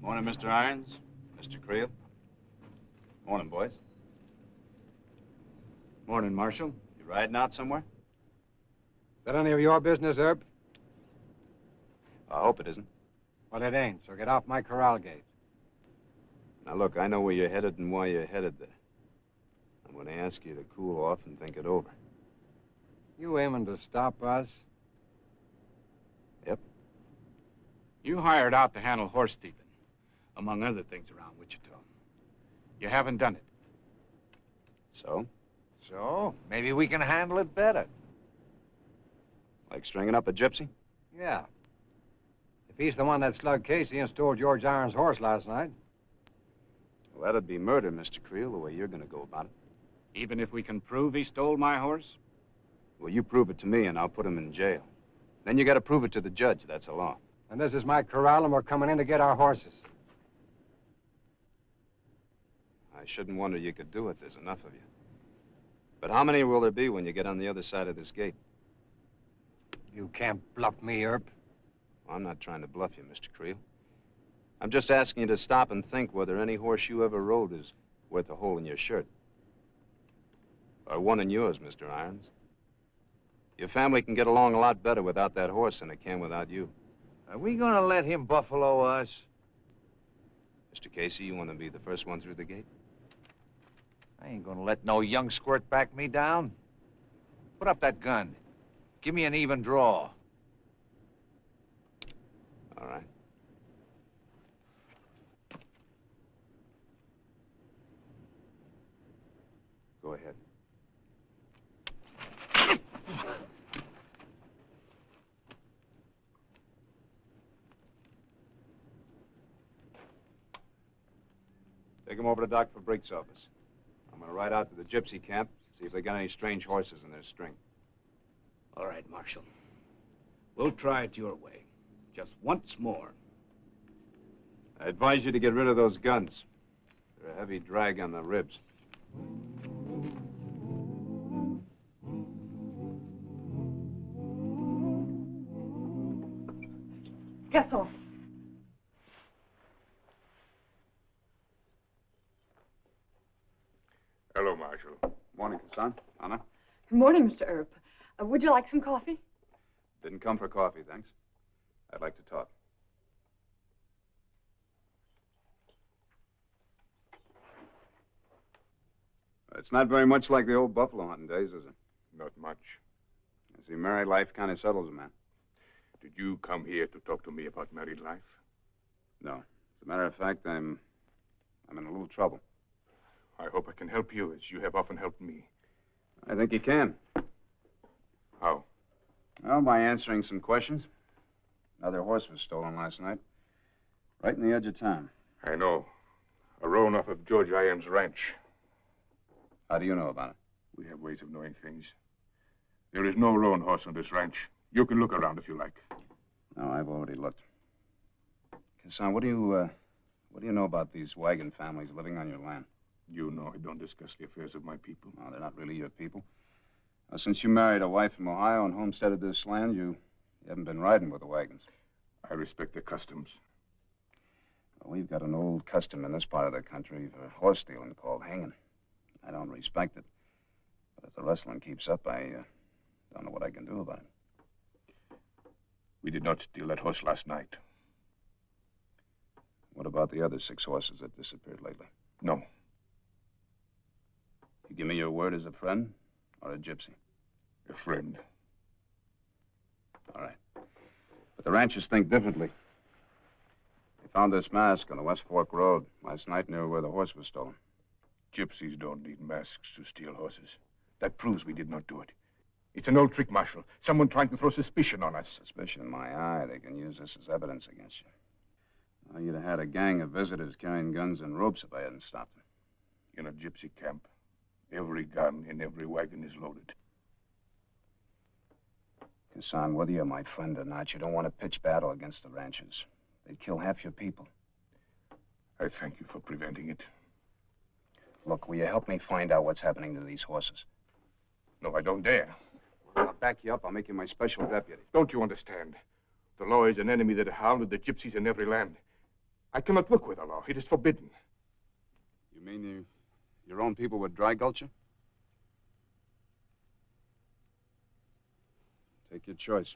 Morning, Mr. Irons. Mr. Creel. Morning, boys. Morning, Marshal. You riding out somewhere? Is that any of your business, Herb? I hope it isn't. Well, it ain't, so get off my corral gate. Now, look, I know where you're headed and why you're headed there. I'm going to ask you to cool off and think it over. You aiming to stop us? Yep. You hired out to handle horse thieving, among other things around Wichita. You haven't done it. So? So, maybe we can handle it better. Like stringing up a gypsy? Yeah. If he's the one that slugged Casey and stole George Iron's horse last night. Well, that'd be murder, Mr. Creel, the way you're going to go about it. Even if we can prove he stole my horse? Well, you prove it to me and I'll put him in jail. Then you got to prove it to the judge. That's a law. And this is my corral and we're coming in to get our horses. I shouldn't wonder you could do it. There's enough of you. But how many will there be when you get on the other side of this gate? You can't bluff me, Herb. Well, I'm not trying to bluff you, Mr. Creel. I'm just asking you to stop and think whether any horse you ever rode is worth a hole in your shirt. Or one in yours, Mr. Irons. Your family can get along a lot better without that horse than it can without you. Are we going to let him buffalo us? Mr. Casey, you want to be the first one through the gate? I ain't going to let no young squirt back me down. Put up that gun. Give me an even draw. All right. Go ahead. Take him over to Dr. Brick's office. I'm going to ride out to the gypsy camp, see if they got any strange horses in their string. All right, Marshal. We'll try it your way. Just once more. I advise you to get rid of those guns. They're a heavy drag on the ribs. Guess off. Hello, Marshal. Morning, son. Anna. Good morning, Mr. Earp. Would you like some coffee? Didn't come for coffee, thanks. I'd like to talk. It's not very much like the old buffalo hunting days, is it? Not much. You see, married life kind of settles a man. Did you come here to talk to me about married life? No. As a matter of fact, I'm in a little trouble. I hope I can help you, as you have often helped me. I think you can. How? Well, by answering some questions. Another horse was stolen last night. Right in the edge of town. I know. A roan off of George Iron's ranch. How do you know about it? We have ways of knowing things. There is no roan horse on this ranch. You can look around if you like. No, I've already looked. Son, what do you know about these wagon families living on your land? You know I don't discuss the affairs of my people. No, they're not really your people. Now, since you married a wife from Ohio and homesteaded this land, you haven't been riding with the wagons. I respect their customs. Well, we've got an old custom in this part of the country for horse stealing called hanging. I don't respect it. But if the rustling keeps up, I don't know what I can do about it. We did not steal that horse last night. What about the other 6 horses that disappeared lately? No. You give me your word as a friend or a gypsy? A friend. All right. But the ranchers think differently. They found this mask on the West Fork Road last night near where the horse was stolen. Gypsies don't need masks to steal horses. That proves we did not do it. It's an old trick, Marshal. Someone trying to throw suspicion on us. Suspicion in my eye. They can use this as evidence against you. Well, you'd have had a gang of visitors carrying guns and ropes if I hadn't stopped them. In a gypsy camp, every gun in every wagon is loaded. Hassan, whether you're my friend or not, you don't want to pitch battle against the ranchers. They'd kill half your people. I thank you for preventing it. Look, will you help me find out what's happening to these horses? No, I don't dare. I'll back you up. I'll make you my special deputy. Don't you understand? The law is an enemy that hounded the gypsies in every land. I cannot work with the law. It is forbidden. You mean your own people would dry gulch you? Take your choice.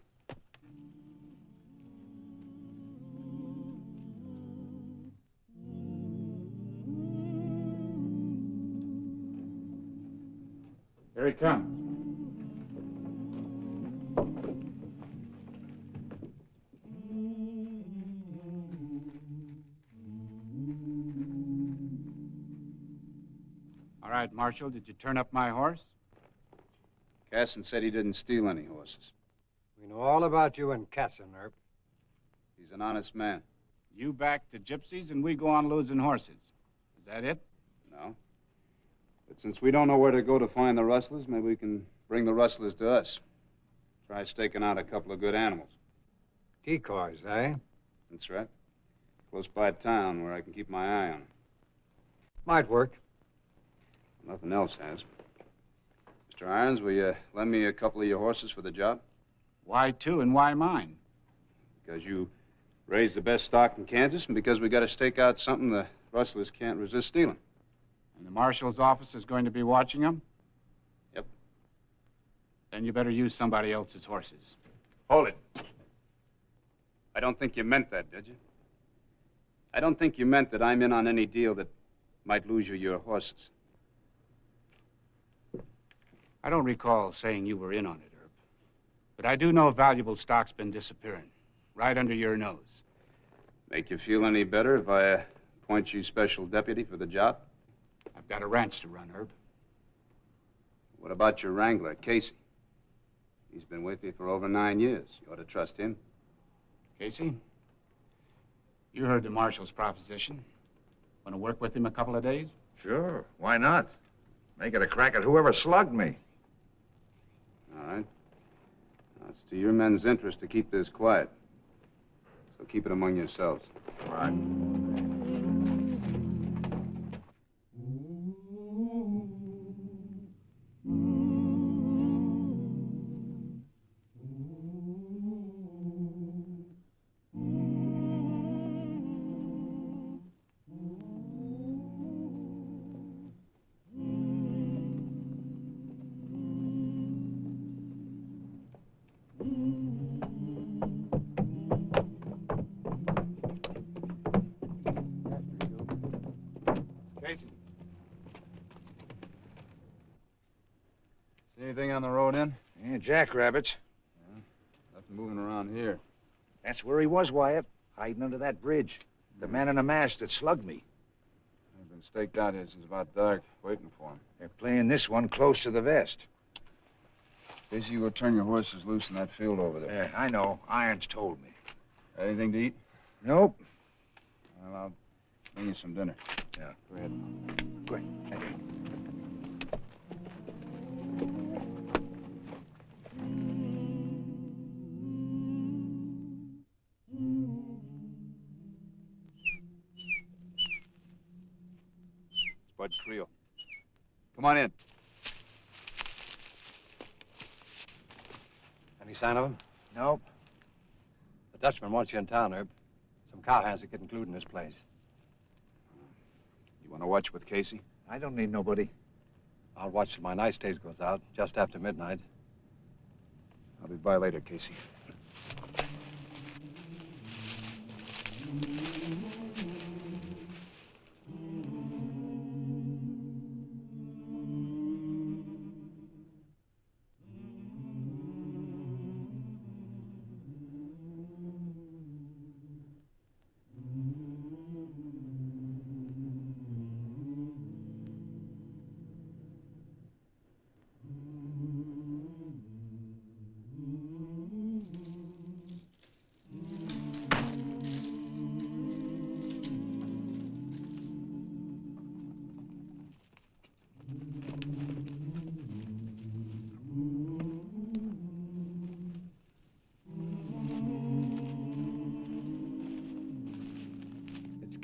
Here he comes. All right, Marshal, did you turn up my horse? Casson said he didn't steal any horses. We know all about you and Casson, Earp. He's an honest man. You back the gypsies and we go on losing horses. Is that it? No. But since we don't know where to go to find the rustlers, maybe we can bring the rustlers to us. Try staking out a couple of good animals. Decoys, eh? That's right. Close by town where I can keep my eye on them. Might work. Nothing else has. Mr. Irons, will you lend me a couple of your horses for the job? Why two and why mine? Because you raise the best stock in Kansas and because we got to stake out something the rustlers can't resist stealing. And the marshal's office is going to be watching them? Yep. Then you better use somebody else's horses. Hold it. I don't think you meant that, did you? I don't think you meant that I'm in on any deal that might lose you your horses. I don't recall saying you were in on it, Herb. But I do know valuable stock's been disappearing, right under your nose. Make you feel any better if I appoint you special deputy for the job? I've got a ranch to run, Herb. What about your wrangler, Casey? He's been with you for over 9 years. You ought to trust him. Casey, you heard the marshal's proposition. Want to work with him a couple of days? Sure, why not? Make it a crack at whoever slugged me. All right. Now, it's to your men's interest to keep this quiet. So keep it among yourselves. All right. See anything on the road in? Yeah, jackrabbits. Yeah, nothing moving around here. That's where he was, Wyatt. Hiding under that bridge. The man in the mask that slugged me. I've been staked out here since about dark, waiting for him. They're playing this one close to the vest. Casey, you will turn your horses loose in that field over there. Yeah, I know. Irons told me. Anything to eat? Nope. Well, I'll bring you some dinner. Yeah. Go ahead. Go ahead. Thank you. Bud Creel. Come on in. Any sign of him? Nope. The Dutchman wants you in town, Herb. Some cowhands that get included in this place. You want to watch with Casey? I don't need nobody. I'll watch till my night stage goes out, just after midnight. I'll be by later, Casey.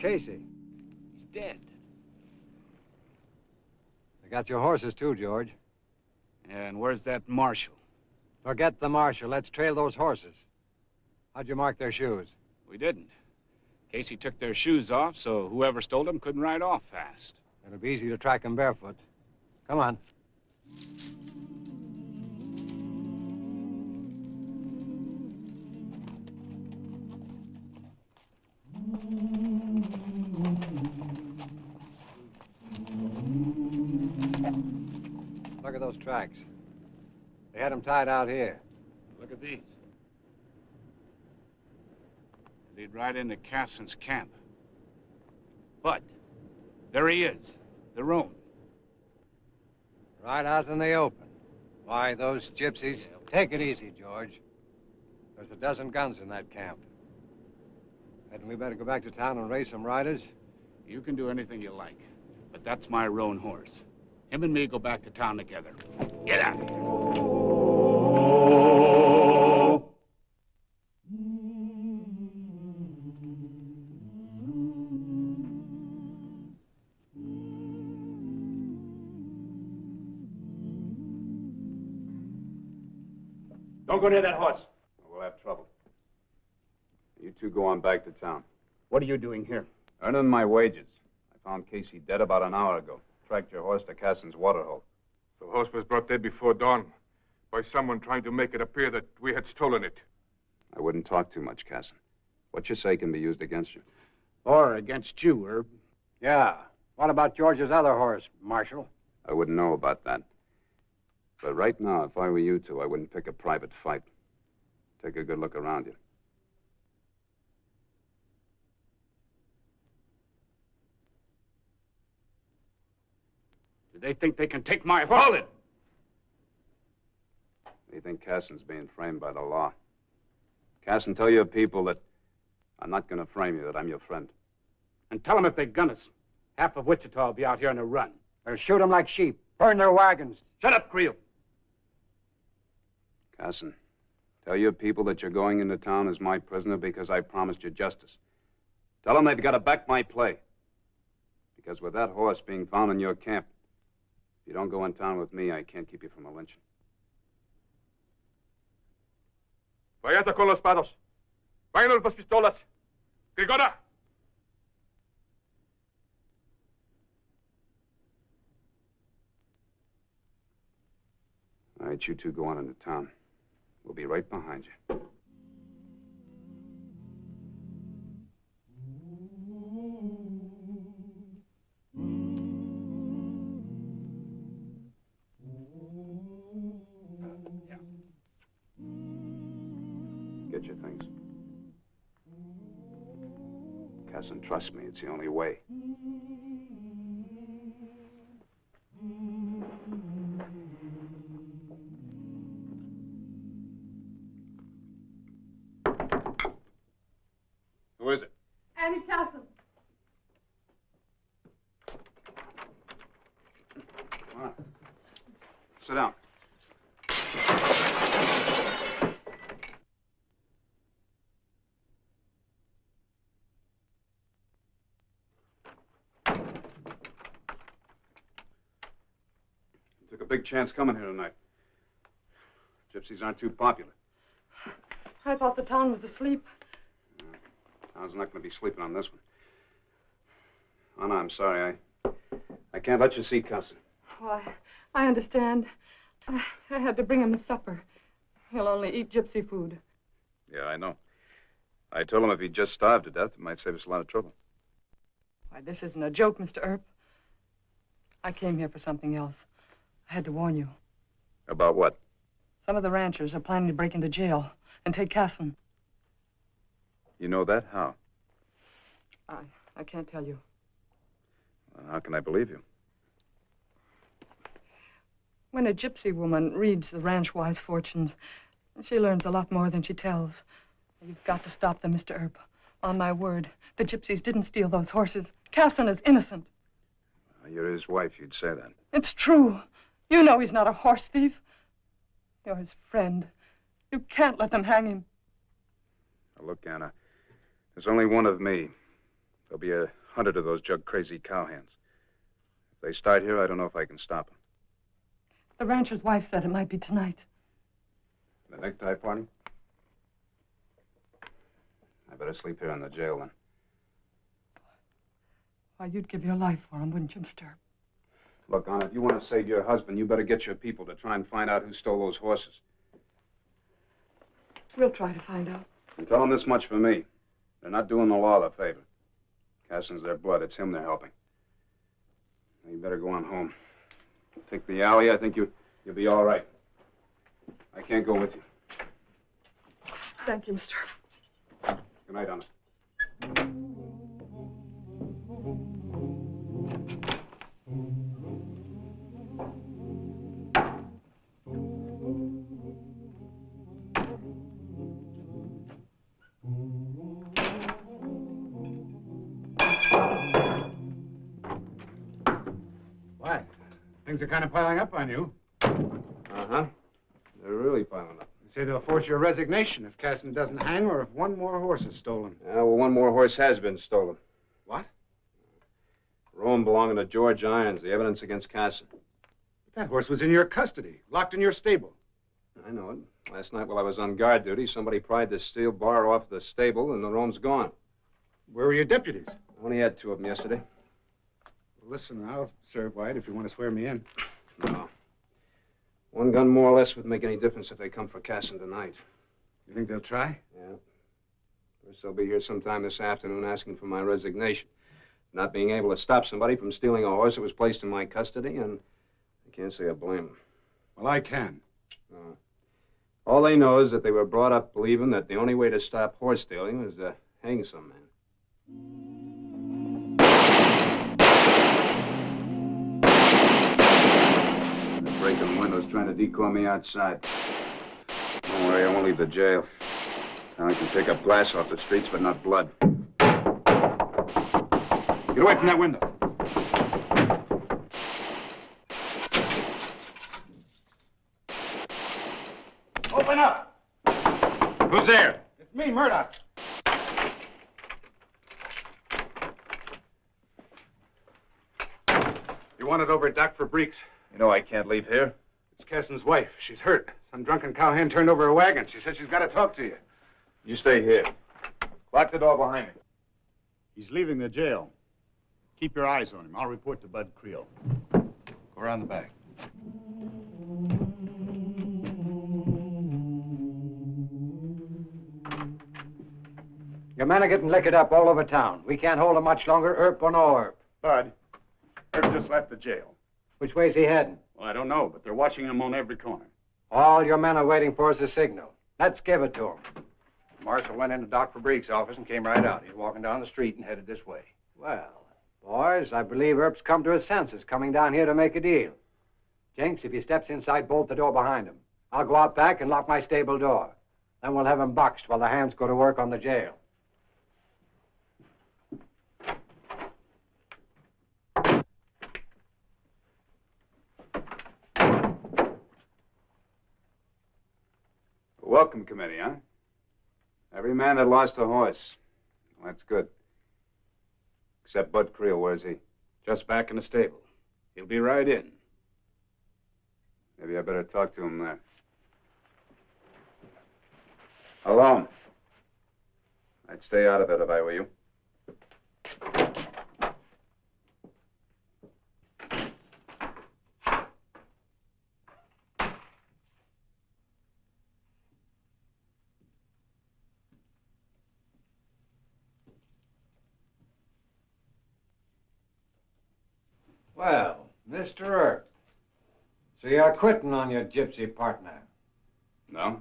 Casey? He's dead. They got your horses, too, George. And where's that marshal? Forget the marshal. Let's trail those horses. How'd you mark their shoes? We didn't. Casey took their shoes off, so whoever stole them couldn't ride off fast. It'll be easy to track them barefoot. Come on. Look at those tracks. They had them tied out here. Look at these. Lead right into Casson's camp. But there he is, the roan. Right out in the open. Why, those gypsies... Take it easy, George. There's a dozen guns in that camp. Hadn't we better go back to town and raise some riders? You can do anything you like, but that's my roan horse. Him and me go back to town together. Get out of here. Don't go near that horse. We'll have trouble. You two go on back to town. What are you doing here? Earning my wages. I found Casey dead about an hour ago. Tracked your horse to Casson's waterhole. The horse was brought dead before dawn by someone trying to make it appear that we had stolen it. I wouldn't talk too much, Casson. What you say can be used against you. Or against you, Herb. Yeah. What about George's other horse, Marshal? I wouldn't know about that. But right now, if I were you two, I wouldn't pick a private fight. Take a good look around you. Do they think they can take my horse? Hold it! They think Casson's being framed by the law. Casson, tell your people that I'm not going to frame you, that I'm your friend. And tell them if they gun us, half of Wichita will be out here on a run. Or shoot them like sheep. Burn their wagons. Shut up, Creel. Casson, tell your people that you're going into town as my prisoner because I promised you justice. Tell them they've got to back my play. Because with that horse being found in your camp, if you don't go in town with me, I can't keep you from a lynching. Vayate con los pados. Vámonos las pistolas. Grigora! All right, you two go on into town. We'll be right behind you. Get your things. Casson, trust me, it's the only way. Who is it? Annie Casson. Come on. Sit down. You took a big chance coming here tonight. Gypsies aren't too popular. I thought the town was asleep. Town's not going to be sleeping on this one. Oh, no, I'm sorry. I can't let you see Casson. Oh, I understand. I had to bring him his supper. He'll only eat gypsy food. Yeah, I know. I told him if he'd just starved to death, it might save us a lot of trouble. Why, this isn't a joke, Mr. Earp. I came here for something else. I had to warn you. About what? Some of the ranchers are planning to break into jail and take Casson. You know that? How? I can't tell you. How can I believe you? When a gypsy woman reads the ranch-wise fortunes, she learns a lot more than she tells. You've got to stop them, Mr. Earp. On my word, the gypsies didn't steal those horses. Casson is innocent. You're his wife. You'd say that. It's true. You know he's not a horse thief. You're his friend. You can't let them hang him. Now, look, Anna, there's only one of me. There'll be 100 of those jug-crazy cowhands. If they start here, I don't know if I can stop them. The rancher's wife said it might be tonight. The necktie party? I better sleep here in the jail, then. Why, you'd give your life for him, wouldn't you, Mr. Earp? Look, Anna, if you want to save your husband, you better get your people to try and find out who stole those horses. We'll try to find out. And tell them this much for me. They're not doing the law a favor. Casson's their blood. It's him they're helping. Now, you better go on home. Take the alley. I think you'll be all right. I can't go with you. Thank you, Mr. Earp. Good night, Anna. Why? Things are kind of piling up on you. Uh-huh. They're really piling up. They say they'll force your resignation if Casson doesn't hang or if one more horse is stolen. Yeah, well, one more horse has been stolen. What? Roan belonging to George Irons, the evidence against Casson. But that horse was in your custody, locked in your stable. I know it. Last night while I was on guard duty, somebody pried the steel bar off the stable and the roan's gone. Where were your deputies? I only had 2 of them yesterday. Well, listen, I'll serve White if you want to swear me in. No. 1 gun more or less would make any difference if they come for Casson tonight. You think they'll try? Yeah. First, they'll be here sometime this afternoon asking for my resignation. Not being able to stop somebody from stealing a horse that was placed in my custody, and I can't say I blame them. Well, I can. All they know is that they were brought up believing that the only way to stop horse stealing was to hang some man. They're breaking windows, trying to decoy me outside. Don't worry, I won't leave the jail. I can pick up glass off the streets, but not blood. Get away from that window. Open up! Who's there? It's me, Murdoch. You wanted over at Doc for Breeks. You know I can't leave here. It's Casson's wife. She's hurt. Some drunken cowhand turned over her wagon. She said she's got to talk to you. You stay here. Lock the door behind me. He's leaving the jail. Keep your eyes on him. I'll report to Bud Creel. Go around the back. Your men are getting liquored up all over town. We can't hold them much longer, Earp or no Earp. Bud, Earp just left the jail. Which way's he heading? Well, I don't know, but they're watching him on every corner. All your men are waiting for is a signal. Let's give it to them. Marshal went into Doc for Breeks' office and came right out. He's walking down the street and headed this way. Well, boys, I believe Earp's come to his senses, coming down here to make a deal. Jenks, if he steps inside, bolt the door behind him. I'll go out back and lock my stable door. Then we'll have him boxed while the hands go to work on the jail. Welcome committee, huh? Every man that lost a horse. Well, that's good. Except Bud Creel, where's he? Just back in the stable. He'll be right in. Maybe I better talk to him there. Alone. I'd stay out of it if I were you. Well, Mr. Earp, so you're quitting on your gypsy partner. No,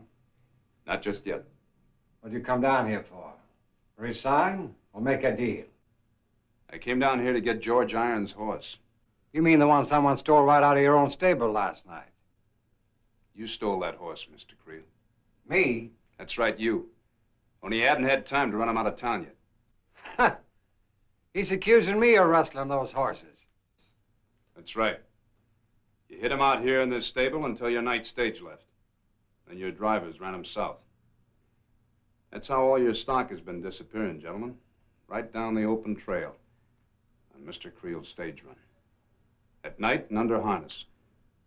not just yet. What'd you come down here for? Resign or make a deal? I came down here to get George Irons' horse. You mean the one someone stole right out of your own stable last night? You stole that horse, Mr. Creel. Me? That's right, you. Only you hadn't had time to run him out of town yet. He's accusing me of rustling those horses. That's right. You hid him out here in this stable until your night stage left. Then your drivers ran him south. That's how all your stock has been disappearing, gentlemen. right down the open trail on Mr. Creel's stage run. At night and under harness,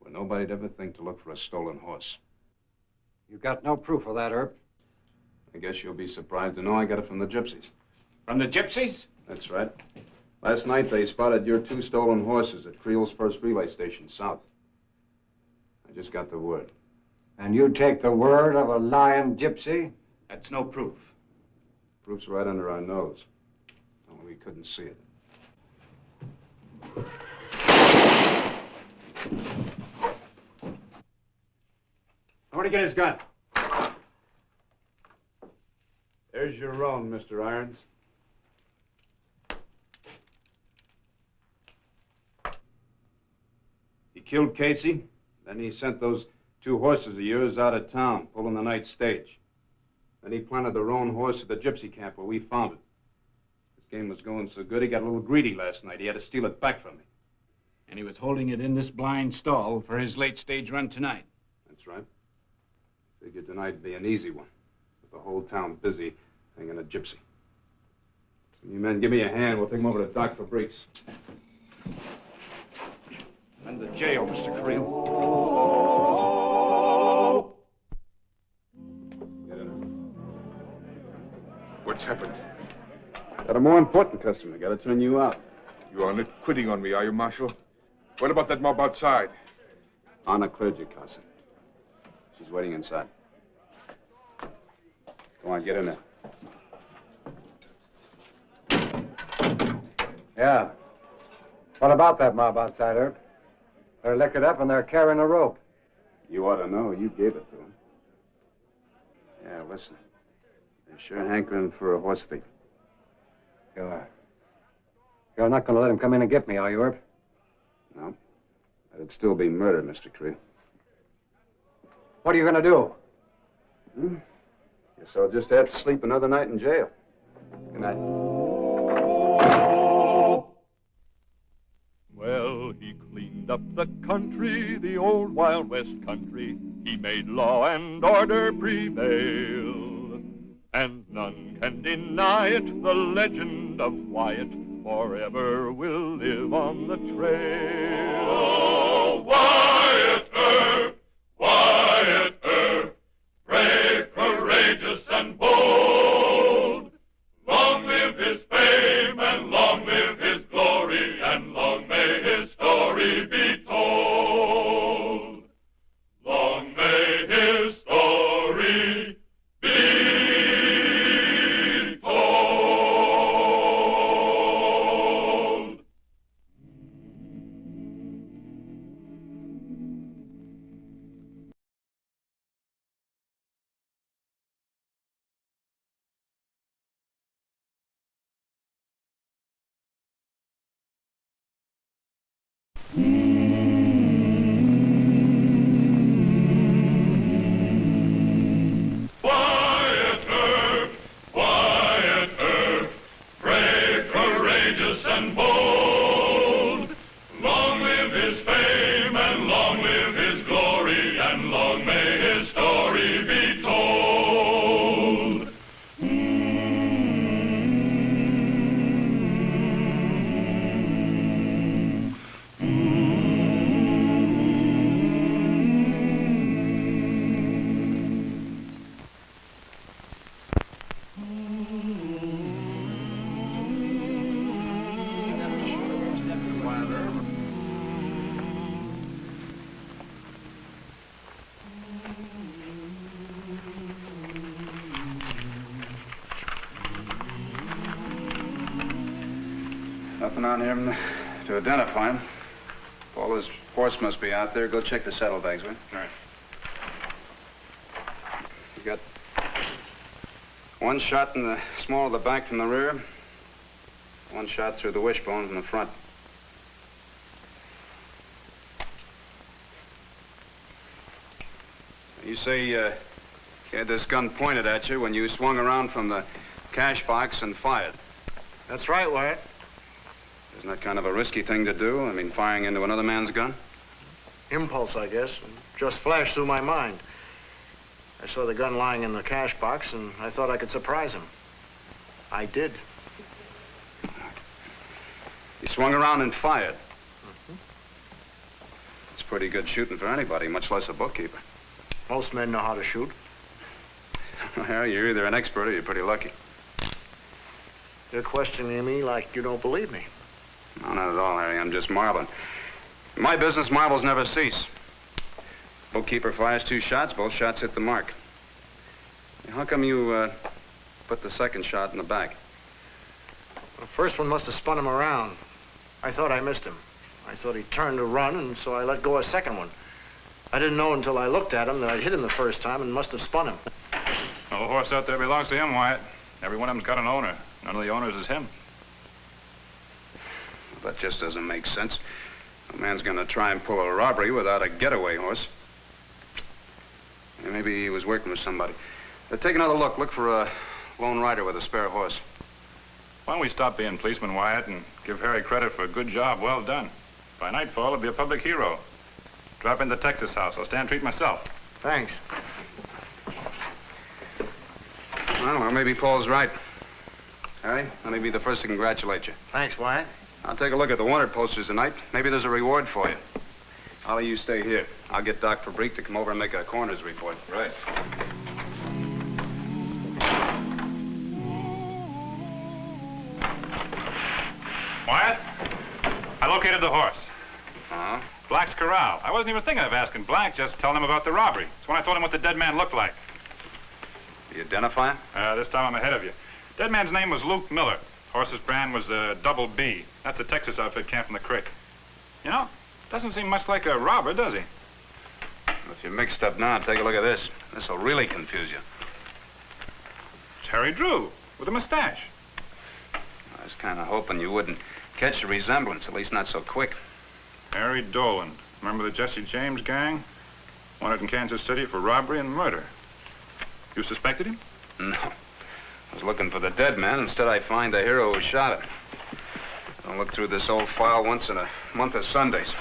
where nobody'd ever think to look for a stolen horse. You got no proof of that, Herb. I guess you'll be surprised to know I got it from the gypsies. From the gypsies? That's right. Last night they spotted your 2 stolen horses at Creel's first relay station south. I just got the word. And you take the word of a lying gypsy? That's no proof. Proof's right under our nose. Only we couldn't see it. Somebody get his gun. There's your roan, Mr. Irons. He killed Casey, then he sent those 2 horses of yours out of town, pulling the night stage. Then he planted the roan horse at the gypsy camp where we found it. His game was going so good, he got a little greedy last night. He had to steal it back from me. And he was holding it in this blind stall for his late stage run tonight. That's right. Figured tonight'd be an easy one, with the whole town busy hanging a gypsy. So you men, give me a hand. We'll take him over to Doc Fabrice. And the jail, Mr. Creel. Get in there. What's happened? Got a more important customer. Got to turn you out. You are not quitting on me, are you, Marshal? What about that mob outside? Anna cleared you, Carson. She's waiting inside. Go on, get in there. Yeah. What about that mob outside, Herb? They're liquored up and they're carrying a rope. You ought to know. You gave it to them. Yeah, listen. They're sure hankering for a horse thief. You're not going to let him come in and get me, are you, Herb? No. That'd still be murder, Mr. Creel. What are you going to do? Guess I'll just have to sleep another night in jail. Good night. Well, he cleaned up the country, the old Wild West country. He made law and order prevail. And none can deny it, the legend of Wyatt forever will live on the trail. Oh, Wyatt Earp, Wyatt Earp, brave, courageous, and bold. Long live his fame, and long live his glory, and long may his story be told. Long may his story be told. Wyatt Earp, brave, courageous, and bold. Long live his fame, and long live his glory, and long may his story be told. Nothing on him to identify him. Paul, his horse must be out there. Go check the saddlebags, will you? All right. You got one shot in the small of the back from the rear, one shot through the wishbone from the front. You say you had this gun pointed at you when you swung around from the cash box and fired. That's right, Wyatt. Isn't that kind of a risky thing to do? I mean, firing into another man's gun? Impulse, I guess. Just flashed through my mind. I saw the gun lying in the cash box, and I thought I could surprise him. I did. swung around and fired. It's pretty good shooting for anybody, much less a bookkeeper. Most men know how to shoot. Harry, you're either an expert or you're pretty lucky. You're questioning me like you don't believe me. No, not at all, Harry. I'm just marveling. In my business, marvels never cease. Bookkeeper fires 2 shots, both shots hit the mark. How come you put the second shot in the back? The first one must have spun him around. I thought I missed him. I thought he turned to run, and so I let go a second one. I didn't know until I looked at him that I'd hit him the first time and must have spun him. Well, the horse out there belongs to him, Wyatt. Every one of them's got an owner. None of the owners is him. That just doesn't make sense. A man's gonna try and pull a robbery without a getaway horse. Maybe he was working with somebody. Take another look. Look for a lone rider with a spare horse. Why don't we stop being policemen, Wyatt, and give Harry credit for a good job well done? By nightfall, he'll be a public hero. Drop in the Texas house. I'll stand treat myself. Thanks. Well, maybe Paul's right. Harry, let me be the first to congratulate you. Thanks, Wyatt. I'll take a look at the wanted posters tonight. Maybe there's a reward for you. Ollie, you stay here. I'll get Doc Fabrique to come over and make a coroner's report. Right. Wyatt, I located the horse. Uh-huh. Black's Corral. I wasn't even thinking of asking Black, just telling him about the robbery. It's when I told him what the dead man looked like. You identify him? This time I'm ahead of you. Dead man's name was Luke Miller. Horse's brand was Double B. That's a Texas outfit camped in the creek. You know, doesn't seem much like a robber, does he? If you're mixed up now, take a look at this. This'll really confuse you. It's Harry Drew with a mustache. I was kind of hoping you wouldn't catch the resemblance, at least not so quick. Harry Dolan. Remember the Jesse James gang? Wanted in Kansas City for robbery and murder. You suspected him? No. I was looking for the dead man. Instead, I find the hero who shot him. I'll look through this old file once in a month of Sundays.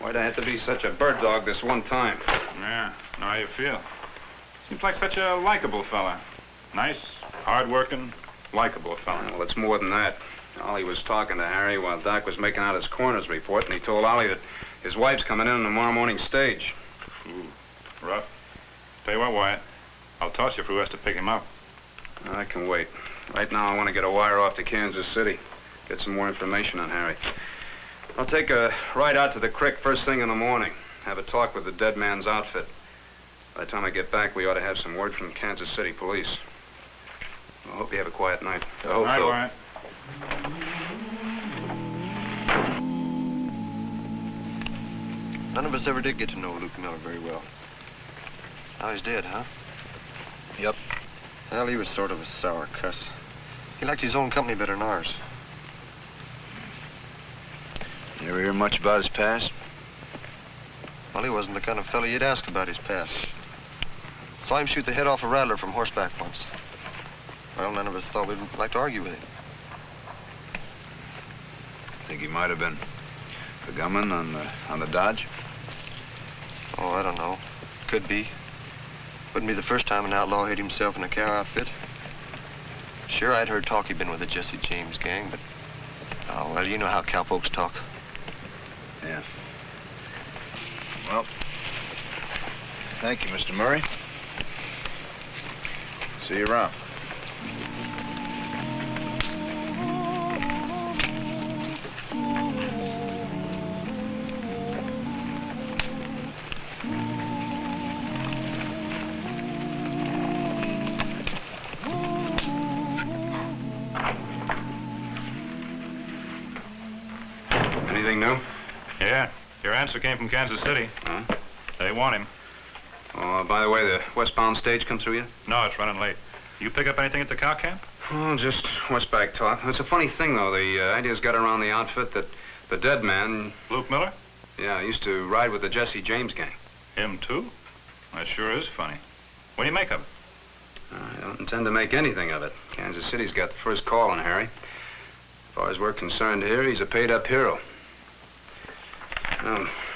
Why'd I have to be such a bird dog this one time? Yeah, know how you feel. Seems like such a likable fella. Nice, hard-working, likable fella. Well, it's more than that. Ollie was talking to Harry while Doc was making out his coroner's report, and he told Ollie that his wife's coming in on tomorrow morning stage. Ooh, rough. Tell you what, Wyatt, I'll toss you for who has to pick him up. I can wait. Right now, I want to get a wire off to Kansas City. Get some more information on Harry. I'll take a ride out to the creek first thing in the morning. Have a talk with the dead man's outfit. By the time I get back, we ought to have some word from Kansas City police. I hope you have a quiet night. I hope Night, so. Wyatt. None of us ever did get to know Luke Miller very well. Now he's dead, huh? Yep. Well, he was sort of a sour cuss. He liked his own company better than ours. You ever hear much about his past? Well, he wasn't the kind of fellow you'd ask about his past. Saw him shoot the head off a rattler from horseback once. Well, none of us thought we'd like to argue with him. Think he might have been the gunman on the Dodge? Oh, I don't know. Could be. Wouldn't be the first time an outlaw hid himself in a cow outfit. Sure, I'd heard talk he'd been with the Jesse James gang, but... Oh, well, you know how cowpokes talk. Yeah. Well, thank you, Mr. Murray. See you around. Anything new? Yeah, your answer came from Kansas City. Huh? They want him. Oh, by the way, the westbound stage come through yet? No, it's running late. You pick up anything at the cow camp? Oh, just westback talk. It's a funny thing, though. The idea's got around the outfit that the dead man... Luke Miller? Yeah, used to ride with the Jesse James gang. Him, too? That sure is funny. What do you make of it? I don't intend to make anything of it. Kansas City's got the first call on Harry. As far as we're concerned here, he's a paid-up hero.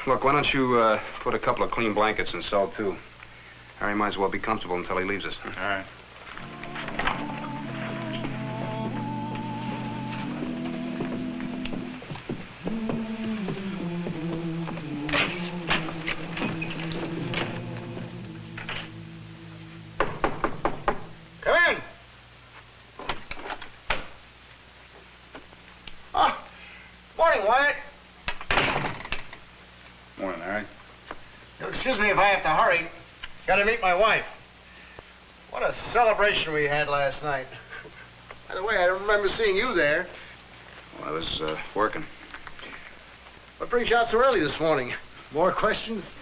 Look, why don't you put a couple of clean blankets in cell 2? Harry might as well be comfortable until he leaves us. All right. You'll excuse me if I have to hurry. Gotta meet my wife. What a celebration we had last night. By the way, I don't remember seeing you there. Well, I was working. What brings you out so early this morning? More questions?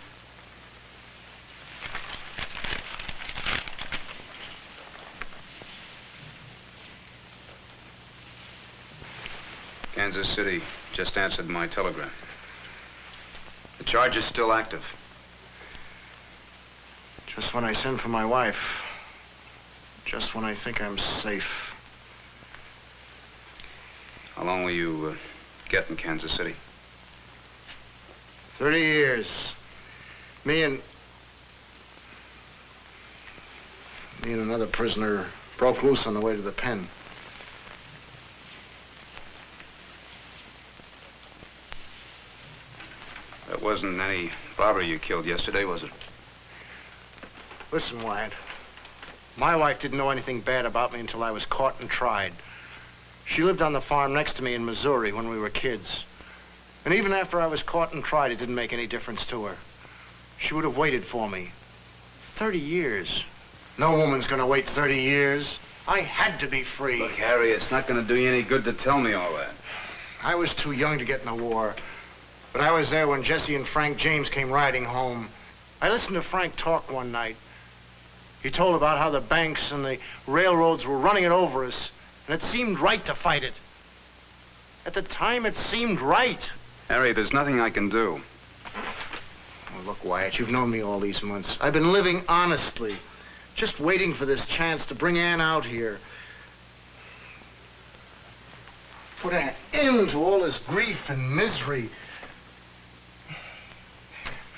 Kansas City just answered my telegram. The charge is still active. Just when I send for my wife. Just when I think I'm safe. How long will you get in Kansas City? 30 years. Me and another prisoner broke loose on the way to the pen. That wasn't any robber you killed yesterday, was it? Listen, Wyatt. My wife didn't know anything bad about me until I was caught and tried. She lived on the farm next to me in Missouri when we were kids. And even after I was caught and tried, it didn't make any difference to her. She would have waited for me. 30 years. No woman's gonna wait 30 years. I had to be free. Look, Harry, it's not gonna do you any good to tell me all that. I was too young to get in the war. But I was there when Jesse and Frank James came riding home. I listened to Frank talk one night. He told about how the banks and the railroads were running it over us, and it seemed right to fight it. At the time, it seemed right. Harry, there's nothing I can do. Oh, look, Wyatt, you've known me all these months. I've been living honestly, just waiting for this chance to bring Ann out here. Put an end to all this grief and misery.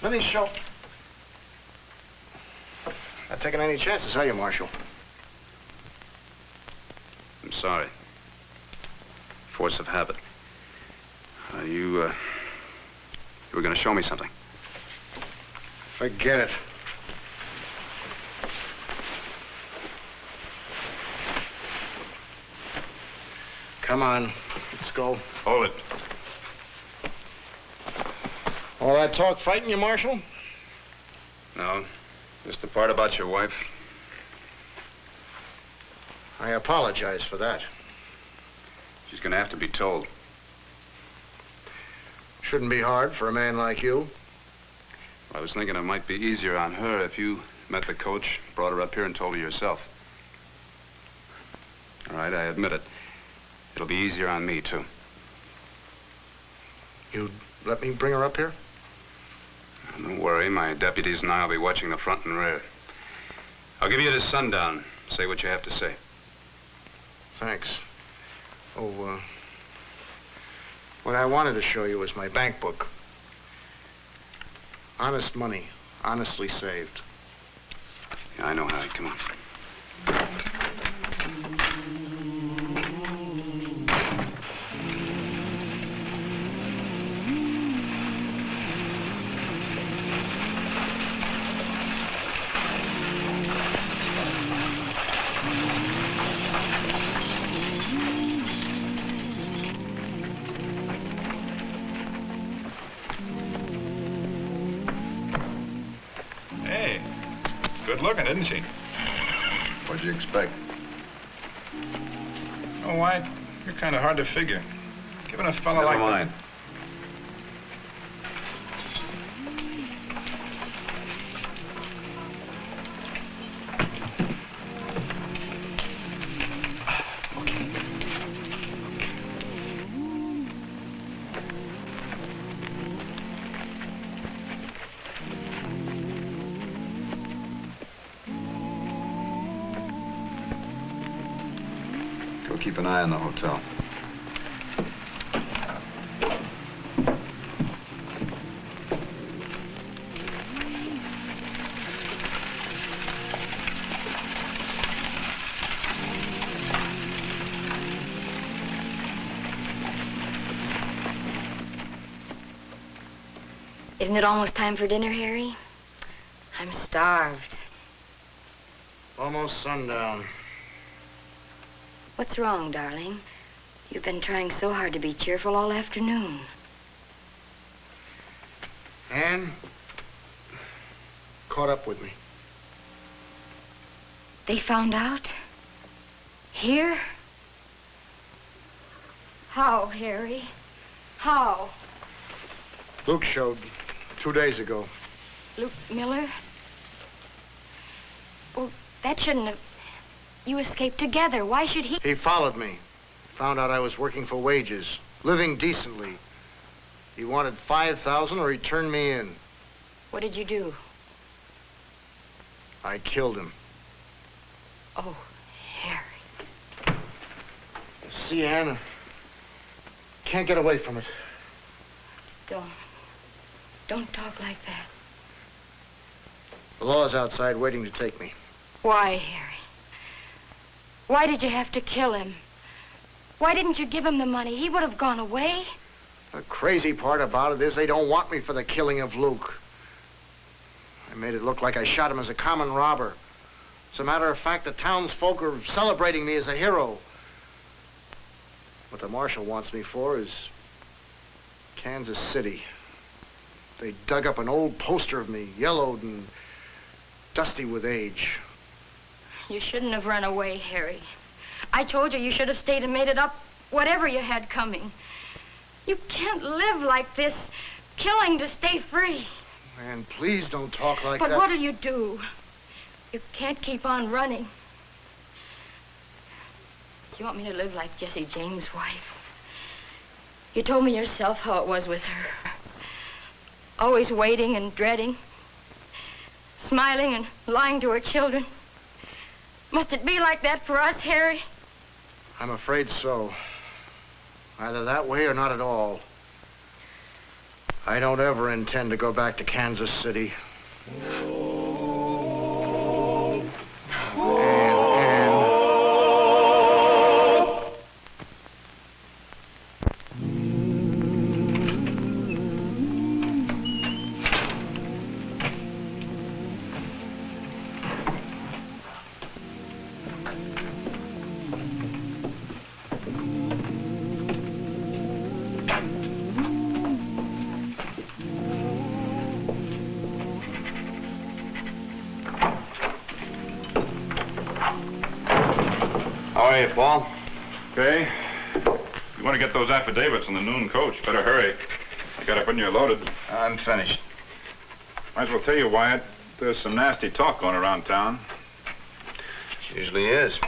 Let me show... Not taking any chances, are you, Marshal? I'm sorry. Force of habit. You were gonna show me something. Forget it. Come on, let's go. Hold it. All that talk frighten you, Marshal? No, just the part about your wife. I apologize for that. She's gonna have to be told. Shouldn't be hard for a man like you. I was thinking it might be easier on her if you met the coach, brought her up here and told her yourself. All right, I admit it. It'll be easier on me, too. You'd let me bring her up here? Don't worry, my deputies and I will be watching the front and rear. I'll give you to sundown. Say what you have to say. Thanks. Oh, what I wanted to show you was my bank book. Honest money, honestly saved. Yeah, I know, Harry. Come on. Good looking, isn't she? What'd you expect? Oh, White, you're kind of hard to figure. Giving a fella like... Never mind. Keep an eye on the hotel. Isn't it almost time for dinner, Harry? I'm starved. Almost sundown. What's wrong, darling? You've been trying so hard to be cheerful all afternoon. Ann, caught up with me. They found out? Here? How, Harry? How? Luke showed 2 days ago. Luke Miller? Well, that shouldn't have... You escaped together. Why should he... He followed me. Found out I was working for wages, living decently. He wanted $5,000 or he turned me in. What did you do? I killed him. Oh, Harry. See, Anne, can't get away from it. Don't talk like that. The law's outside waiting to take me. Why, Harry? Why did you have to kill him? Why didn't you give him the money? He would have gone away. The crazy part about it is they don't want me for the killing of Luke. I made it look like I shot him as a common robber. As a matter of fact, the townsfolk are celebrating me as a hero. What the marshal wants me for is Kansas City. They dug up an old poster of me, yellowed and dusty with age. You shouldn't have run away, Harry. I told you should have stayed and made it up, whatever you had coming. You can't live like this, killing to stay free. And please don't talk like that. But what'll you do? You can't keep on running. You want me to live like Jesse James' wife? You told me yourself how it was with her. Always waiting and dreading. Smiling and lying to her children. Must it be like that for us, Harry? I'm afraid so. Either that way or not at all. I don't ever intend to go back to Kansas City. How are you, Paul? Okay. You want to get those affidavits on the noon coach. Better hurry. You got it when you're loaded. I'm finished. Might as well tell you, Wyatt, there's some nasty talk going around town. Usually is.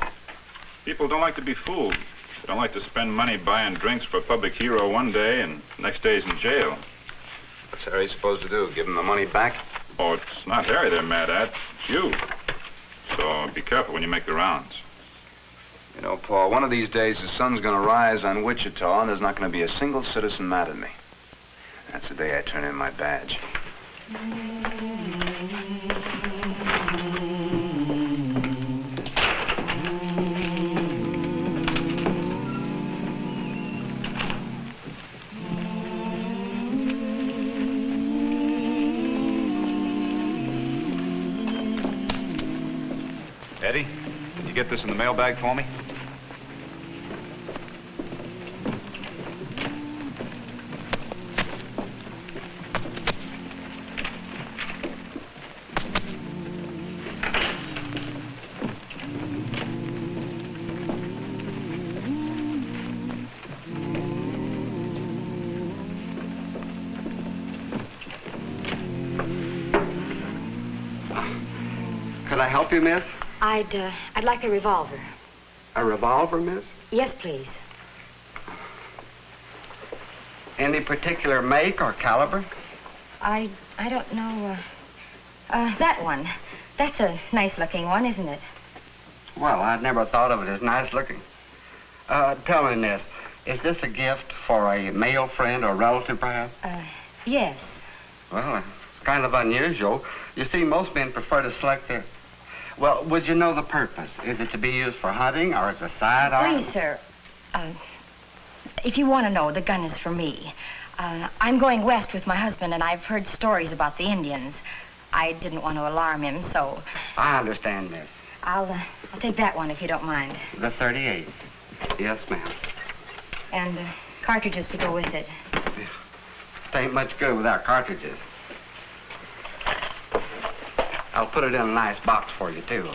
People don't like to be fooled. They don't like to spend money buying drinks for a public hero one day and the next day's in jail. What's Harry supposed to do? Give him the money back? Oh, it's not Harry they're mad at. It's you. So be careful when you make the rounds. You know, Paul, one of these days the sun's going to rise on Wichita and there's not going to be a single citizen mad at me. That's the day I turn in my badge. Eddie, did you get this in the mailbag for me? Could I help you, miss? I'd like a revolver. A revolver, miss? Yes, please. Any particular make or caliber? I don't know, that one. That's a nice-looking one, isn't it? Well, I'd never thought of it as nice looking. Tell me, miss, is this a gift for a male friend or relative, perhaps? Yes. Well, it's kind of unusual. You see, most men prefer to select their... Well, would you know the purpose? Is it to be used for hunting or as a sidearm? Please, sir. If you want to know, the gun is for me. I'm going west with my husband, and I've heard stories about the Indians. I didn't want to alarm him, so... I understand, miss. I'll take that one, if you don't mind. The 38. Yes, ma'am. And cartridges to go with it. It ain't much good without cartridges. I'll put it in a nice box for you, too.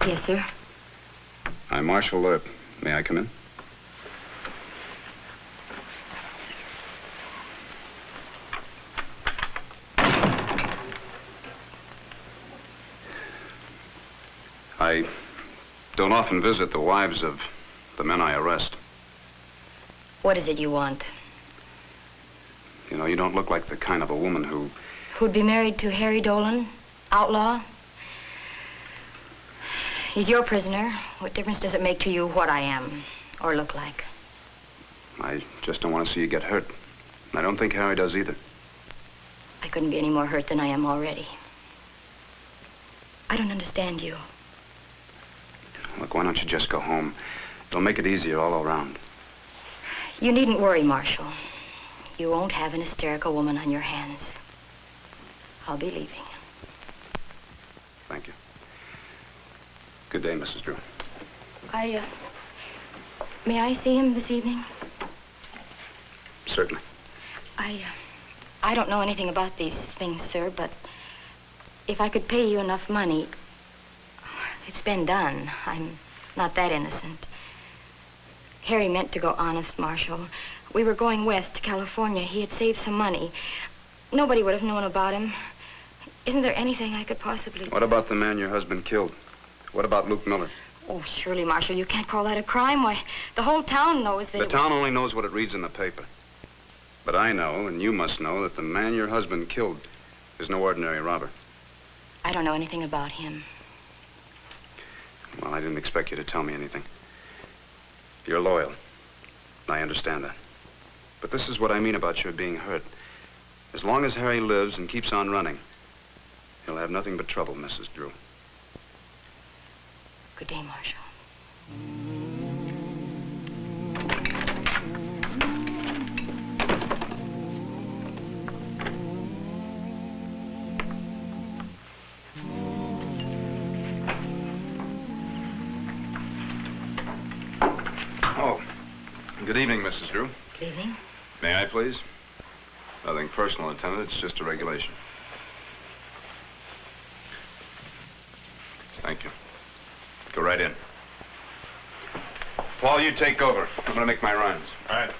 Yes, sir. I'm Marshal Earp. May I come in? I don't often visit the wives of the men I arrest. What is it you want? You know, you don't look like the kind of a woman who... Who'd be married to Harry Dolan? Outlaw? He's your prisoner. What difference does it make to you what I am or look like? I just don't want to see you get hurt. I don't think Harry does either. I couldn't be any more hurt than I am already. I don't understand you. Look, why don't you just go home? It'll make it easier all around. You needn't worry, Marshal. You won't have an hysterical woman on your hands. I'll be leaving. Thank you. Good day, Mrs. Drew. May I see him this evening? Certainly. I don't know anything about these things, sir, but if I could pay you enough money, it's been done. I'm not that innocent. Harry meant to go honest, Marshal. We were going west to California. He had saved some money. Nobody would have known about him. Isn't there anything I could possibly do? What about the man your husband killed? What about Luke Miller? Oh, surely, Marshal, you can't call that a crime. Why, the whole town knows that The town only knows what it reads in the paper. But I know, and you must know, that the man your husband killed is no ordinary robber. I don't know anything about him. Well, I didn't expect you to tell me anything. You're loyal. I understand that. But this is what I mean about your being hurt. As long as Harry lives and keeps on running, he'll have nothing but trouble, Mrs. Drew. Good day, Marshal. Oh, good evening, Mrs. Drew. Good evening. May I, please? Nothing personal, Lieutenant. It's just a regulation. Thank you. Go right in. Paul, you take over. I'm going to make my runs. All right.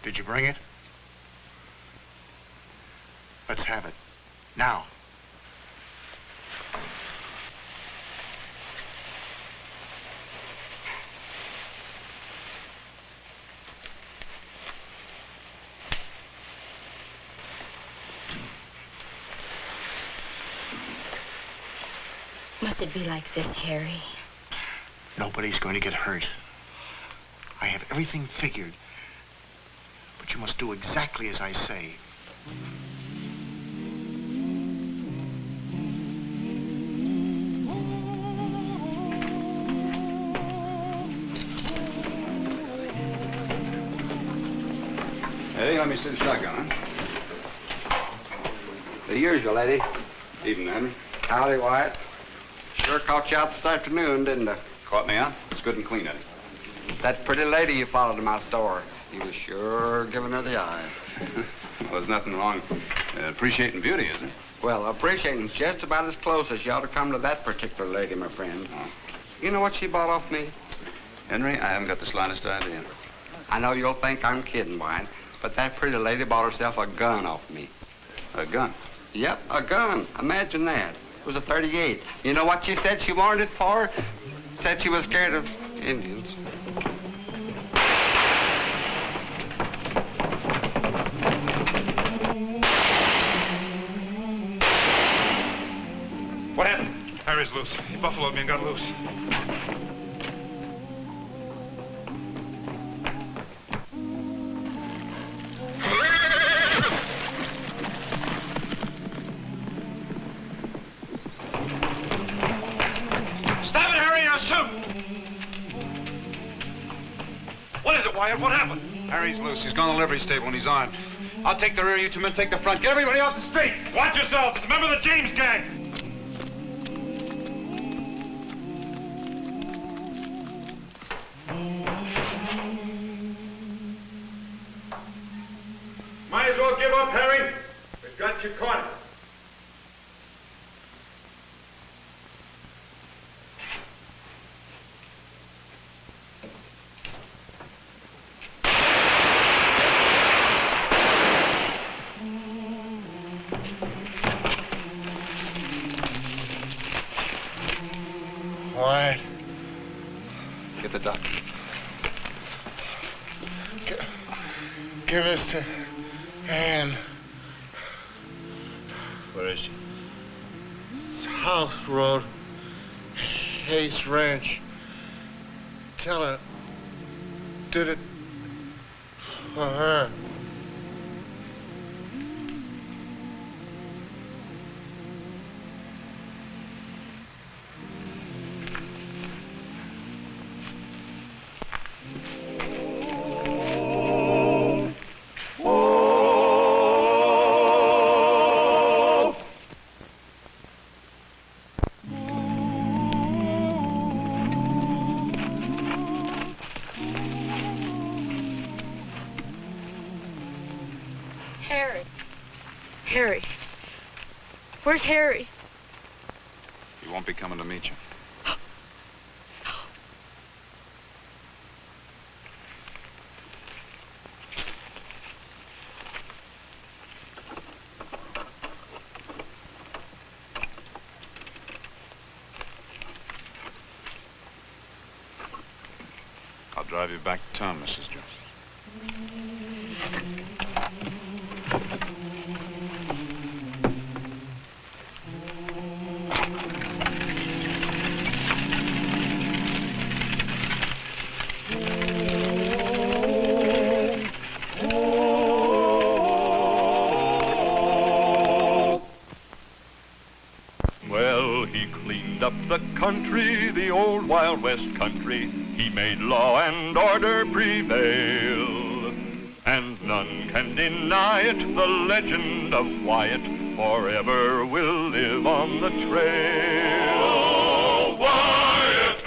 Did you bring it? Let's have it. Now. Must it be like this, Harry? Nobody's going to get hurt. I have everything figured. But you must do exactly as I say. Eddie, let me see the shotgun, huh? The usual, Eddie. Evening, Henry. Howdy, Wyatt. Sure caught you out this afternoon, didn't I? Caught me out? It's good and clean, Eddie. That pretty lady you followed to my store. You was sure giving her the eye. Well, there's nothing wrong appreciating beauty, is there? Well, appreciating's just about as close as you ought to come to that particular lady, my friend. Oh. You know what she bought off me? Henry, I haven't got the slightest idea. I know you'll think I'm kidding, Wine, but that pretty lady bought herself a gun off me. A gun? Yep, a gun. Imagine that. It was a .38. You know what she said she wanted it for? Said she was scared of Indians. What happened? Harry's loose. He buffaloed me and got loose. Stop it, Harry, or shoot! What is it, Wyatt? What happened? Harry's loose. He's gone to the livery stable and he's armed. I'll take the rear, you two men take the front. Get everybody off the street! Watch yourself! It's a member of the James gang! Might as well give up, Harry. We've got you caught. Wyatt. Get the doctor. Give this to Ann. Where is she? South Road. Hayes Ranch. Tell her. Did it for her. Harry. Where's Harry? He won't be coming to meet you. I'll drive you back to town, Mrs. Jones. Up the country, the old Wild West country, he made law and order prevail. And none can deny it, the legend of Wyatt forever will live on the trail. Oh, Wyatt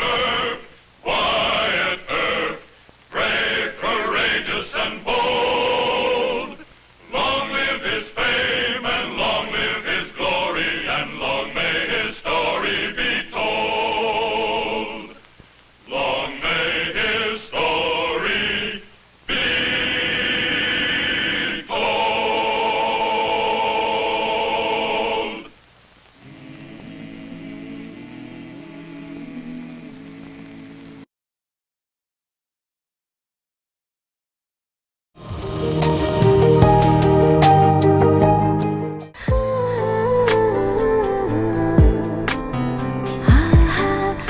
Earp, brave, courageous, and bold. Long live his fame, and long live his glory, and long may his story be told. Long may his story be told.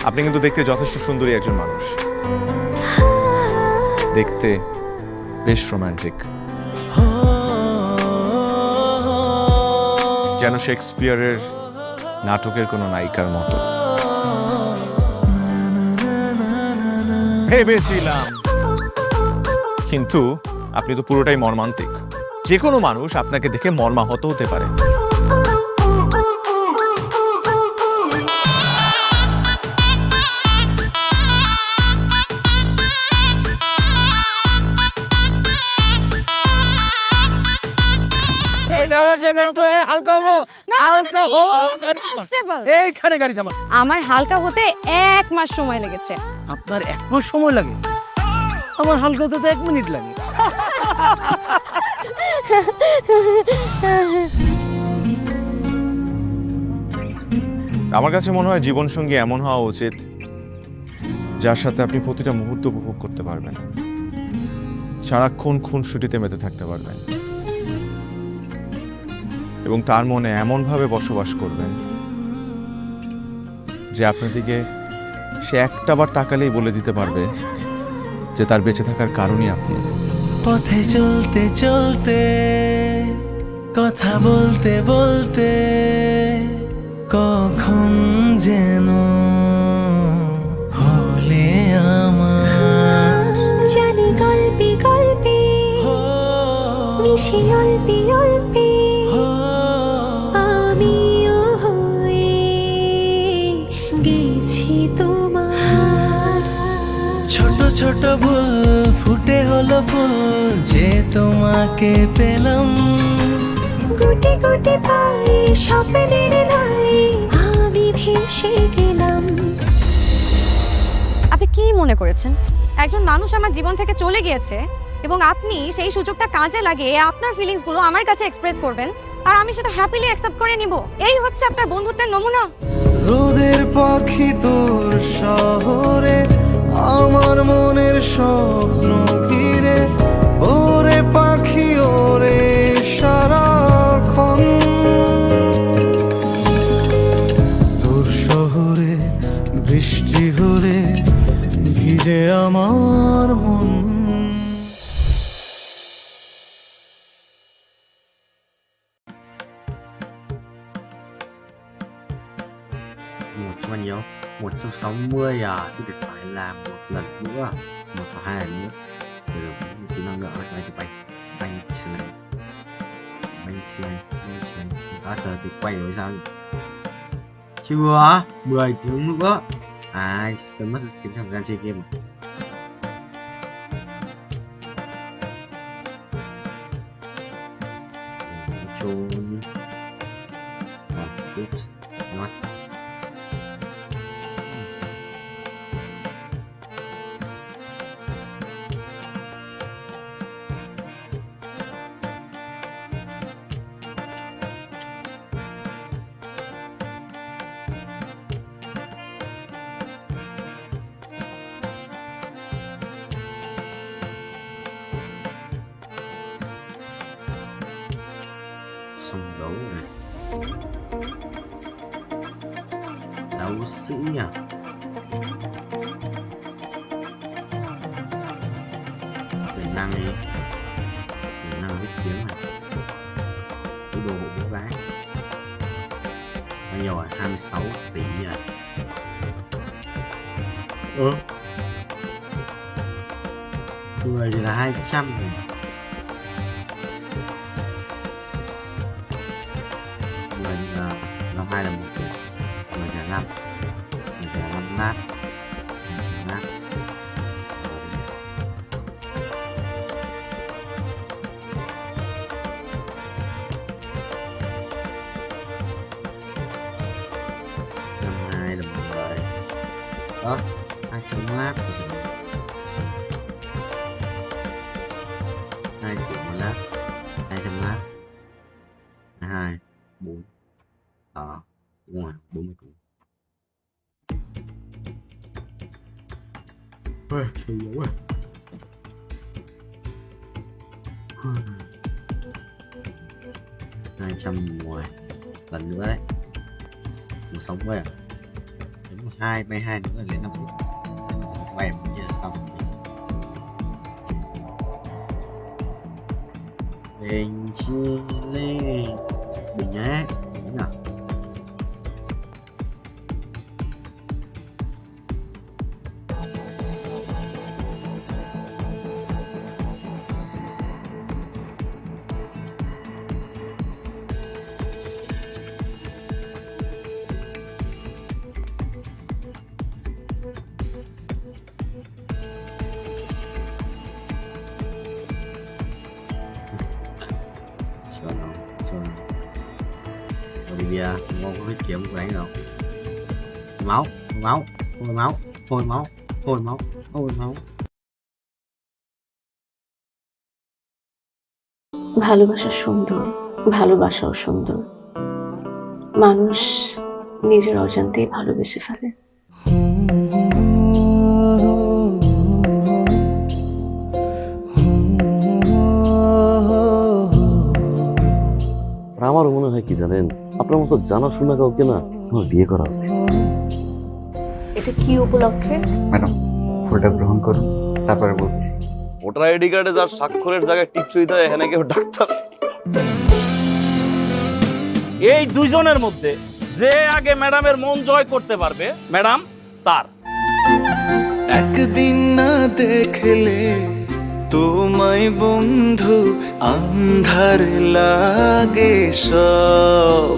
আপনি কিন্তু দেখতে যথেষ্ট সুন্দরী একজন মানুষ, দেখতে বেশ romantic, যেন শেক্সপিয়ারের নাটকের কোনো নায়িকার মতো। ভেবেছিলাম, কিন্তু আপনি তো পুরোটাই মর্মান্তিক। যে কোনো মানুষ আপনাকে দেখে মর্মাহত হতে পারে। আমার হালকা হতে 1 মাস সময় লেগেছে। আপনার 1 মাস সময় লাগে? আমার হালকা হতে তো 1 মিনিট লাগে। আমার কাছে মনে হয় জীবনসঙ্গী এমন হওয়া উচিত যার সাথে আপনি প্রতিটা মুহূর্ত উপভোগ করতে পারবেন, সারাক্ষণ খুনসুটিতে মেতে থাকতে পারবেন এবং তার মনে এমনভাবে বসবাস করবেন যে আপনার দিকে সে একটাবার তাকালেই বলে দিতে পারবে যে তার বেঁচে থাকার কারণই আপনি। পথে চলতে চলতে কথা বলতে বলতে কখন যেন হলে আমার জানি গল্পে গল্পে মিশে অল্পে অল্পে আমিও হয়ে গেছি তোমার। ছোট ছোট ভুল ফুটে হলো ফুল যে তোমাকে পেলাম, গুটি গুটি পায়ে স্বপ্নের লাই আমি ভেসে গেলাম। আপনি কি মনে করেছেন একজন মানুষ আমার জীবন থেকে চলে গিয়েছে এবং আপনি সেই সুযোগটা কাজে লাগিয়ে আপনার ফিলিংস গুলো আমার কাছে এক্সপ্রেস করবেন আর আমি সেটা হ্যাপিলি অ্যাকসেপ্ট করে নিব? এই হচ্ছে আপনার বন্ধুত্বের নমুনা? রোদের পাখি তোর শহরে আমার মনের স্বপ্ন ঘিরে, ওরে পাখি ওরে সারাক্ষণ তোর শহরে বৃষ্টি হলে ভিজে আমার মন। Một bao nhiêu? 160 à, thì được phải làm một lần nữa, một và hai lần nữa. Rồi kỹ năng nữa là chụp ảnh, banh slide, đã chờ thì quay rồi sao? Chưa, 10 tiếng nữa. À, cần mất tính thời gian chơi game. Trốn. Good. Not. Xong đấu này. Đấu sĩ à? Quyền năng đi. Quyền năng viết kiếm này. Cái đồ hộ bố gái. Bao nhiêu à? 26 tỷ à? Người thì là 200 rồi. Người là năm 2 là 1 tỷ. Người là 5. Người là 5 lát. 9 lát. Năm 2 là 10. Đó, 200 lát. 2 triệu một lát. 200 lát. 2, 4. Đó, đúng rồi, 40 củ. Sôi dữ à. Hai trăm mùa lần nữa đấy. Một sống với à. Đến 2 bay 2 nữa là lên 5 phút. Bay một chia xong. Bình chi lê. Bình nhé. Đúng nào. Olivia, ngon có biết kiếm của đánh đâu. Máu, máu, hôi máu, hôi máu, hôi máu, hôi máu. ভালোবাসা সুন্দর, ভালোবাসাও সুন্দর। মানুষ নিজের অজান্তেই ভালোবেসে ফেলে। আমার মনে হয় কি জানেন, আপনার মতো জানাশোনা কাউকে না আমার বিয়ে করা উচিত। এটা কি উপলক্ষে? ম্যাডাম, ফুলটা গ্রহণ করুন, তারপরে বলতেছি। ভোটার আইডি কার্ডে যার স্বাক্ষরের জায়গায় টিপসই দেয়, এখানে কেউ ডাক্তার। এই দুইজনের মধ্যে যে আগে ম্যাডামের মন জয় করতে পারবে, ম্যাডাম তার। একদিন না দেখলে তোমায় বন্ধু আন্ধার লাগে সব,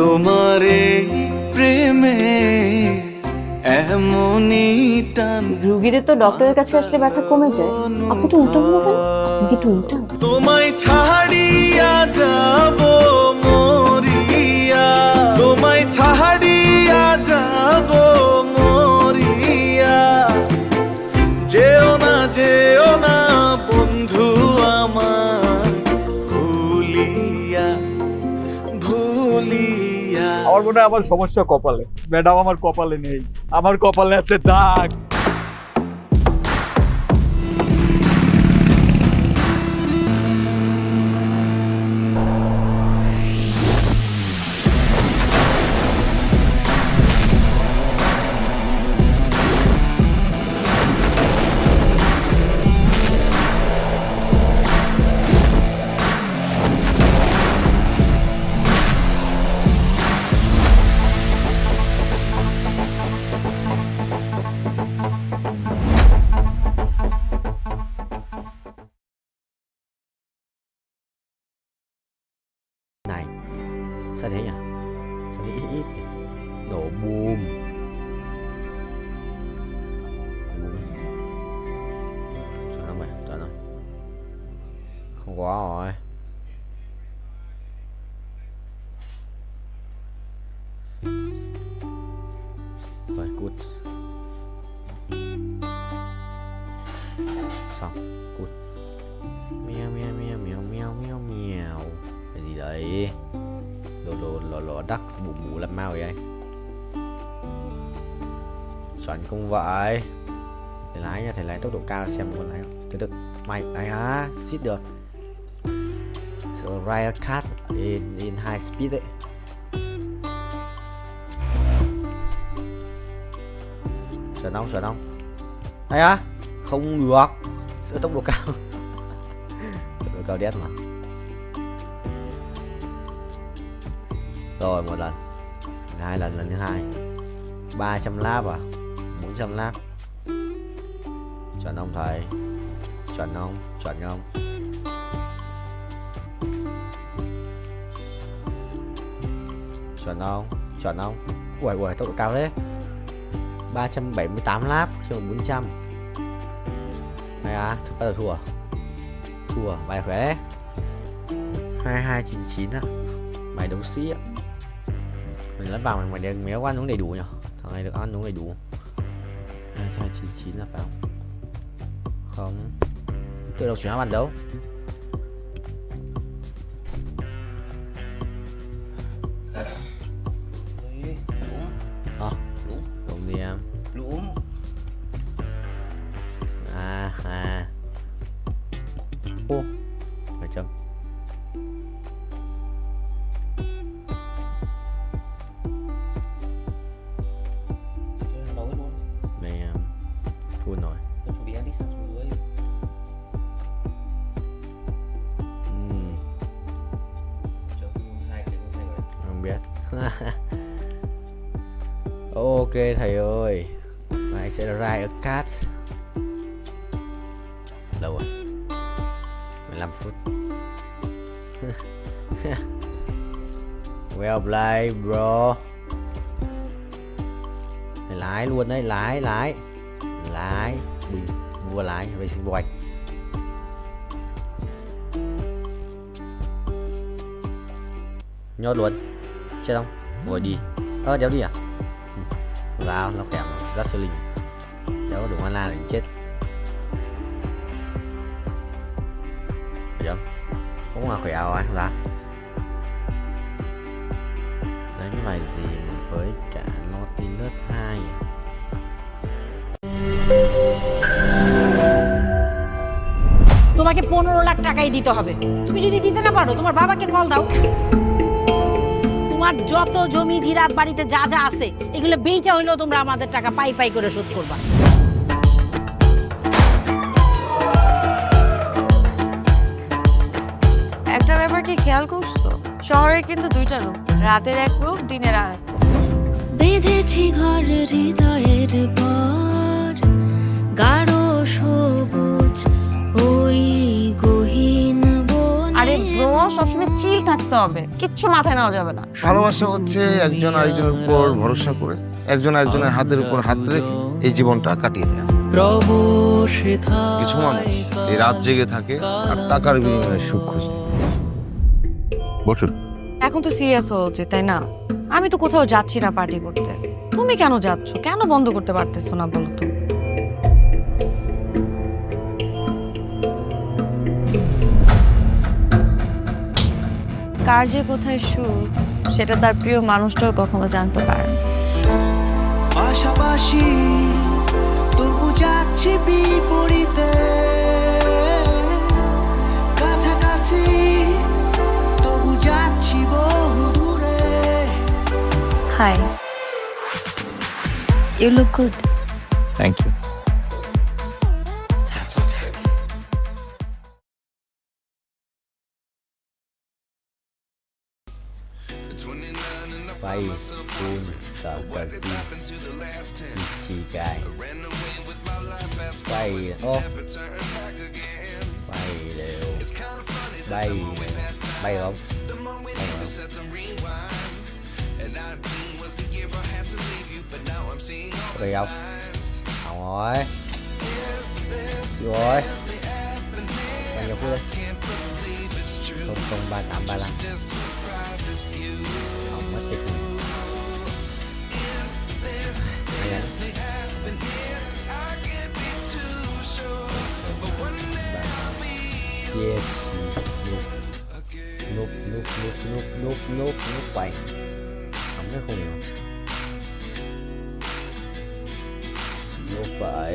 তোমার এই প্রেমে এমনই টান। রুগীদের তো ডক্টরের কাছে আসলে ব্যথা কমে যায়, আপনি তো উল্টো হলো কেন? আপনি কি একটু উল্টা? তোমায় ছাড়িয়া যাব মরিয়া, তোমায় ছাড়িয়া যাব মরিয়া, যেও না বন্ধু আমার, ভুলিয়া ভুলিয়া। আমার মনে হয় আমার সমস্যা কপালে। ম্যাডাম আমার কপালে নেই, আমার কপালে আছে দাগ। Sao thế nhỉ? Sao thế ít nhỉ? Nổ bùm. Sao nó mày? Trời ơi. Không quá rồi. Rồi cút. Xong, cút. Mèo mèo mèo mèo mèo mèo mèo. Cái gì đấy? Lò đắc bù làm mau vậy. Chuẩn không vậy. Thầy lái nha, thầy lái tốc độ cao xem con lái không. Từ từ mày ấy hả, xít được. So ride a cat in high speed đấy. Chuẩn không? Hay á, không được. Sửa tốc độ cao. Tốc độ cao đét mà. Rồi một lần, hai lần thứ hai, 300 lap à, 400 lap. Chuẩn không thầy? Chuẩn không? Chuẩn không? Ui, tốc độ cao đấy. 378 lap, chứ 400. Này à, bắt đầu thua, bài khỏe đấy. 2299 á, bài đấu sĩ á. Mình lẫn vào mày méo ăn uống đầy đủ nhỉ? Thằng này được ăn uống đầy đủ. 2299 là phải không? Không. Tự đầu chuyển hóa bàn đấu. Đúng đi em. Đúng. Ô, phải chấm. Full rồi. Chuẩn bị edit sang xuống dưới. Không biết. Ok thầy ơi, mày sẽ ride a cat. Lâu rồi, 15 phút. Well played bro. Mày lái luôn đấy, lái bình vua lái racing boy. Nhốt luôn, chết không? Ngồi đi. Đéo đi à? Vào nó kèm rất siêu linh, đéo đủ mana là chết. Phải không? Cũng là khỏe rồi dạ. Đánh bài gì với cả Nautilus 2. তোমাকে 15 লাখ টাকাই দিতে হবে। তুমি যদি দিতে না পারো তোমার বাবাকে কল দাও। তোমার যত জমি জিরাত বাড়িতে যা যা আছে এগুলো বেচা হইলেও তোমরা আমাদের টাকা পাই পাই করে শোধ করবা। একটা ব্যাপার কি খেয়াল করছো? শহরে কিন্তু দুইটা রূপ, রাতের এক রূপ, দিনের আর এক। বেঁধেছি ঘর হৃদয়ের পর গাঢ় সবুজ ওই গহীন বনে। আরে ব্রো, সবসময় চিল থাকতে হবে, কিচ্ছু মাথায় নেওয়া যাবে না। ভালোবাসা হচ্ছে একজন আরেকজনের উপর ভরসা করে, একজন আরেকজনের হাতের উপর হাত রেখে এই জীবনটা কাটিয়ে দেয়। কিছু মানুষ এই রাত জেগে থাকে আর টাকার বিনিময়ে সুখ খুঁজে। বসুন। এখন তো সিরিয়াস হওয়া উচিত, তাই না? আমি তো কোথাও যাচ্ছি না পার্টি করতে। তুমি কেন যাচ্ছ? কেন বন্ধ করতে পারতেছো না বলো তো? কার যে কোথায় সুখ সেটা তার প্রিয় মানুষটাও কখনো জানতে পারে না। পাশাপাশি তবু যাচ্ছি বিপরীতে, কাছাকাছি তবু যাচ্ছি বহু দূরে। Hi, you look good. Thank you. Vai full sarcasm Chichi guy Vai oh Vai đều Bay Bay không? Bay không? Bay không? Không rồi Rồi Bao nhiêu phút đây? 00335 Không mất tích. Yes, núp vậy. Không cái khung nào. Núp vậy.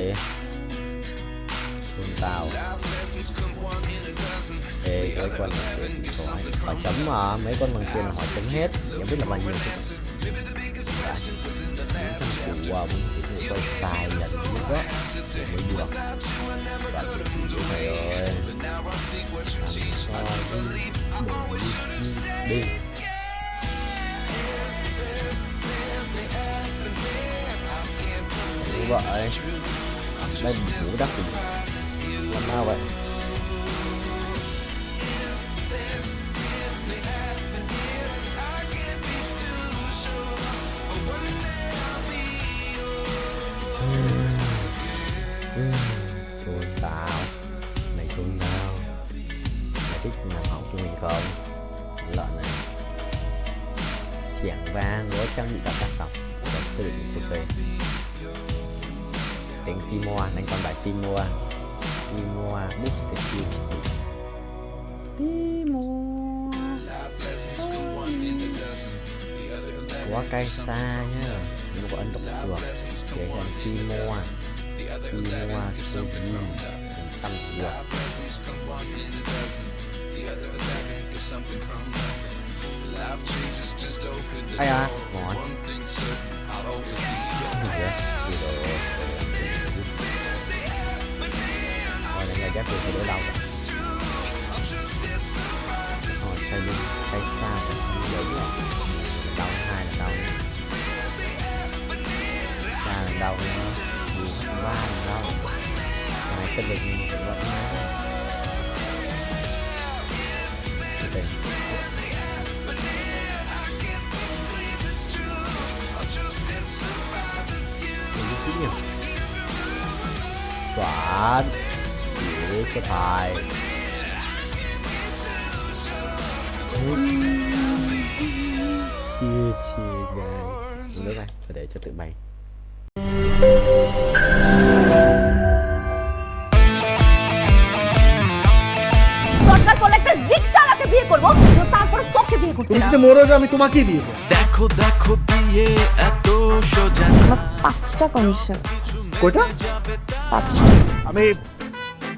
Con tàu. Ê, cái con này họ chấm mà mấy con bằng tiền họ chấm hết, chẳng biết là bao nhiêu. Những trăm củ mình quay tài lần lúc đó mới được. Trời ơi, đi. Như vậy, đây đủ đắt rồi. Làm sao vậy? Xuân tao mày xuân tao mày thích làm hỏng cho mình không? Lợn này xiềng vang gỗ trang bị các xong rồi tự nhiên cuộc chơi tính Timor đánh con bài Timor bút sẽ kìm Timor quá cay xa nhá, nhưng có ấn độ được để xem Timor số tâm được. Ai à, ngon. Rồi đây là giác được thì đỡ đau rồi. Xoay lưng, xoay xa rồi đau hai là đau ba là đau nữa, ba là đau hai cái lực mình vẫn ngay Toán chỉ cái bài chia chia nước này phải để cho tự bay. দরকার পড়লে একটা রিক্সা বিয়ে করবো তারপরে তোকে বিয়ে করতে তুমি যদি মরো যাও আমি তোমাকেই বিয়ে করব। দেখো দেখো বিয়ে এত সোজা আমার 5টা কন্ডিশন। কয়টা? 5টা। আমি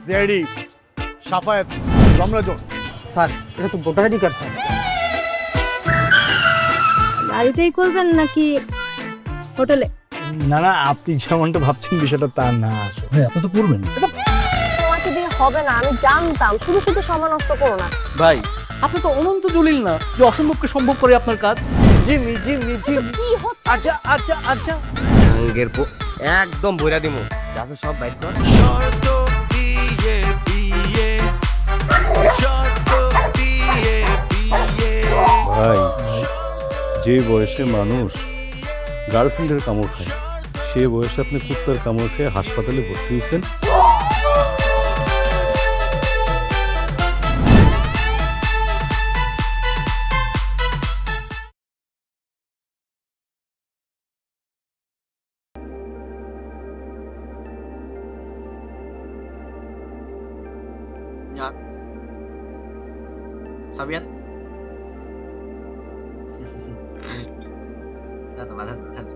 জেডি সাফায়েত রমরাজন স্যার এটা তো ভোটার আইডি কার্ড স্যার। বাড়িতেই করবেন নাকি হোটেলে? না না আপনি যেমনটা ভাবছেন বিষয়টা তা না। ভাই আপনি তো করবেন। তোমাকে দিয়ে হবে না, আমি জানতাম। শুধু শুধু সময় নষ্ট করো না। ভাই আপনি তো অনন্ত দলিল না যে অসম্ভবকে সম্ভব করে আপনার কাজ। জিমি জিমি জিমি কি হচ্ছে? আচ্ছা আচ্ছা আচ্ছা আঙ্গের একদম বইরা দিমু যাচ্ছে সব বাইক কর। শর্ত দিয়ে বিয়ে শর্ত দিয়ে বিয়ে। ভাই যে বয়সে মানুষ গার্লফ্রেন্ডের কামড় খায় সে বয়সে আপনি কুত্তার কামড় খেয়ে হাসপাতালে ভর্তি হয়েছেন। Nhật sao biết? Ra tầm bản thân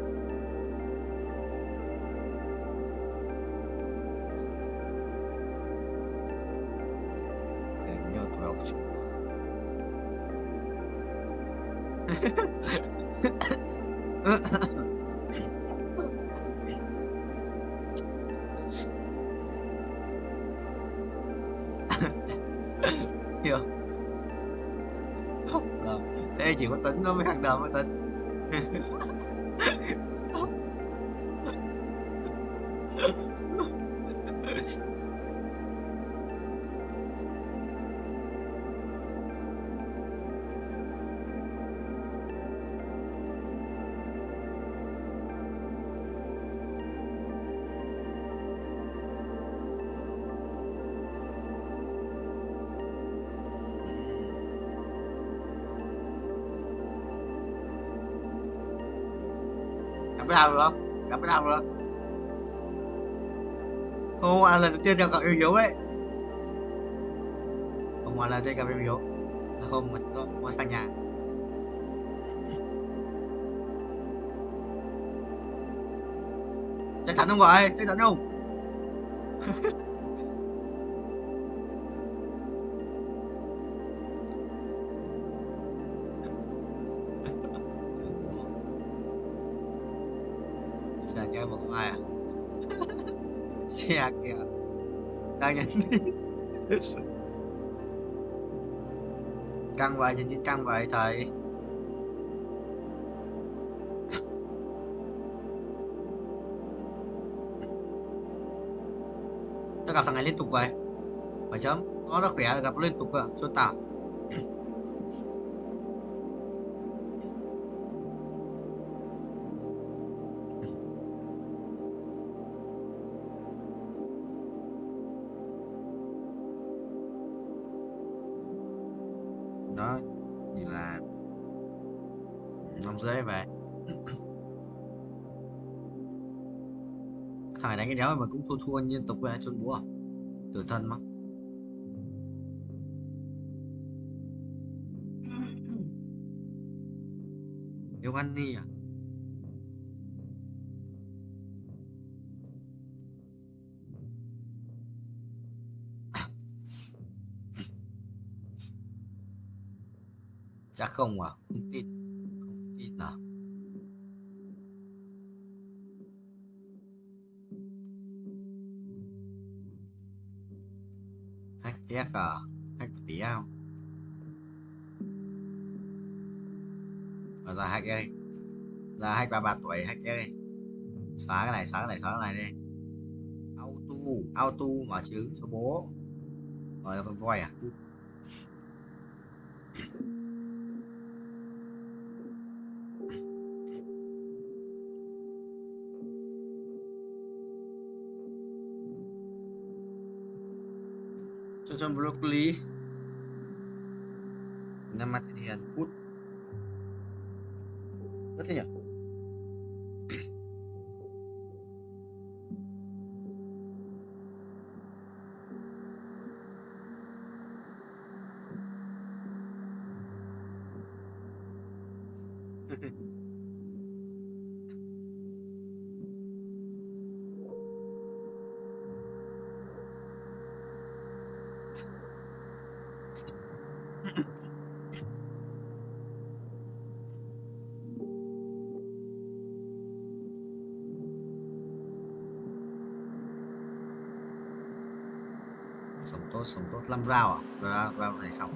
nhớ tụi ông chụp hiểu thế chỉ có Tính nó mới hàng đầu với Tính. Gặp cái nào được không? Gặp cái nào được? Hôm qua là lần đầu tiên gặp yêu dấu ấy. Hôm qua là lần đầu tiên gặp yêu dấu. Là hôm mà có sang nhà. Chắc chắn không gọi? Chắc chắn không? Xe chơi một ai à? Xe kìa. Đang nhắn tin. Căng vậy, nhắn tin căng vậy thầy. Tôi gặp thằng này liên tục vậy. Phải chấm. Nó khỏe là gặp nó liên tục à, cho tao. Đó thì là ông dễ vậy. Thằng đánh cái đéo mà cũng thua liên tục về chôn búa tử thần mà. Nếu ăn đi à? Chắc không à? Không tin. Không tin à? Hack tiếc à? Hack tí ao. Ra hack đây. Ra hack 33 tuổi hack đây. Xóa cái này, xóa cái này, xóa cái này đi. Auto mở trứng cho bố. Rồi là con voi à? Cho broccoli 5 mặt thì Hàn Quốc rất thế nhỉ. Sống tốt 5 round à? Round này xong.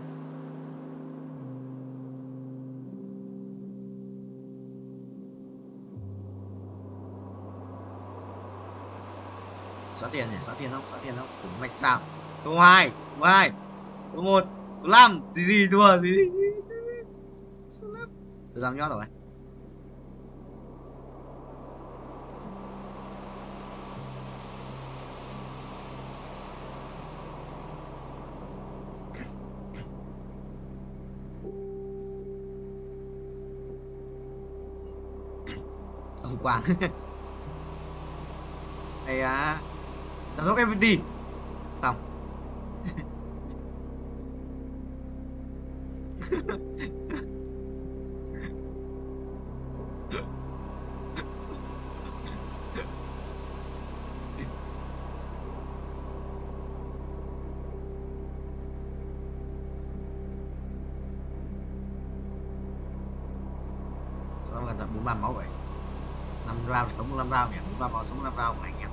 Xóa tiền nhỉ? Xóa tiền không? Cùng mày sao? Câu 2, câu 1, câu 5, gì thua gì? Tôi dám nhót rồi. Ông Quang. Đây à, giám đốc FPT xong. Sao gần tận 43 máu vậy? 5 round sống 5 round nhỉ? 43 máu sống 5 round mà anh em.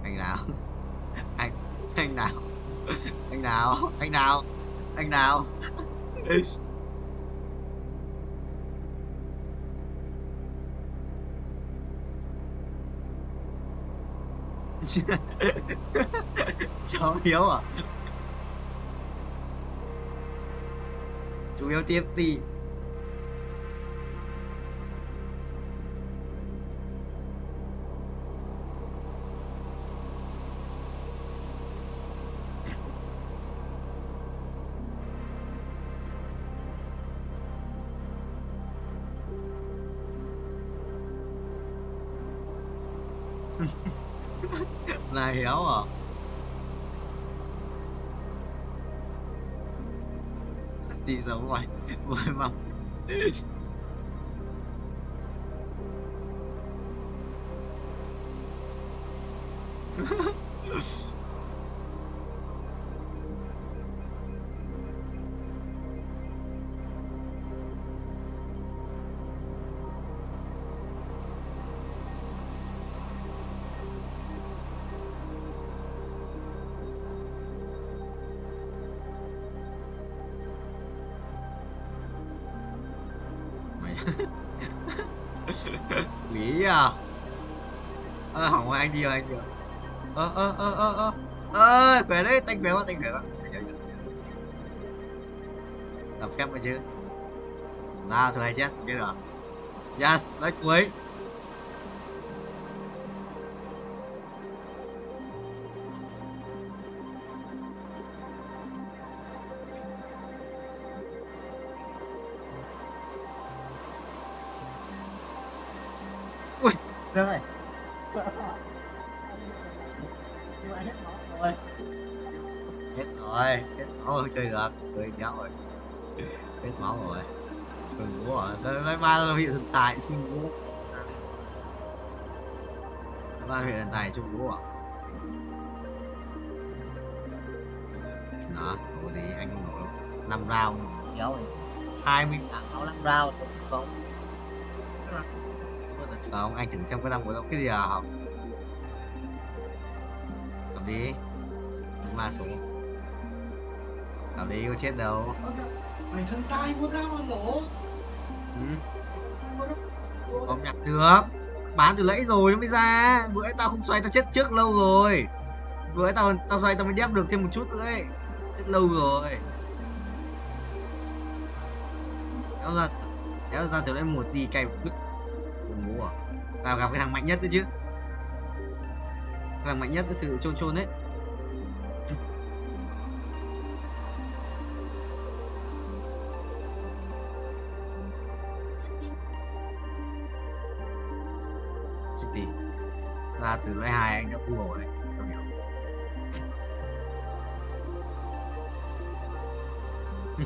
Anh nào? Anh nào? Anh nào? Cháu Hiếu à? Chú Hiếu TFT. Này Hiếu à? Gì giống ngoài mong. Lý à? Hỏng rồi, anh đi rồi. Khỏe đấy, tanh khỏe quá. Làm phép mà chứ. Nào, thử hay chết, biết rồi. Yes, lấy cuối. Ui, được rồi. Nhưng mà hết máu rồi. Hết máu rồi, chơi được, chơi kéo rồi. Hết máu rồi. Đừng bố à, sao mai ba bị thần tài chung bố. Ba bị thần tài chung bố à? Đó, bố thì anh nổ 5 round kéo rồi. 20 thằng 5 round sống không? Không, anh thử xem có năm của đâu cái gì à học. Cầm đi. Đúng ma số. Cầm đi, có chết đâu. Mày thân tai muốn ra mà nổ. Không nhặt được. Bán từ nãy rồi nó mới ra. Bữa ấy tao không xoay tao chết trước lâu rồi. Bữa ấy tao xoay tao mới đép được thêm một chút nữa ấy. Chết lâu rồi. Kéo ra từ đấy một tí cay một cứt. Bố à. Tao gặp cái thằng mạnh nhất đấy chứ. Cái thằng mạnh nhất cái sự chôn đấy. Chết đi. Ra từ loại 2 anh đã full rồi. Và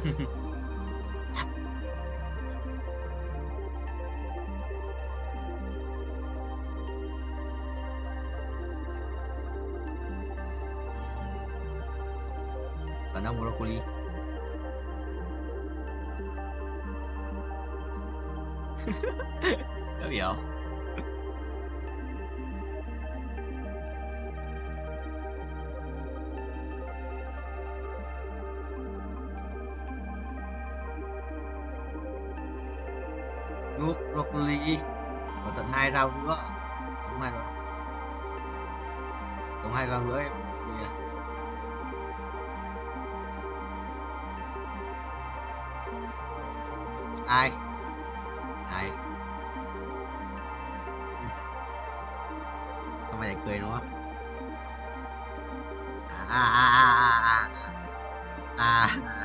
nó broccoli. Có hiểu. Nuốt broccoli và tận 2 rau nữa, sống 2 rau, sống 2 rau nữa em. Ai ai sao mày lại cười nó à à à à à à à